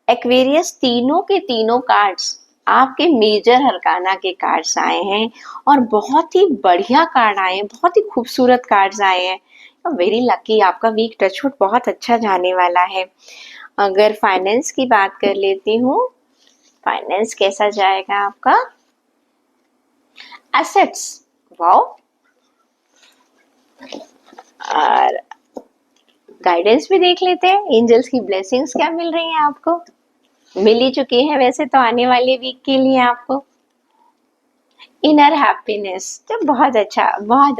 Aquarius, तीनों के तीनों कार्ड्स आपके मेजर हरकाना के कार्ड्स आए हैं, और बहुत ही बढ़िया कार्ड आए हैं, बहुत ही खूबसूरत कार्ड्स आए हैं। वेरी लकी, आपका वीक टचवुड बहुत अच्छा जाने वाला है। अगर फाइनेंस की बात कर लेती हूँ, फाइनेंस कैसा जाएगा आपका। एसेट्स, वाओ, और गाइडेंस भी देख लेते हैं, एंजल्स की ब्लेसिंग्स क्या मिल रही हैं आपको। मिल ही चुकी है वैसे तो आने वाले वीक के लिए आपको। इनर हैप्पीनेस, तो बहुत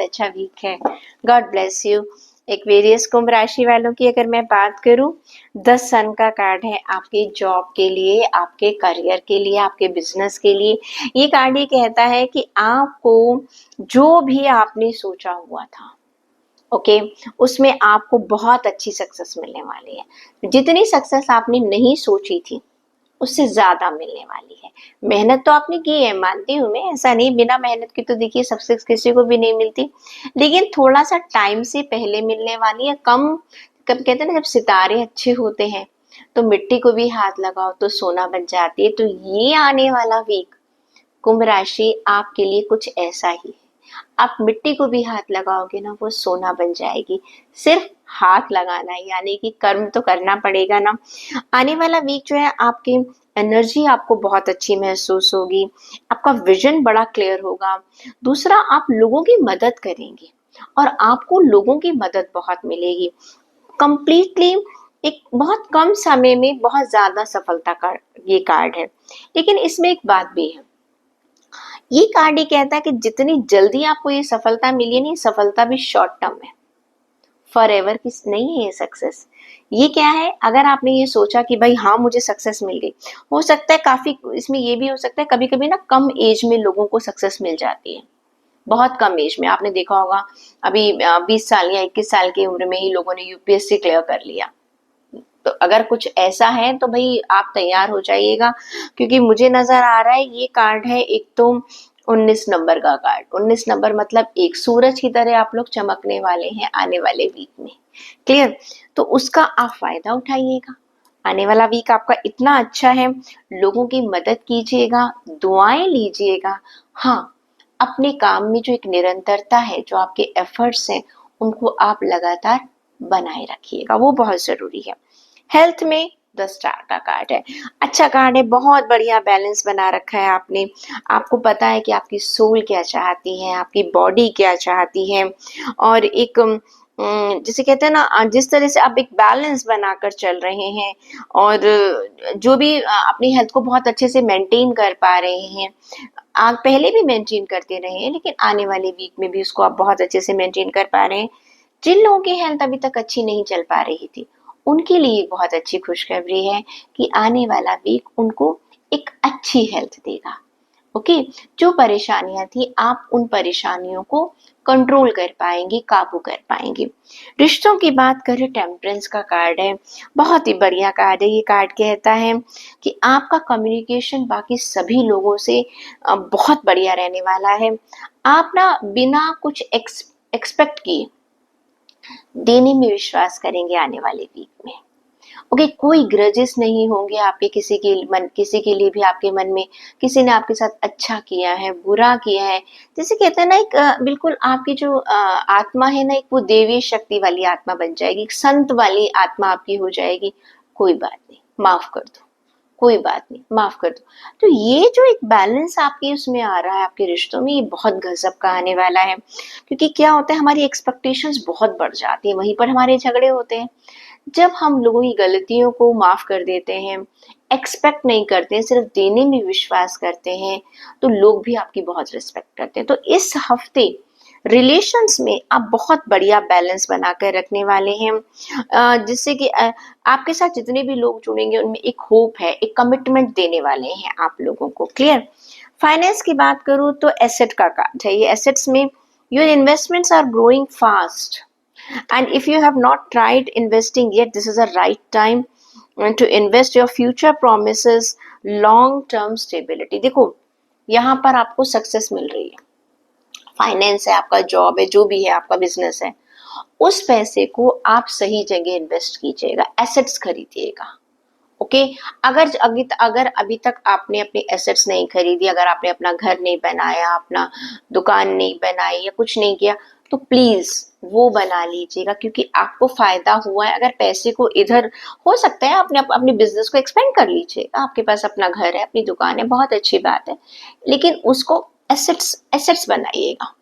अच्छा वीक है। God bless you. एक वेरियस कुंभ राशि वालों की अगर मैं बात करूं, 10 सन का कार्ड है आपके जॉब के लिए, आपके करियर के लिए, आपके बिजनेस के लिए। ये कार्ड ये कहता है कि आपको जो भी आपने सोचा हुआ था, ओके, उसमें आपको बहुत अच्छी सक्सेस मिलने वाली है। जितनी सक्सेस आपने नहीं सोची थी उससे ज्यादा मिलने वाली है। मेहनत तो आपने की है, मानती हूँ मैं, ऐसा नहीं, बिना मेहनत के तो देखिए सक्सेस किसी को भी नहीं मिलती, लेकिन थोड़ा सा टाइम से पहले मिलने वाली है। कम कब कहते हैं ना, जब सितारे अच्छे होते हैं तो मिट्टी को भी हाथ लगाओ तो सोना बन जाती है। तो ये आने वाला वीक कुंभ राशि आपके लिए कुछ ऐसा ही है। आप मिट्टी को भी हाथ लगाओगे ना, वो सोना बन जाएगी। सिर्फ हाथ लगाना है, यानी कि कर्म तो करना पड़ेगा ना। आने वाला वीक जो है आपकी एनर्जी आपको बहुत अच्छी महसूस होगी, आपका विजन बड़ा क्लियर होगा। दूसरा, आप लोगों की मदद करेंगे और आपको लोगों की मदद बहुत मिलेगी। कंप्लीटली एक बहुत कम समय में बहुत ज्यादा सफलता का ये कार्ड है। लेकिन इसमें एक बात भी है, ये कार्ड ये कहता है कि जितनी जल्दी आपको ये सफलता मिली है ना, ये सफलता भी शॉर्ट टर्म है, फॉर एवर की नहीं है ये सक्सेस। ये क्या है, अगर आपने ये सोचा कि भाई हाँ मुझे सक्सेस मिल गई, हो सकता है काफी, इसमें ये भी हो सकता है कभी कभी ना कम एज में लोगों को सक्सेस मिल जाती है। बहुत कम एज में आपने देखा होगा, अभी 20 साल या 21 साल की उम्र में ही लोगों ने यूपीएससी क्लियर कर लिया। तो अगर कुछ ऐसा है तो भाई आप तैयार हो जाइएगा, क्योंकि मुझे नजर आ रहा है ये कार्ड है एक तो 19 नंबर का कार्ड। 19 नंबर मतलब एक सूरज की तरह आप लोग चमकने वाले हैं आने वाले वीक में। क्लियर? तो उसका आप फायदा उठाइएगा। आने वाला वीक आपका इतना अच्छा है, लोगों की मदद कीजिएगा, दुआएं लीजिएगा। हाँ, अपने काम में जो एक निरंतरता है, जो आपके एफर्ट्स हैं, उनको आप लगातार बनाए रखिएगा, वो बहुत जरूरी है। हेल्थ में 10 स्टार का कार्ड है, अच्छा कार्ड है, बहुत बढ़िया बैलेंस बना रखा है आपने। आपको पता है कि आपकी सोल क्या चाहती है, आपकी बॉडी क्या चाहती है, और एक जिसे कहते हैं ना, जिस तरह से आप एक बैलेंस बनाकर चल रहे हैं और जो भी अपनी हेल्थ को बहुत अच्छे से मेंटेन कर पा रहे हैं। आप पहले भी मेंटेन करते रहे हैं, लेकिन आने वाले वीक में भी उसको आप बहुत अच्छे से मेंटेन कर पा रहे हैं। जिन लोगों की हेल्थ अभी तक अच्छी नहीं चल पा रही थी, उनके लिए बहुत अच्छी खुशखबरी है कि आने वाला वीक उनको एक अच्छी हेल्थ देगा। ओके, जो परेशानियां थी आप उन परेशानियों को कंट्रोल कर पाएंगे, काबू कर पाएंगे। रिश्तों की बात करें, टेम्परेंस का कार्ड है, बहुत ही बढ़िया कार्ड है। ये कार्ड कहता है कि आपका कम्युनिकेशन बाकी सभी लोगों से बहुत बढ़िया रहने वाला है। आप ना बिना कुछ एक्सपेक्ट किए देने में विश्वास करेंगे आने वाले वीक में। ओके, कोई ग्रजेस नहीं होंगे आपके किसी के लिए भी आपके मन में, किसी ने आपके साथ अच्छा किया है, बुरा किया है, जैसे कहते हैं ना, एक बिल्कुल आपकी जो आत्मा है ना, एक वो देवी शक्ति वाली आत्मा बन जाएगी, एक संत वाली आत्मा आपकी हो जाएगी। कोई बात नहीं, माफ कर दो, कोई बात नहीं, माफ कर दो। तो ये जो एक बैलेंस आपके उसमें आ रहा है आपके रिश्तों में, ये बहुत गजब का आने वाला है। क्योंकि क्या होता है, हमारी एक्सपेक्टेशंस बहुत बढ़ जाती है, वहीं पर हमारे झगड़े होते हैं। जब हम लोगों की गलतियों को माफ कर देते हैं, एक्सपेक्ट नहीं करते हैं, सिर्फ देने में विश्वास करते हैं, तो लोग भी आपकी बहुत रिस्पेक्ट करते हैं। तो इस हफ्ते रिलेशंस में आप बहुत बढ़िया बैलेंस बनाकर रखने वाले हैं, जिससे कि आपके साथ जितने भी लोग जुड़ेंगे उनमें एक होप है, एक कमिटमेंट देने वाले हैं आप लोगों को। क्लियर? फाइनेंस की बात करूं तो एसेट का कार्ड है। ये एसेट्स में your investments are growing fast, and if you have not tried investing yet, this is a right time to invest. Your future promises long term stability. देखो, यहाँ पर आपको सक्सेस मिल रही है, फाइनेंस है, आपका जॉब है, जो भी है, आपका बिजनेस है, उस पैसे को आप सही जगह इन्वेस्ट कीजिएगा, एसेट्स खरीदिएगा। ओके, अगर अभी तक आपने अपने एसेट्स नहीं खरीदी, अगर आपने अपना घर नहीं बनाया, अपना दुकान नहीं बनाई या कुछ नहीं किया, तो प्लीज वो बना लीजिएगा, क्योंकि आपको फायदा हुआ है। अगर पैसे को इधर, हो सकता है आपने अपने बिजनेस को एक्सपेंड कर लीजिएगा, आपके पास अपना घर है, अपनी दुकान है, बहुत अच्छी बात है, लेकिन उसको एसेट्स बनाइएगा।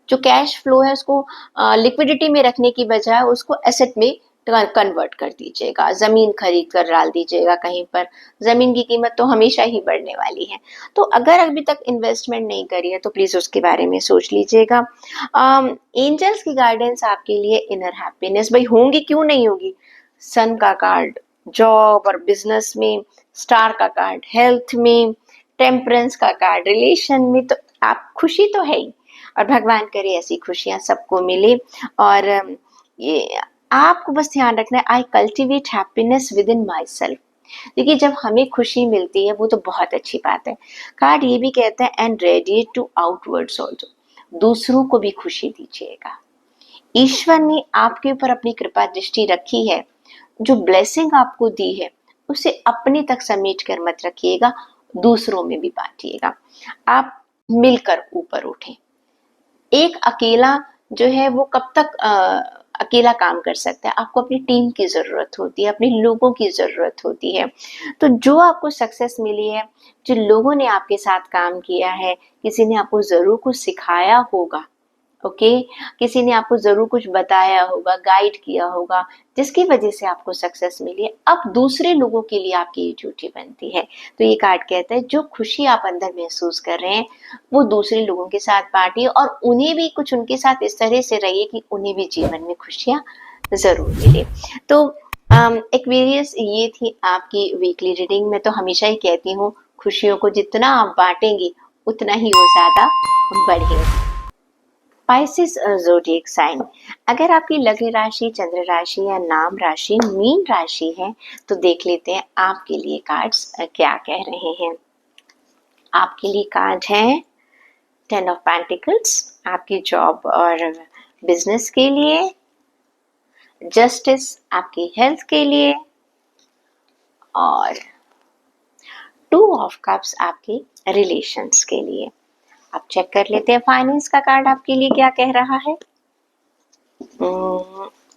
जो कैश फ्लो है उसको लिक्विडिटी में रखने की बजाय उसको एसेट में कन्वर्ट कर दीजिएगा, ज़मीन खरीद कर डाल दीजिएगा कहीं पर। ज़मीन की कीमत तो हमेशा ही बढ़ने वाली है। तो अगर अभी तक इन्वेस्टमेंट नहीं करी है तो प्लीज़ उसके बारे में सोच लीजिएगा। एंजल्स की गाइडेंस आपके लिए इनर हैप्पीनेस, भाई होंगी क्यों नहीं होगी। सन का कार्ड जॉब और बिजनेस में, स्टार का कार्ड हेल्थ में, टेम्परेंस का कार्ड रिलेशन में, तो आप खुशी तो है ही, और भगवान करे ऐसी खुशियां सबको मिले। और ये आपको बस ध्यान रखना है, I cultivate happiness within myself. देखिए जब हमें खुशी मिलती है वो तो बहुत अच्छी बात है। कार्ड ये भी कहता है and radiate to outwards also, दूसरों को भी खुशी दीजिएगा। ईश्वर ने आपके ऊपर अपनी कृपा दृष्टि रखी है, जो ब्लेसिंग आपको दी है उसे अपने तक समेट कर मत रखिएगा, दूसरों में भी बांटिएगा। आप मिलकर ऊपर उठें। एक अकेला जो है वो कब तक अकेला काम कर सकता है। आपको अपनी टीम की ज़रूरत होती है, अपने लोगों की ज़रूरत होती है। तो जो आपको सक्सेस मिली है, जो लोगों ने आपके साथ काम किया है, किसी ने आपको ज़रूर कुछ सिखाया होगा, ओके, किसी ने आपको ज़रूर कुछ बताया होगा, गाइड किया होगा, जिसकी वजह से आपको सक्सेस मिली है। अब दूसरे लोगों के लिए आपकी ये ड्यूटी बनती है। तो ये कार्ड कहता है जो खुशी आप अंदर महसूस कर रहे हैं वो दूसरे लोगों के साथ बांटिए, और उन्हें भी कुछ उनके साथ इस तरह से रहिए कि उन्हें भी जीवन में खुशियाँ ज़रूर मिले। तो एक्वेरियस, ये थी आपकी वीकली रीडिंग। मैं तो हमेशा ही कहती हूँ खुशियों को जितना आप बांटेंगे उतना ही वो ज़्यादा बढ़ेंगी। स्पाइसिस ज़ोडिएक साइन, अगर आपकी लग्न राशि, चंद्र राशि या नाम राशि मीन राशि है तो देख लेते हैं आपके लिए कार्ड्स क्या कह रहे हैं। आपके लिए कार्ड है 10 ऑफ पेंटिकल्स, आपकी जॉब और बिजनेस के लिए, जस्टिस आपकी हेल्थ के लिए, और 2 ऑफ कप्स आपके रिलेशंस के लिए। आप चेक कर लेते हैं फाइनेंस का कार्ड आपके लिए क्या कह रहा है।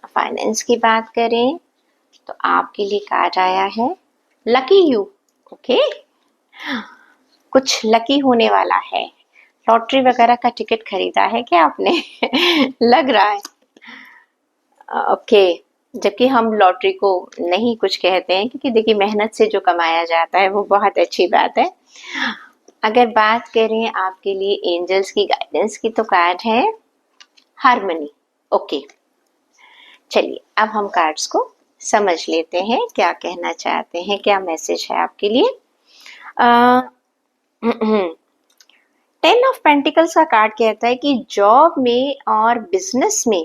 फाइनेंस की बात करें तो आपके लिए कार्ड आया है लकी यू, ओके, कुछ लकी होने वाला है। लॉटरी वगैरह का टिकट खरीदा है क्या आपने लग रहा है, ओके। जबकि हम लॉटरी को नहीं कुछ कहते हैं, क्योंकि देखिए मेहनत से जो कमाया जाता है वो बहुत अच्छी बात है। अगर बात करें आपके लिए एंजल्स की गाइडेंस की तो कार्ड है हार्मनी, ओके। चलिए अब हम कार्ड्स को समझ लेते हैं क्या कहना चाहते हैं, क्या मैसेज है आपके लिए। 10 ऑफ पेंटिकल्स का कार्ड कहता है कि जॉब में और बिजनेस में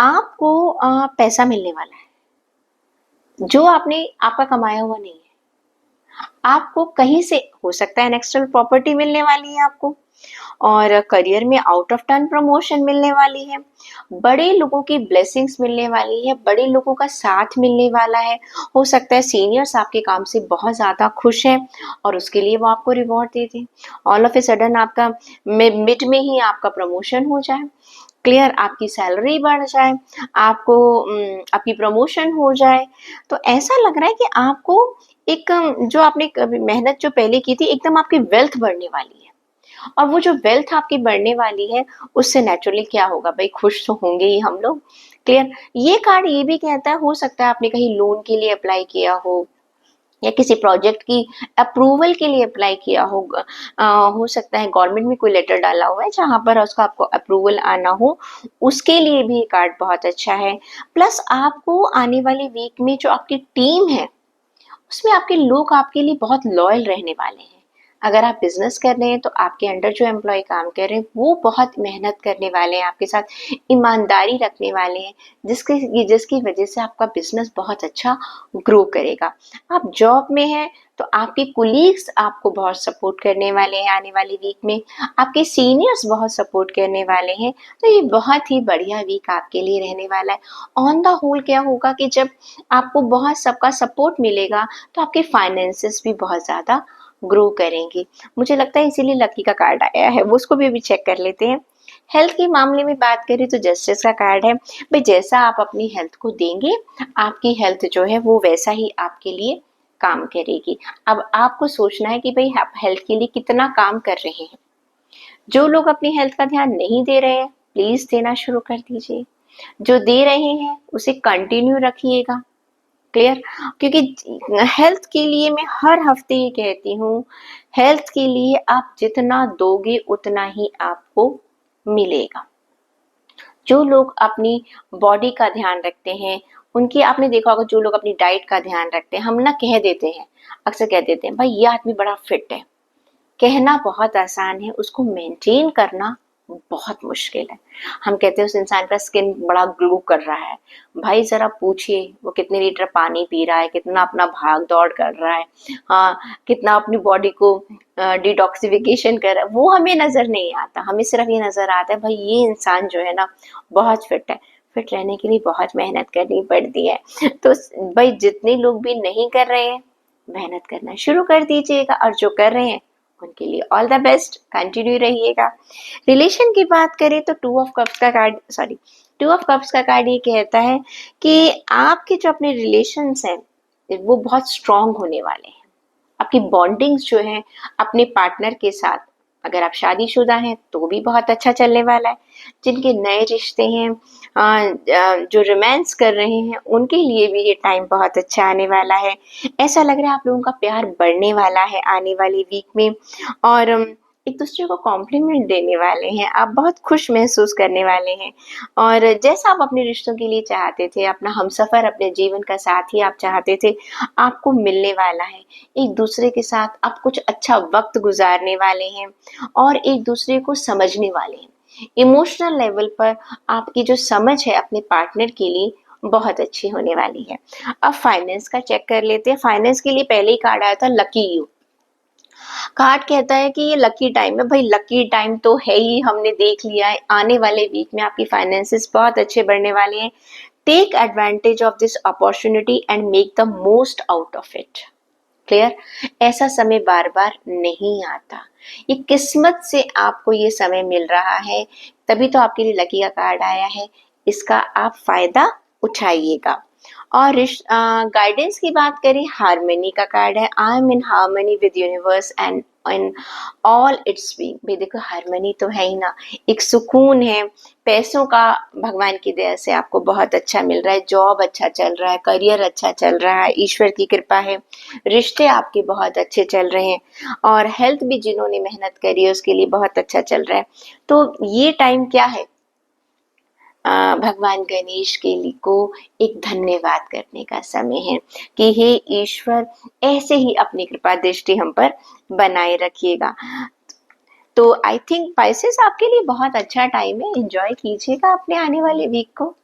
आपको पैसा मिलने वाला है जो आपका कमाया हुआ नहीं है। आपको कहीं से हो सकता है एक्सटर्नल प्रॉपर्टी मिलने वाली है आपको, और करियर में आउट ऑफ टर्न प्रमोशन मिलने वाली है, बड़े लोगों की ब्लेसिंग्स मिलने वाली है, बड़े लोगों का साथ मिलने वाला है। हो सकता है सीनियर्स आपके काम से बहुत ज़्यादा खुश हैं और उसके लिए वो आपको रिवॉर्ड दे दें। ऑल ऑफ ए सडन आपका मिड में ही आपका प्रमोशन हो जाए, क्लियर, आपकी सैलरी बढ़ जाए, आपको आपकी प्रमोशन हो जाए। तो ऐसा लग रहा है कि आपको एक जो आपने मेहनत जो पहले की थी एकदम आपकी वेल्थ बढ़ने वाली है, और वो जो वेल्थ आपकी बढ़ने वाली है उससे नेचुरली क्या होगा भाई, खुश तो होंगे ही हम लोग, क्लियर। ये कार्ड ये भी कहता है हो सकता है आपने कहीं लोन के लिए अप्लाई किया हो या किसी प्रोजेक्ट की अप्रूवल के लिए अप्लाई किया होगा, हो सकता है गवर्नमेंट में कोई लेटर डाला हुआ है जहां पर उसका आपको अप्रूवल आना हो, उसके लिए भी ये कार्ड बहुत अच्छा है। प्लस आपको आने वाले वीक में जो आपकी टीम है उसमें आपके लोग आपके लिए बहुत लॉयल रहने वाले हैं। अगर आप बिजनेस कर रहे हैं तो आपके अंडर जो एम्प्लॉय काम कर रहे हैं वो बहुत मेहनत करने वाले हैं, आपके साथ ईमानदारी रखने वाले हैं, जिसकी वजह से आपका बिजनेस बहुत अच्छा ग्रो करेगा। आप जॉब में हैं तो आपके कुलीग्स आपको बहुत सपोर्ट करने वाले हैं आने वाले वीक में, आपके सीनियर्स बहुत सपोर्ट करने वाले हैं। तो ये बहुत ही बढ़िया वीक आपके लिए रहने वाला है। ऑन द होल क्या होगा कि जब आपको बहुत सबका सपोर्ट मिलेगा तो आपके फाइनेंसेस भी बहुत ज़्यादा ग्रो करेंगे। मुझे लगता है इसीलिए लकी का कार्ड आया है, वो उसको भी अभी चेक कर लेते हैं। हेल्थ के मामले में बात करें तो जस्टिस का कार्ड है, भाई जैसा आप अपनी हेल्थ को देंगे आपकी हेल्थ जो है वो वैसा ही आपके लिए काम करेगी। अब आपको सोचना है कि भाई आप हेल्थ के लिए कितना काम कर रहे हैं। जो लोग अपनी हेल्थ का ध्यान नहीं दे रहे हैं प्लीज देना शुरू कर दीजिए। जो दे रहे हैं उसे कंटिन्यू रखिएगा। क्लियर? क्योंकि हेल्थ के लिए मैं हर हफ्ते ये कहती हूँ, हेल्थ के लिए आप जितना दोगे उतना ही आपको मिलेगा। जो लोग अपनी बॉडी का ध्यान रखते हैं, उनकी आपने देखा होगा, जो लोग अपनी डाइट का ध्यान रखते हैं, हम ना कह देते हैं, अक्सर कह देते हैं भाई ये आदमी बड़ा फिट है। कहना बहुत आसान है, उसको मेंटेन करना बहुत मुश्किल है। हम कहते हैं उस इंसान का स्किन बड़ा ग्लो कर रहा है। भाई ज़रा पूछिए वो कितने लीटर पानी पी रहा है, कितना अपना भाग दौड़ कर रहा है, हाँ, कितना अपनी बॉडी को डिटॉक्सिफिकेशन कर रहा है, वो हमें नज़र नहीं आता। हमें सिर्फ ये नज़र आता है भाई ये इंसान जो है ना बहुत फिट है। फिट रहने के लिए बहुत मेहनत करनी पड़ती है। तो भाई जितने लोग भी नहीं कर रहे हैं, मेहनत करना शुरू कर दीजिएगा, और जो कर रहे हैं उनके लिए ऑल द बेस्ट, कंटिन्यू रहिएगा। रिलेशन की बात करें तो टू ऑफ कप्स का कार्ड ये कहता है कि आपके जो अपने रिलेशंस हैं वो बहुत स्ट्रांग होने वाले हैं। आपकी बॉन्डिंग्स जो है अपने पार्टनर के साथ, अगर आप शादीशुदा हैं तो भी बहुत अच्छा चलने वाला है। जिनके नए रिश्ते हैं, जो रोमांस कर रहे हैं, उनके लिए भी ये टाइम बहुत अच्छा आने वाला है। ऐसा लग रहा है आप लोगों का प्यार बढ़ने वाला है आने वाली वीक में, और एक दूसरे को कॉम्प्लीमेंट देने वाले हैं, आप बहुत खुश महसूस करने वाले हैं। और जैसा आप अपने रिश्तों के लिए चाहते थे, अपना हमसफ़र, अपने जीवन का साथी आप चाहते थे, आपको मिलने वाला है। एक दूसरे के साथ आप कुछ अच्छा वक्त गुजारने वाले हैं और एक दूसरे को समझने वाले हैं। इमोशनल लेवल पर आपकी जो समझ है अपने पार्टनर के लिए बहुत अच्छी होने वाली है। अब फाइनेंस का चेक कर लेते हैं। फाइनेंस के लिए पहले ही कार्ड आया था लकी यू। कार्ड कहता है कि ये लकी टाइम है। भाई लकी टाइम तो है ही, हमने देख लिया है। आने वाले वीक में आपकी फाइनेंसेस बहुत अच्छे बढ़ने वाले हैं। Take advantage of this opportunity and make the most out of it. Clear? ऐसा समय बार बार नहीं आता। ये किस्मत से आपको ये समय मिल रहा है, तभी तो आपके लिए लकी का कार्ड आया है। इसका आप फायदा उठाइएगा। और गाइडेंस की बात करें, हारमनी का कार्ड है। I M in harmony with universe and in all it's being. भाई देखो हारमनी तो है ही ना, एक सुकून है। पैसों का भगवान की दया से आपको बहुत अच्छा मिल रहा है, जॉब अच्छा चल रहा है, करियर अच्छा चल रहा है, ईश्वर की कृपा है। रिश्ते आपके बहुत अच्छे चल रहे हैं, और हेल्थ भी जिन्होंने मेहनत करी है उसके लिए बहुत अच्छा चल रहा है। तो ये टाइम क्या है, भगवान गणेश के लिए को एक धन्यवाद करने का समय है कि हे ईश्वर ऐसे ही अपनी कृपा दृष्टि हम पर बनाए रखिएगा। तो आई थिंक पाइसेस आपके लिए बहुत अच्छा टाइम है, एंजॉय कीजिएगा अपने आने वाले वीक को।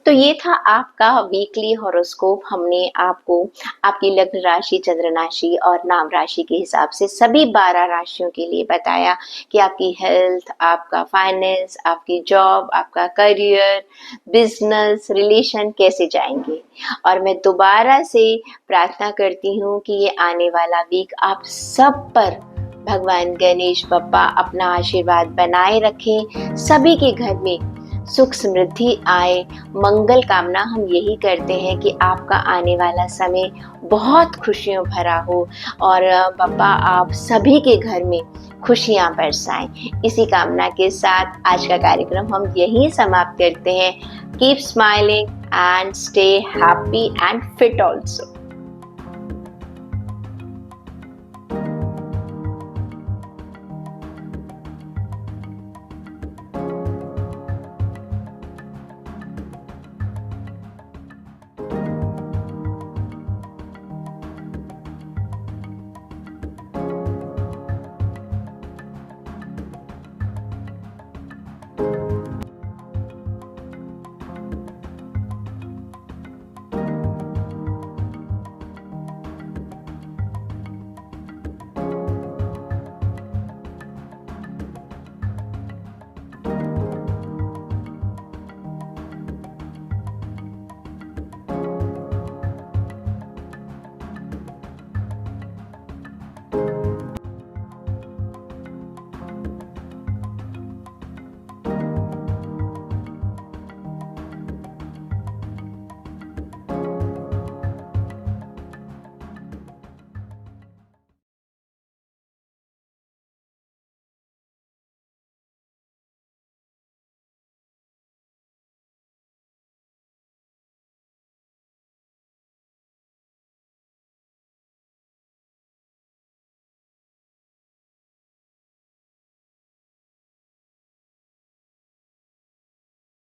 तो ये था आपका वीकली हॉरोस्कोप। हमने आपको आपकी लग्न राशि, चंद्र राशि और नाम राशि के हिसाब से सभी 12 राशियों के लिए बताया कि आपकी हेल्थ, आपका फाइनेंस, आपकी जॉब, आपका करियर, बिजनेस, रिलेशन कैसे जाएंगे। और मैं दोबारा से प्रार्थना करती हूँ कि ये आने वाला वीक आप सब पर भगवान गणेश बप्पा अपना आशीर्वाद बनाए रखें। सभी के घर में सुख समृद्धि आए, मंगल कामना हम यही करते हैं कि आपका आने वाला समय बहुत खुशियों भरा हो, और बप्पा आप सभी के घर में खुशियां बरसाएं। इसी कामना के साथ आज का कार्यक्रम हम यहीं समाप्त करते हैं। Keep smiling and stay happy and fit also.